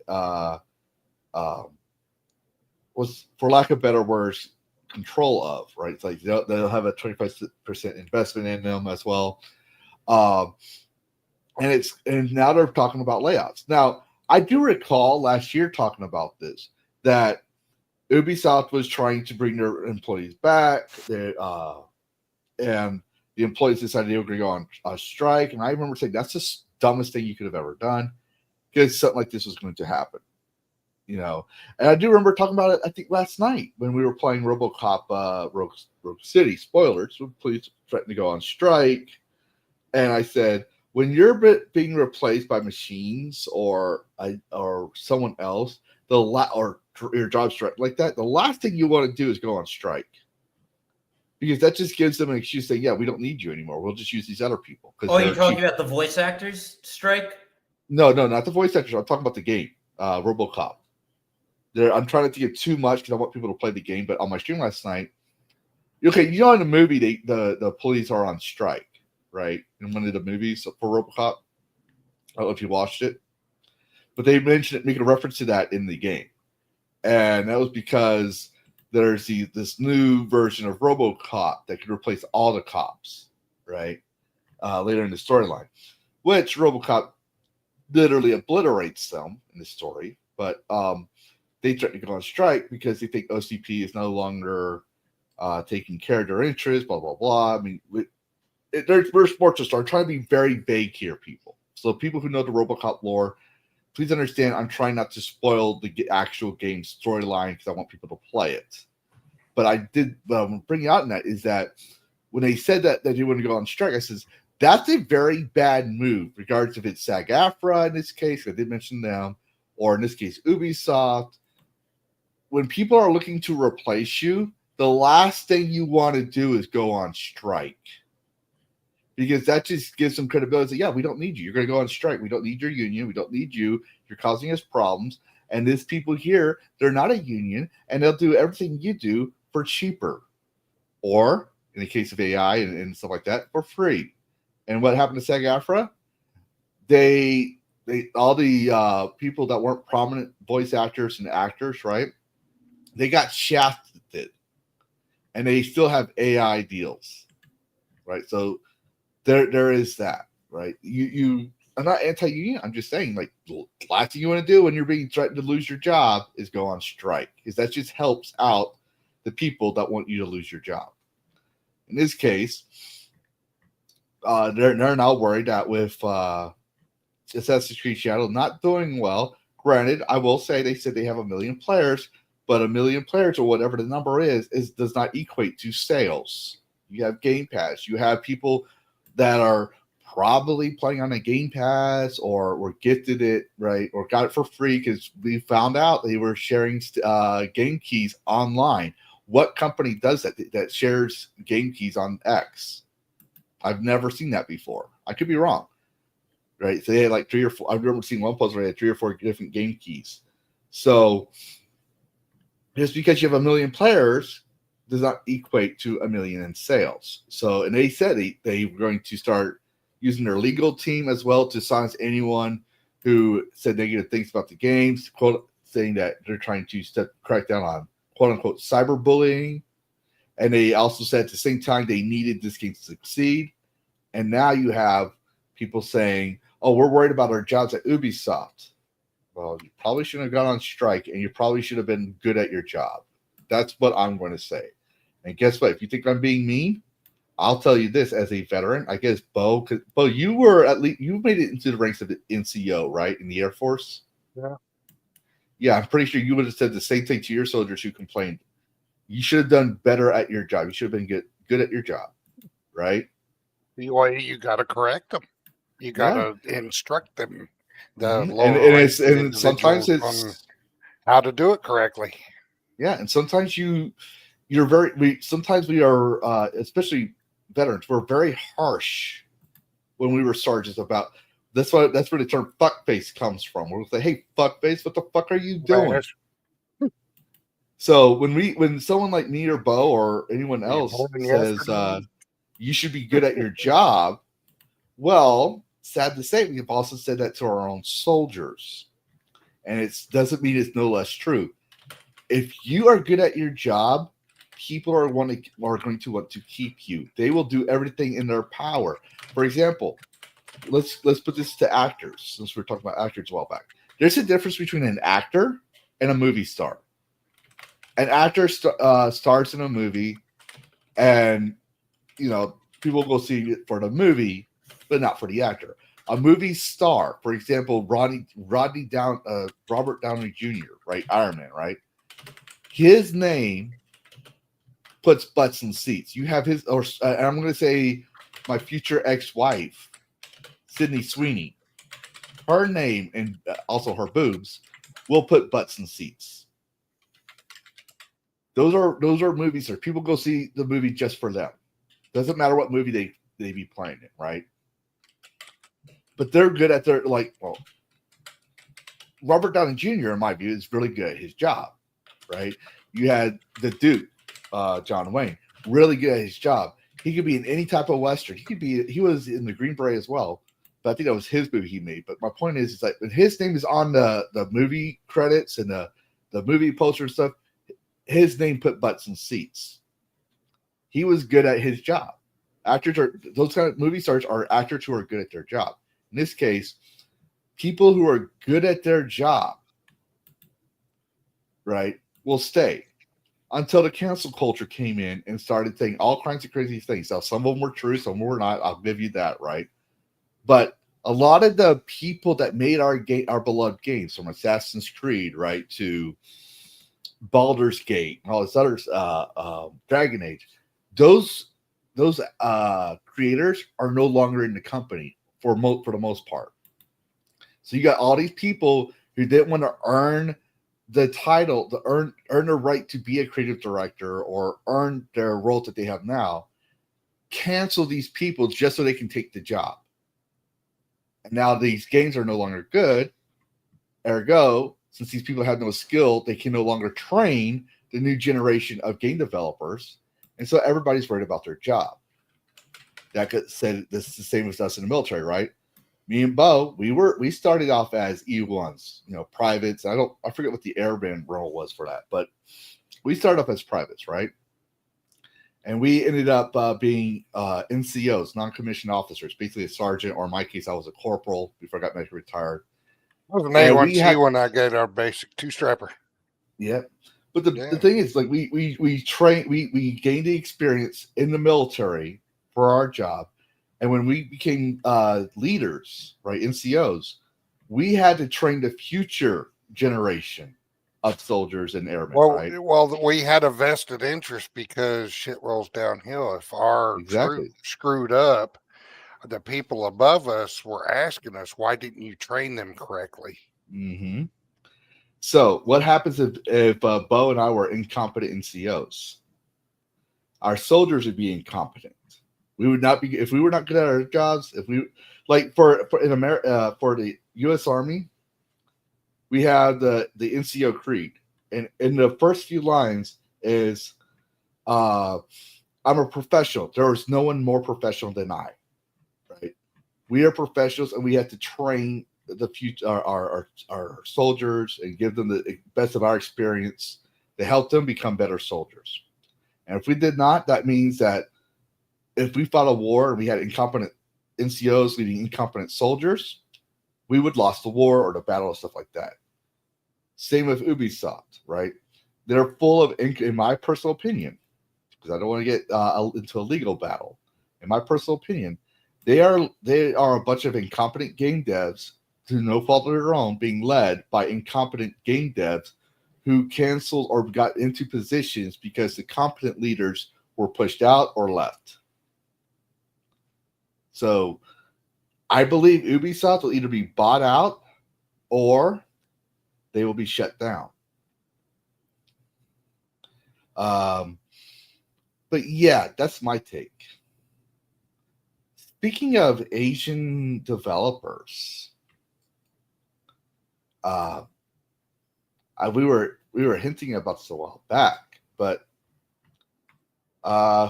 was, for lack of better words, control of, right? It's like they'll have a 25% investment in them as well. And now they're talking about layoffs. Now, I do recall last year talking about this, that Ubisoft was trying to bring their employees back. And the employees decided they were going to go on a strike. And I remember saying, that's the dumbest thing you could have ever done, because something like this was going to happen, And I do remember talking about it, I think, last night when we were playing RoboCop Rogue City. Spoilers, please threaten to go on strike. And I said, when you're being replaced by machines or someone else, or your job's threatened like that, the last thing you want to do is go on strike. Because that just gives them an excuse saying, yeah, we don't need you anymore. We'll just use these other people. Oh, you're talking about the voice actors strike? No, not the voice actors. I'm talking about the game, RoboCop. I'm trying not to give too much because I want people to play the game. But on my stream last night, okay, in the movie, the police are on strike, right? In one of the movies for RoboCop. I don't know if you watched it. But they mentioned it, making a reference to that in the game. And that was because there's this new version of RoboCop that can replace all the cops, right? Later in the storyline, which RoboCop literally obliterates them in the story. But they threaten to go on strike because they think OCP is no longer taking care of their interests, blah, blah, blah. I mean, we're sports stars. I'm trying to be very vague here, people. So people who know the RoboCop lore, please understand, I'm trying not to spoil the actual game storyline because I want people to play it. But I did bring out in that is that when they said that they want to go on strike, I says, that's a very bad move, regardless if it's SAG-AFTRA in this case, I did mention them, or in this case, Ubisoft. When people are looking to replace you, the last thing you want to do is go on strike. because that just gives them credibility. Yeah, we don't need you. You're going to go on strike. We don't need your union. We don't need you. You're causing us problems. And these people here, they're not a union, and they'll do everything you do for cheaper, or in the case of AI and stuff like that, for free. And what happened to SAG-AFTRA? They all the people that weren't prominent voice actors and actors, right? They got shafted, and they still have AI deals, right? So there is that, right? I'm not anti-union. I'm just saying, like, the last thing you want to do when you're being threatened to lose your job is go on strike, because that just helps out the people that want you to lose your job. In this case, they're now worried that with Assassin's Creed Shadow not doing well. Granted, I will say they said they have 1 million players, but 1 million players, or whatever the number is does not equate to sales. You have Game Pass. You have people that are probably playing on a Game Pass or were gifted it, right, or got it for free because we found out they were sharing game keys online. What company does that shares game keys on X? I've never seen that before. I could be wrong, right? So they had like 3 or 4. I remember seeing one post where they had 3 or 4 different game keys. So just because you have 1 million players does not equate to 1 million in sales. So, and they said they were going to start using their legal team as well to silence anyone who said negative things about the games, saying that they're trying to crack down on quote unquote cyberbullying. And they also said at the same time they needed this game to succeed. And now you have people saying, oh, we're worried about our jobs at Ubisoft. Well, you probably shouldn't have gone on strike, and you probably should have been good at your job. That's what I'm going to say. And guess what? If you think I'm being mean, I'll tell you this as a veteran. I guess, Bo, you were at least, you made it into the ranks of the NCO, right? In the Air Force? Yeah. Yeah, I'm pretty sure you would have said the same thing to your soldiers who complained. You should have done better at your job. You should have been good at your job, right? You got to correct them. You got to instruct them. The and sometimes it's on how to do it correctly. Yeah, and sometimes sometimes we are, especially veterans, we're very harsh when we were sergeants about. That's where the term "fuckface" comes from. We'll say, "Hey, fuckface, what the fuck are you doing?" Right. So when someone like me or Bo or anyone else says you should be good at your job, well, sad to say, we've also said that to our own soldiers, and it doesn't mean it's no less true. If you are good at your job, people are going to want to keep you. They will do everything in their power. For example, let's put this to actors, since we were talking about actors a while back. There's a difference between an actor and a movie star. An actor stars in a movie, and people go see it for the movie, but not for the actor. A movie star, for example, Robert Downey Jr., right? Iron Man, right? His name puts butts in seats. You have his, or I'm going to say my future ex-wife, Sydney Sweeney. Her name and also her boobs will put butts in seats. Those are movies that people go see the movie just for them. Doesn't matter what movie they be playing in, right? But they're good at their Robert Downey Jr., in my view, is really good at his job, right? You had the Duke, John Wayne, really good at his job. He could be in any type of Western. He was in the Green Beret as well, but I think that was his movie he made. But my point is like when his name is on the movie credits and the movie poster and stuff, his name put butts in seats. He was good at his job. Those kind of movie stars are actors who are good at their job. In this case, people who are good at their job, right, will stay until the cancel culture came in and started saying all kinds of crazy things. Now, some of them were true, some were not. I'll give you that, right? But a lot of the people that made our beloved games, from Assassin's Creed, right, to Baldur's Gate, and all this other Dragon Age, those creators are no longer in the company for the most part. So you got all these people who didn't want to earn the title, to earn the right to be a creative director or earn their role that they have now. cancel these people just so they can take the job. And now these games are no longer good. Ergo, since these people have no skill, they can no longer train the new generation of game developers. And so everybody's worried about their job. That said, this is the same as us in the military, right? Me and Bo, we started off as E1s, privates. I forget what the airman role was for that, but we started off as privates, right? And we ended up being NCOs, non-commissioned officers, basically a sergeant, or in my case, I was a corporal before I got medically retired. I was an A1C when I got our basic two-strapper. Yeah. But the thing is, like, we gained the experience in the military for our job. And when we became leaders, right, NCOs, we had to train the future generation of soldiers and airmen, right? Well, we had a vested interest because shit rolls downhill. If our screwed up, the people above us were asking us, why didn't you train them correctly? Mm-hmm. So what happens if Bo and I were incompetent NCOs? Our soldiers would be incompetent. We would not be, if we were not good at our jobs. If we, like, for in America, for the U.S. Army, we have the NCO creed, and in the first few lines is, "I'm a professional. There is no one more professional than I." Right? We are professionals, and we have to train the future our soldiers and give them the best of our experience to help them become better soldiers. And if we did not, that means that if we fought a war and we had incompetent NCOs leading incompetent soldiers, we would lost the war or the battle and stuff like that. Same with Ubisoft, right? They're full of, in my personal opinion, because I don't want to get into a legal battle. In my personal opinion, they are a bunch of incompetent game devs, through no fault of their own, being led by incompetent game devs who canceled or got into positions because the competent leaders were pushed out or left. So I believe Ubisoft will either be bought out or they will be shut down. But yeah, that's my take. Speaking of Asian developers, we were hinting about this a while back, but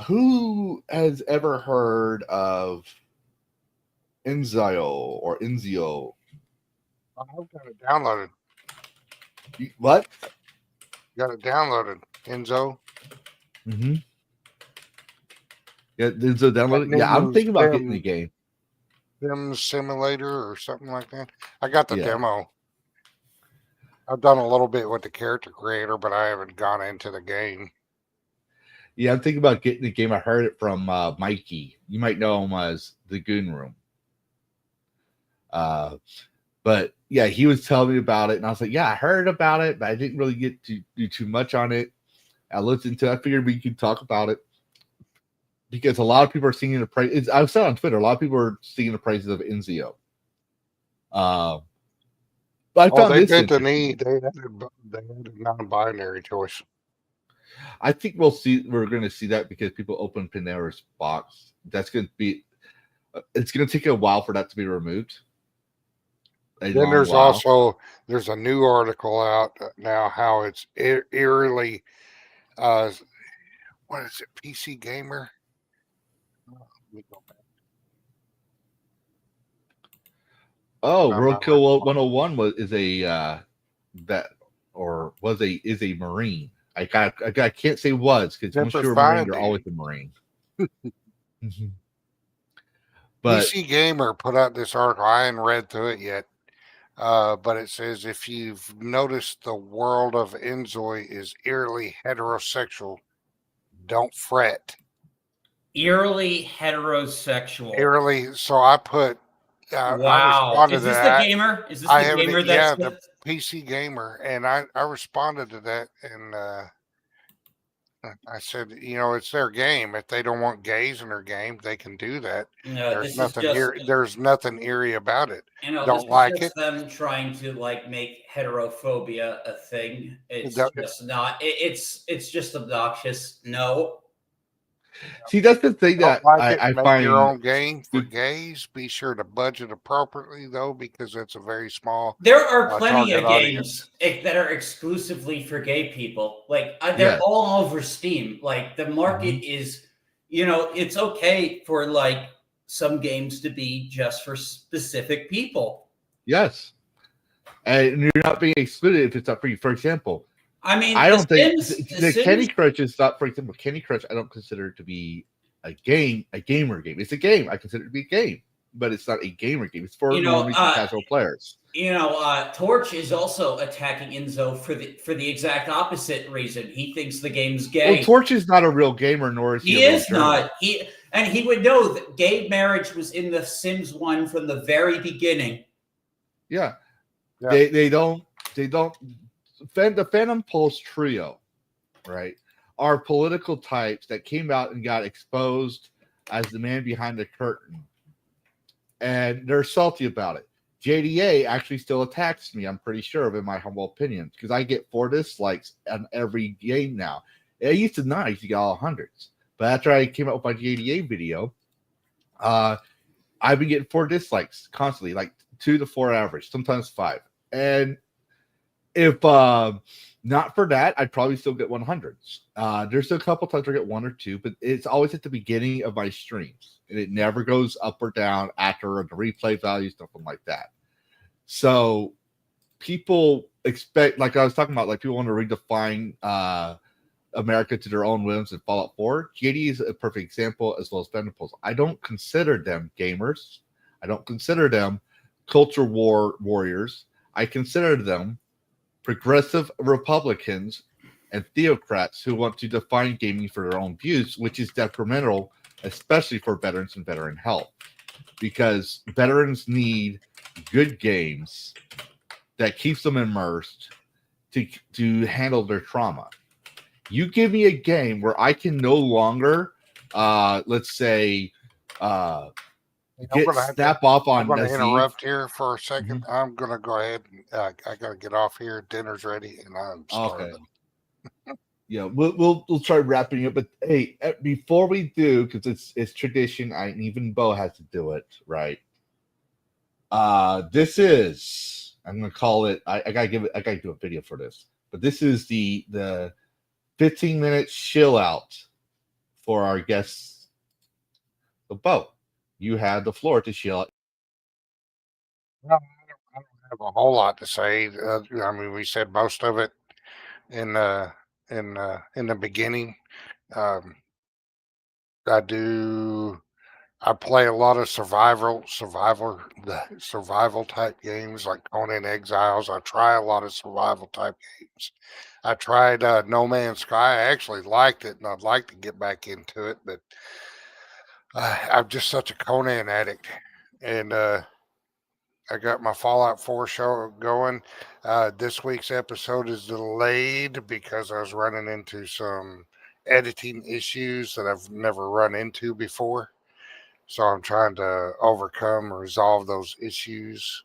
who has ever heard of Inzio or Inzio? I've got it downloaded. What? Got it downloaded. Enzo. Mm-hmm. Yeah, Inzio downloaded. Yeah, I'm thinking about getting the game. Sim Simulator or something like that. I got the demo. I've done a little bit with the character creator, but I haven't gone into the game. Yeah, I'm thinking about getting the game. I heard it from Mikey. You might know him as the Goon Room. But yeah, he was telling me about it, and I was like, yeah, I heard about it, but I didn't really get to do too much on it. I looked into it. I figured we could talk about it because a lot of people are singing the praise. I've said on Twitter, a lot of people are singing the praises of Inzio. But I found they this bent the knee. They had a non-binary choice. I think we're going to see that because people open Panera's box. That's going to be. It's going to take a while for that to be removed. Then there's a new article out now how it's eerily, what is it, PC Gamer? Let me go back. Oh, Roadkill 101 is a Marine. I can't say was because once you're a Marine, you're always a Marine. But PC Gamer put out this article. I haven't read through it yet. But it says, if you've noticed the world of Enzoy is eerily heterosexual, don't fret. Eerily heterosexual. Eerily. So I put. Wow. Is this the gamer? Is this the gamer? Yeah, the PC Gamer, and I responded to that, and I said, it's their game. If they don't want gays in their game, they can do that. No, there's nothing eerie about it. Don't like it. Them trying to make heterophobia a thing. It's just not. It's just obnoxious. No. See, that's the thing Don't that like it, I make your find. own game for gays. Be sure to budget appropriately, though, because it's a very small There are plenty target of audience. games that are exclusively for gay people. Like they're Yes. all over Steam. Like the market is, it's okay for like some games to be just for specific people. Yes. And you're not being excluded if it's not for you. For example, I mean, I don't think The the Candy Sims. Crush is not, for example, Candy Crush, I don't consider it to be a gamer game. It's a game. I consider it to be a game, but it's not a gamer game. It's for normies and casual players. Torch is also attacking Enzo for the exact opposite reason. He thinks the game's gay. Well, Torch is not a real gamer, nor is He a real is not. He would know that gay marriage was in the Sims 1 from the very beginning. Yeah. Yeah. They don't the Phantom Pulse trio, right, are political types that came out and got exposed as the man behind the curtain. And they're salty about it. JDA actually still attacks me, I'm pretty sure, in my humble opinion, because I get 4 dislikes on every game now. I used to not. I used to get all hundreds. But after I came out with my JDA video, I've been getting 4 dislikes constantly, like 2 to 4 average, sometimes 5. And if not for that, I'd probably still get 100s. There's a couple times I get 1 or 2, but it's always at the beginning of my streams, and it never goes up or down after the replay value, something like that. So people expect, like I was talking about, like people want to redefine America to their own whims and Fallout 4. JD is a perfect example, as well as Veniples. I don't consider them gamers. I don't consider them culture war warriors. I consider them progressive Republicans and theocrats who want to define gaming for their own views, which is detrimental, especially for veterans and veteran health, because veterans need good games that keeps them immersed to handle their trauma. You give me a game where I can no longer, let's say, snap off on. I'm going to interrupt here for a second. I'm going to go ahead and I got to get off here. Dinner's ready, and I'm starving. Okay. Yeah, we'll try wrapping up. But hey, before we do, because it's tradition, and even Bo has to do it, right? This is, I'm gonna call it. I gotta do a video for this. But this is the 15-minute chill out for our guests. So Bo, you have the floor to chill out. Well, I don't have a whole lot to say. I mean, we said most of it in the beginning. I play a lot of survival type games like Conan Exiles. I try a lot of survival type games. I tried No Man's Sky. I actually liked it, and I'd like to get back into it, but I'm just such a Conan addict, and I got my Fallout 4 show going. This week's episode is delayed because I was running into some editing issues that I've never run into before. So I'm trying to overcome or resolve those issues.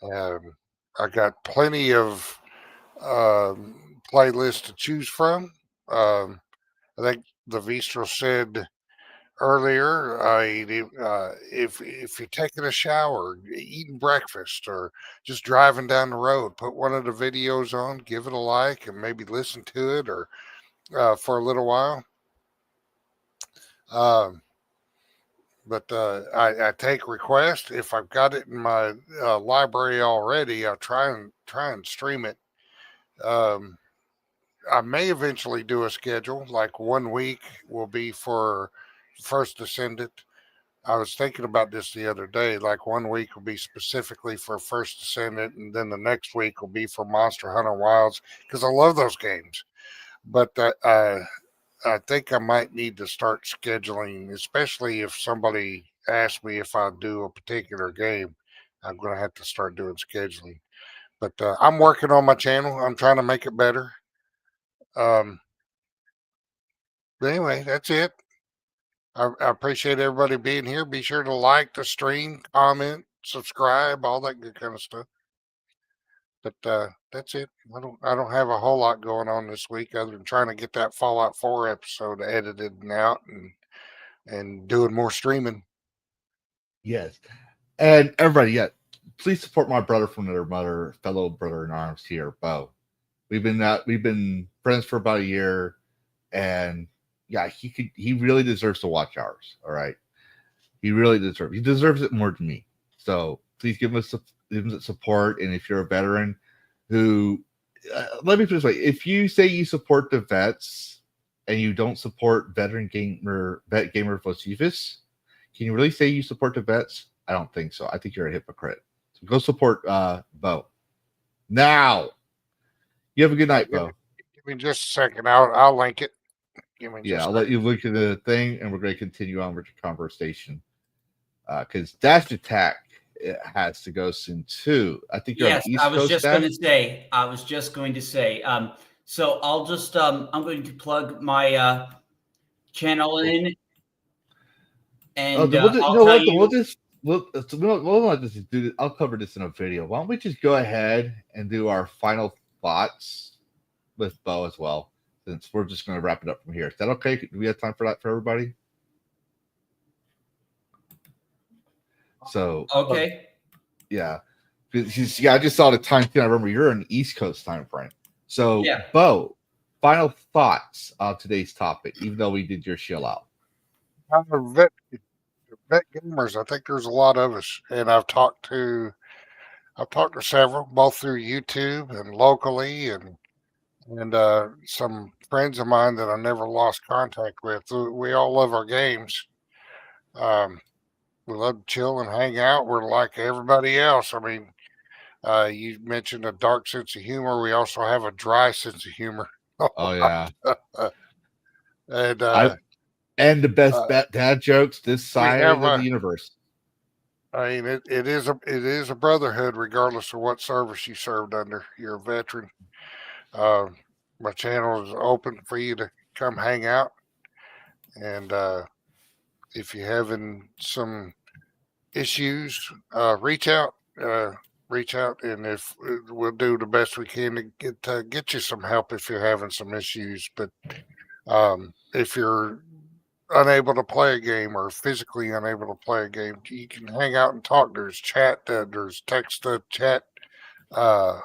I got plenty of playlists to choose from. I think Lavistro said earlier, if you're taking a shower, eating breakfast, or just driving down the road, put one of the videos on, give it a like, and maybe listen to it or for a little while. But I take requests. If I've got it in my library already, I'll try and stream it. I may eventually do a schedule. Like 1 week will be for First Descendant. I was thinking about this the other day. Like 1 week will be specifically for First Descendant, and then the next week will be for Monster Hunter Wilds, because I love those games. But I think I might need to start scheduling, especially if somebody asks me if I do a particular game. I'm going to have to start doing scheduling. But I'm working on my channel. I'm trying to make it better. But anyway, that's it. I appreciate everybody being here. Be sure to like the stream, comment, subscribe, all that good kind of stuff. But that's it. I don't have a whole lot going on this week other than trying to get that Fallout 4 episode edited and out and doing more streaming. Yes. And everybody, yeah, please support my brother from another mother, fellow brother in arms here, Bo. We've been friends for about a year, and yeah, he really deserves to watch ours. All right. He deserves it more than me. So please give him support. And if you're a veteran who, let me put it this way, if you say you support the vets and you don't support VetGamerBoceifus, can you really say you support the vets? I don't think so. I think you're a hypocrite. So go support Bo. Now, you have a good night, Bo. Give me just a second. I'll link it. I'll let you look at the thing, and we're going to continue on with the conversation. Because Dash Attack has to go soon too. I think you're on the East I was Coast, just Dash? going to say. So I'll just I'm going to plug my channel in, and we'll not just do this. I'll cover this in a video. Why don't we just go ahead and do our final thoughts with Bo as well, since we're just going to wrap it up from here. Is that okay? Do we have time for that for everybody? So okay, yeah, I just saw the time thing. I remember you're in East Coast time frame. So yeah. Bo, final thoughts on today's topic, even though we did your chill out. Vet gamers, I think there's a lot of us, and I've talked to several, both through YouTube and locally, and some friends of mine that I never lost contact with. We all love our games. We love to chill and hang out. We're like everybody else. I mean, you mentioned a dark sense of humor. We also have a dry sense of humor. Oh yeah, and the best dad jokes this side of the universe. I mean, it is a brotherhood, regardless of what service you served under. You're a veteran. My channel is open for you to come hang out, and if you're having some issues, reach out, and if we'll do the best we can to get you some help if you're having some issues. But if you're unable to play a game or physically unable to play a game, you can hang out and talk. There's chat, there's text to chat, or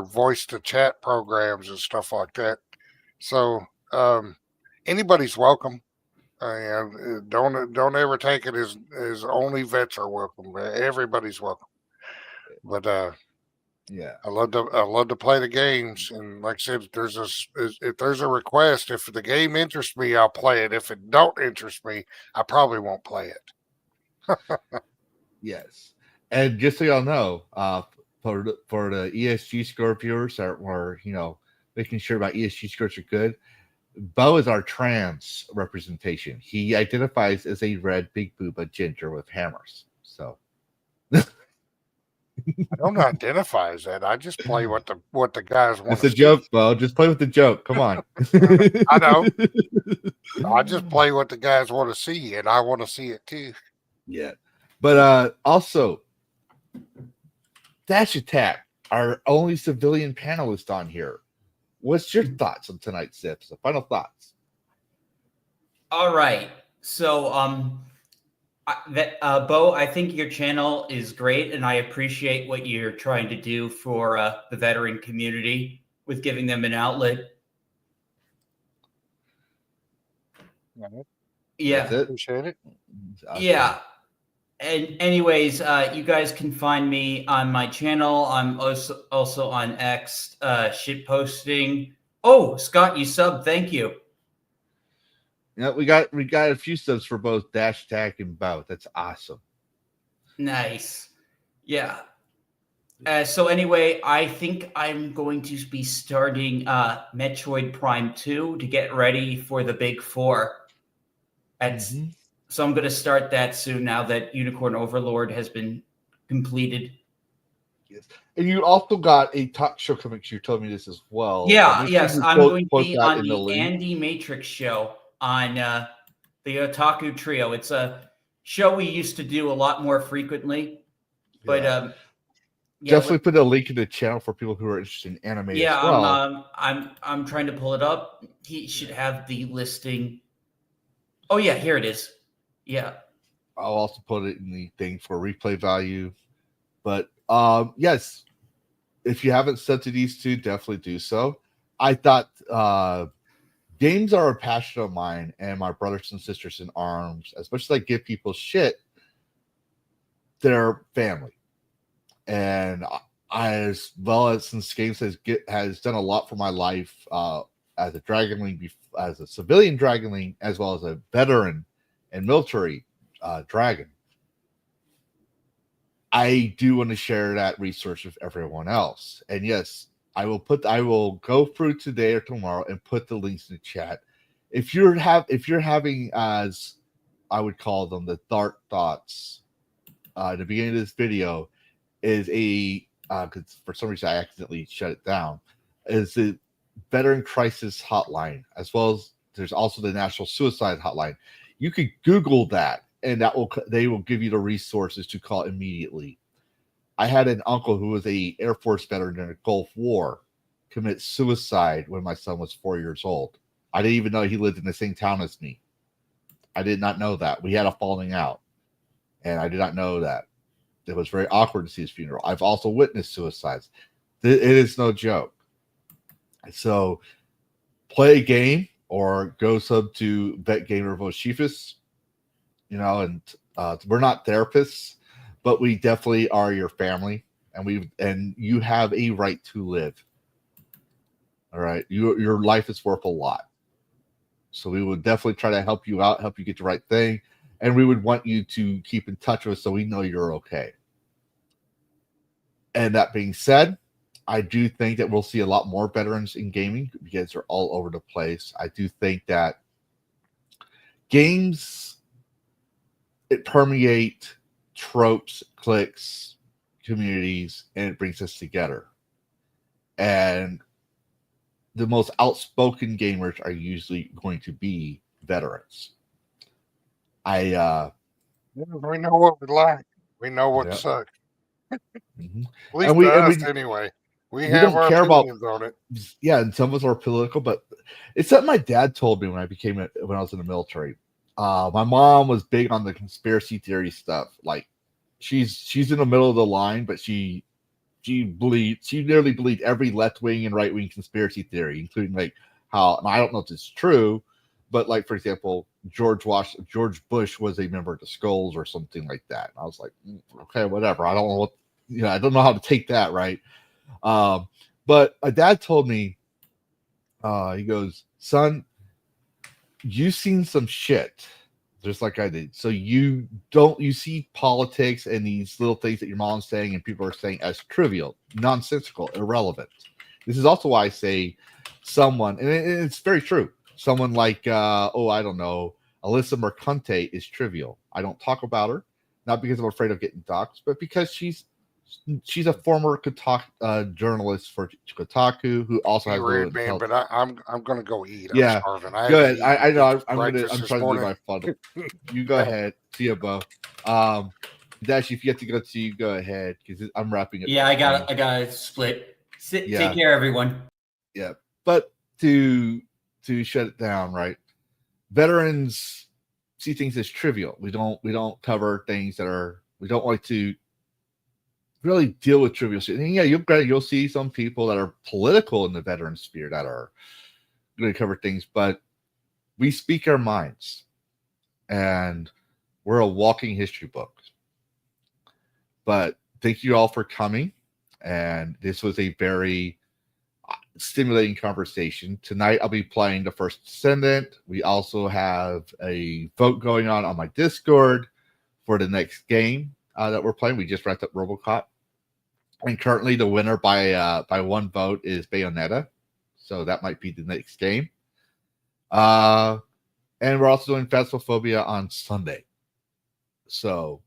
voice to chat programs and stuff like that. So anybody's welcome. Don't ever take it as only vets are welcome. Everybody's welcome. But yeah, I love to play the games, and like I said, if there's a request, if the game interests me, I'll play it. If it don't interest me, I probably won't play it. Yes, and just so y'all know, for the ESG score viewers that were making sure about ESG scores are good, Bo is our trans representation. He identifies as a red big booba ginger with hammers. So I don't identify as that. I just play what the guys want. It's a joke, Bo. Just play with the joke. Come on. I know. I just play what the guys want to see, and I want to see it too. Yeah, but also, Dash Attack, our only civilian panelist on here. What's your thoughts on tonight's episode? Final thoughts. All right. So, Bo, I think your channel is great, and I appreciate what you're trying to do for the veteran community with giving them an outlet. Yeah. Appreciate it. Awesome. Yeah. And anyways, you guys can find me on my channel. I'm also on X, shit posting. Oh, Scott, you subbed. Thank you. Yeah, we got a few subs for both Dash Attack and Bo. That's awesome. Nice. Yeah. So anyway, I think I'm going to be starting Metroid Prime 2 to get ready for the Big 4. So I'm going to start that soon now that Unicorn Overlord has been completed. Yes. And you also got a talk show coming. You told me this as well. Yeah, yes. I'm going to be on the link. Andy Matrix show on the Otaku Trio. It's a show we used to do a lot more frequently. But Definitely put a link in the channel for people who are interested in anime as well. I'm trying to pull it up. He should have the listing. Oh yeah, here it is. Yeah. I'll also put it in the thing for replay value. But yes, if you haven't said to these two, definitely do so. I thought games are a passion of mine and my brothers and sisters in arms. As much as I give people shit, they're family. And as well as since games has done a lot for my life as a Dragonling, as a civilian Dragonling, as well as a veteran and military dragon, I do want to share that resource with everyone else. And yes, I will go through today or tomorrow and put the links in the chat. If you're having, as I would call them, the dark thoughts, at the beginning of this video is a because for some reason I accidentally shut it down, is the Veteran Crisis Hotline, as well as there's also the National Suicide Hotline. You could Google that, and they will give you the resources to call immediately. I had an uncle who was a Air Force veteran during the Gulf War commit suicide when my son was 4 years old. I didn't even know he lived in the same town as me. I did not know that. We had a falling out, and I did not know that. It was very awkward to see his funeral. I've also witnessed suicides. It is no joke. So play a game or go sub to VetGamerBoceifus. And we're not therapists, but we definitely are your family, and you have a right to live. All right, your life is worth a lot. So we would definitely try to help you out, help you get the right thing, and we would want you to keep in touch with us so we know you're okay. And that being said, I do think that we'll see a lot more veterans in gaming because they're all over the place. I do think that games, it permeate tropes, cliques, communities, and it brings us together. And the most outspoken gamers are usually going to be veterans. We know what we like. We know what sucks. Mm-hmm. At least to us, anyway. We have our opinions on it. Yeah, and some of us are political, but it's something my dad told me when I was in the military. My mom was big on the conspiracy theory stuff. Like she's in the middle of the line, but she nearly believed every left wing and right wing conspiracy theory, including like how, and I don't know if this is true, but like for example, George Bush was a member of the Skulls or something like that. And I was like, okay, whatever. I don't know what, I don't know how to take that, right? But my dad told me, he goes, son, you've seen some shit just like I did. So you see politics and these little things that your mom's saying and people are saying as trivial, nonsensical, irrelevant. This is also why I say someone, and it's very true. Someone like, I don't know, Alyssa Mercante is trivial. I don't talk about her, not because I'm afraid of getting doxxed, but because she's a former journalist for Kotaku who also has Red man, but I'm gonna go eat. I'm starving. Go ahead. I know. I'm trying to do my fun. You go ahead. See you, Bo. Dash, if you have to go to you, go ahead because I'm wrapping it. Yeah, I got to split. Take care, everyone. Yeah, but to shut it down, right? Veterans see things as trivial. We don't cover things that we don't like to really deal with trivial shit. And yeah, you'll see some people that are political in the veteran sphere that are going to cover things, but we speak our minds, and we're a walking history book. But thank you all for coming, and this was a very stimulating conversation. Tonight I'll be playing the First Descendant. We also have a vote going on my Discord for the next game that we're playing. We just wrapped up RoboCop, and currently the winner by one vote is Bayonetta, so that might be the next game. And we're also doing Phasmophobia on Sunday, so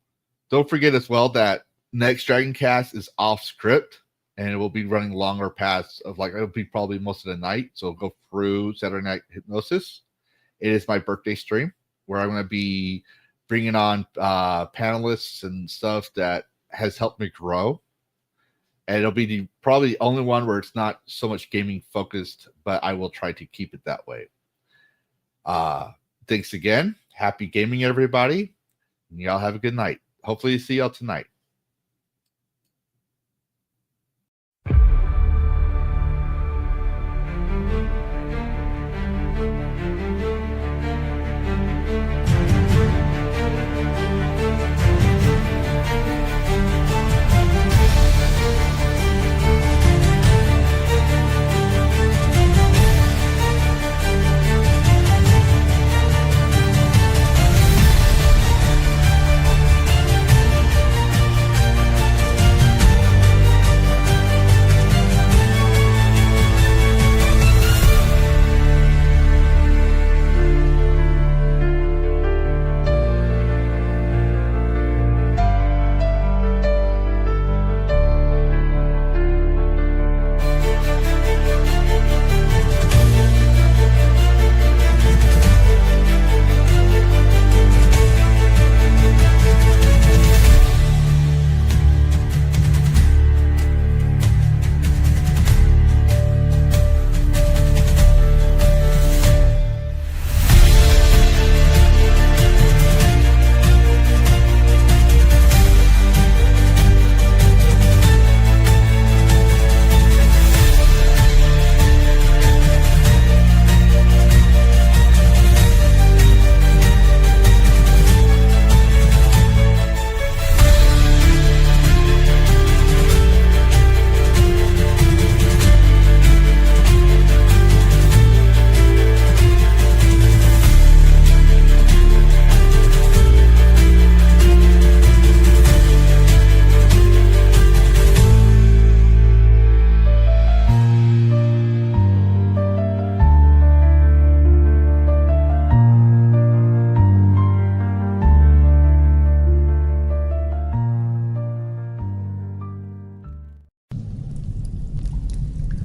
don't forget as well that next DragonCast is off script, and it will be running longer paths of it'll be probably most of the night, so it'll go through Saturday Night Hypnosis. It is my birthday stream where I'm going to be bringing on panelists and stuff that has helped me grow. And it'll be probably the only one where it's not so much gaming focused, but I will try to keep it that way. Thanks again. Happy gaming, everybody. And y'all have a good night. Hopefully see y'all tonight.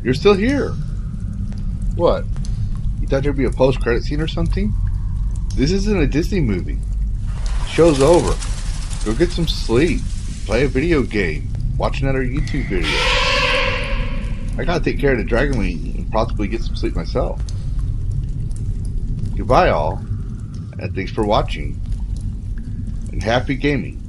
You're still here. What? You thought there'd be a post-credit scene or something? This isn't a Disney movie. Show's over. Go get some sleep. Play a video game. Watch another YouTube video. I gotta take care of the dragon wing and possibly get some sleep myself. Goodbye all, and thanks for watching. And happy gaming.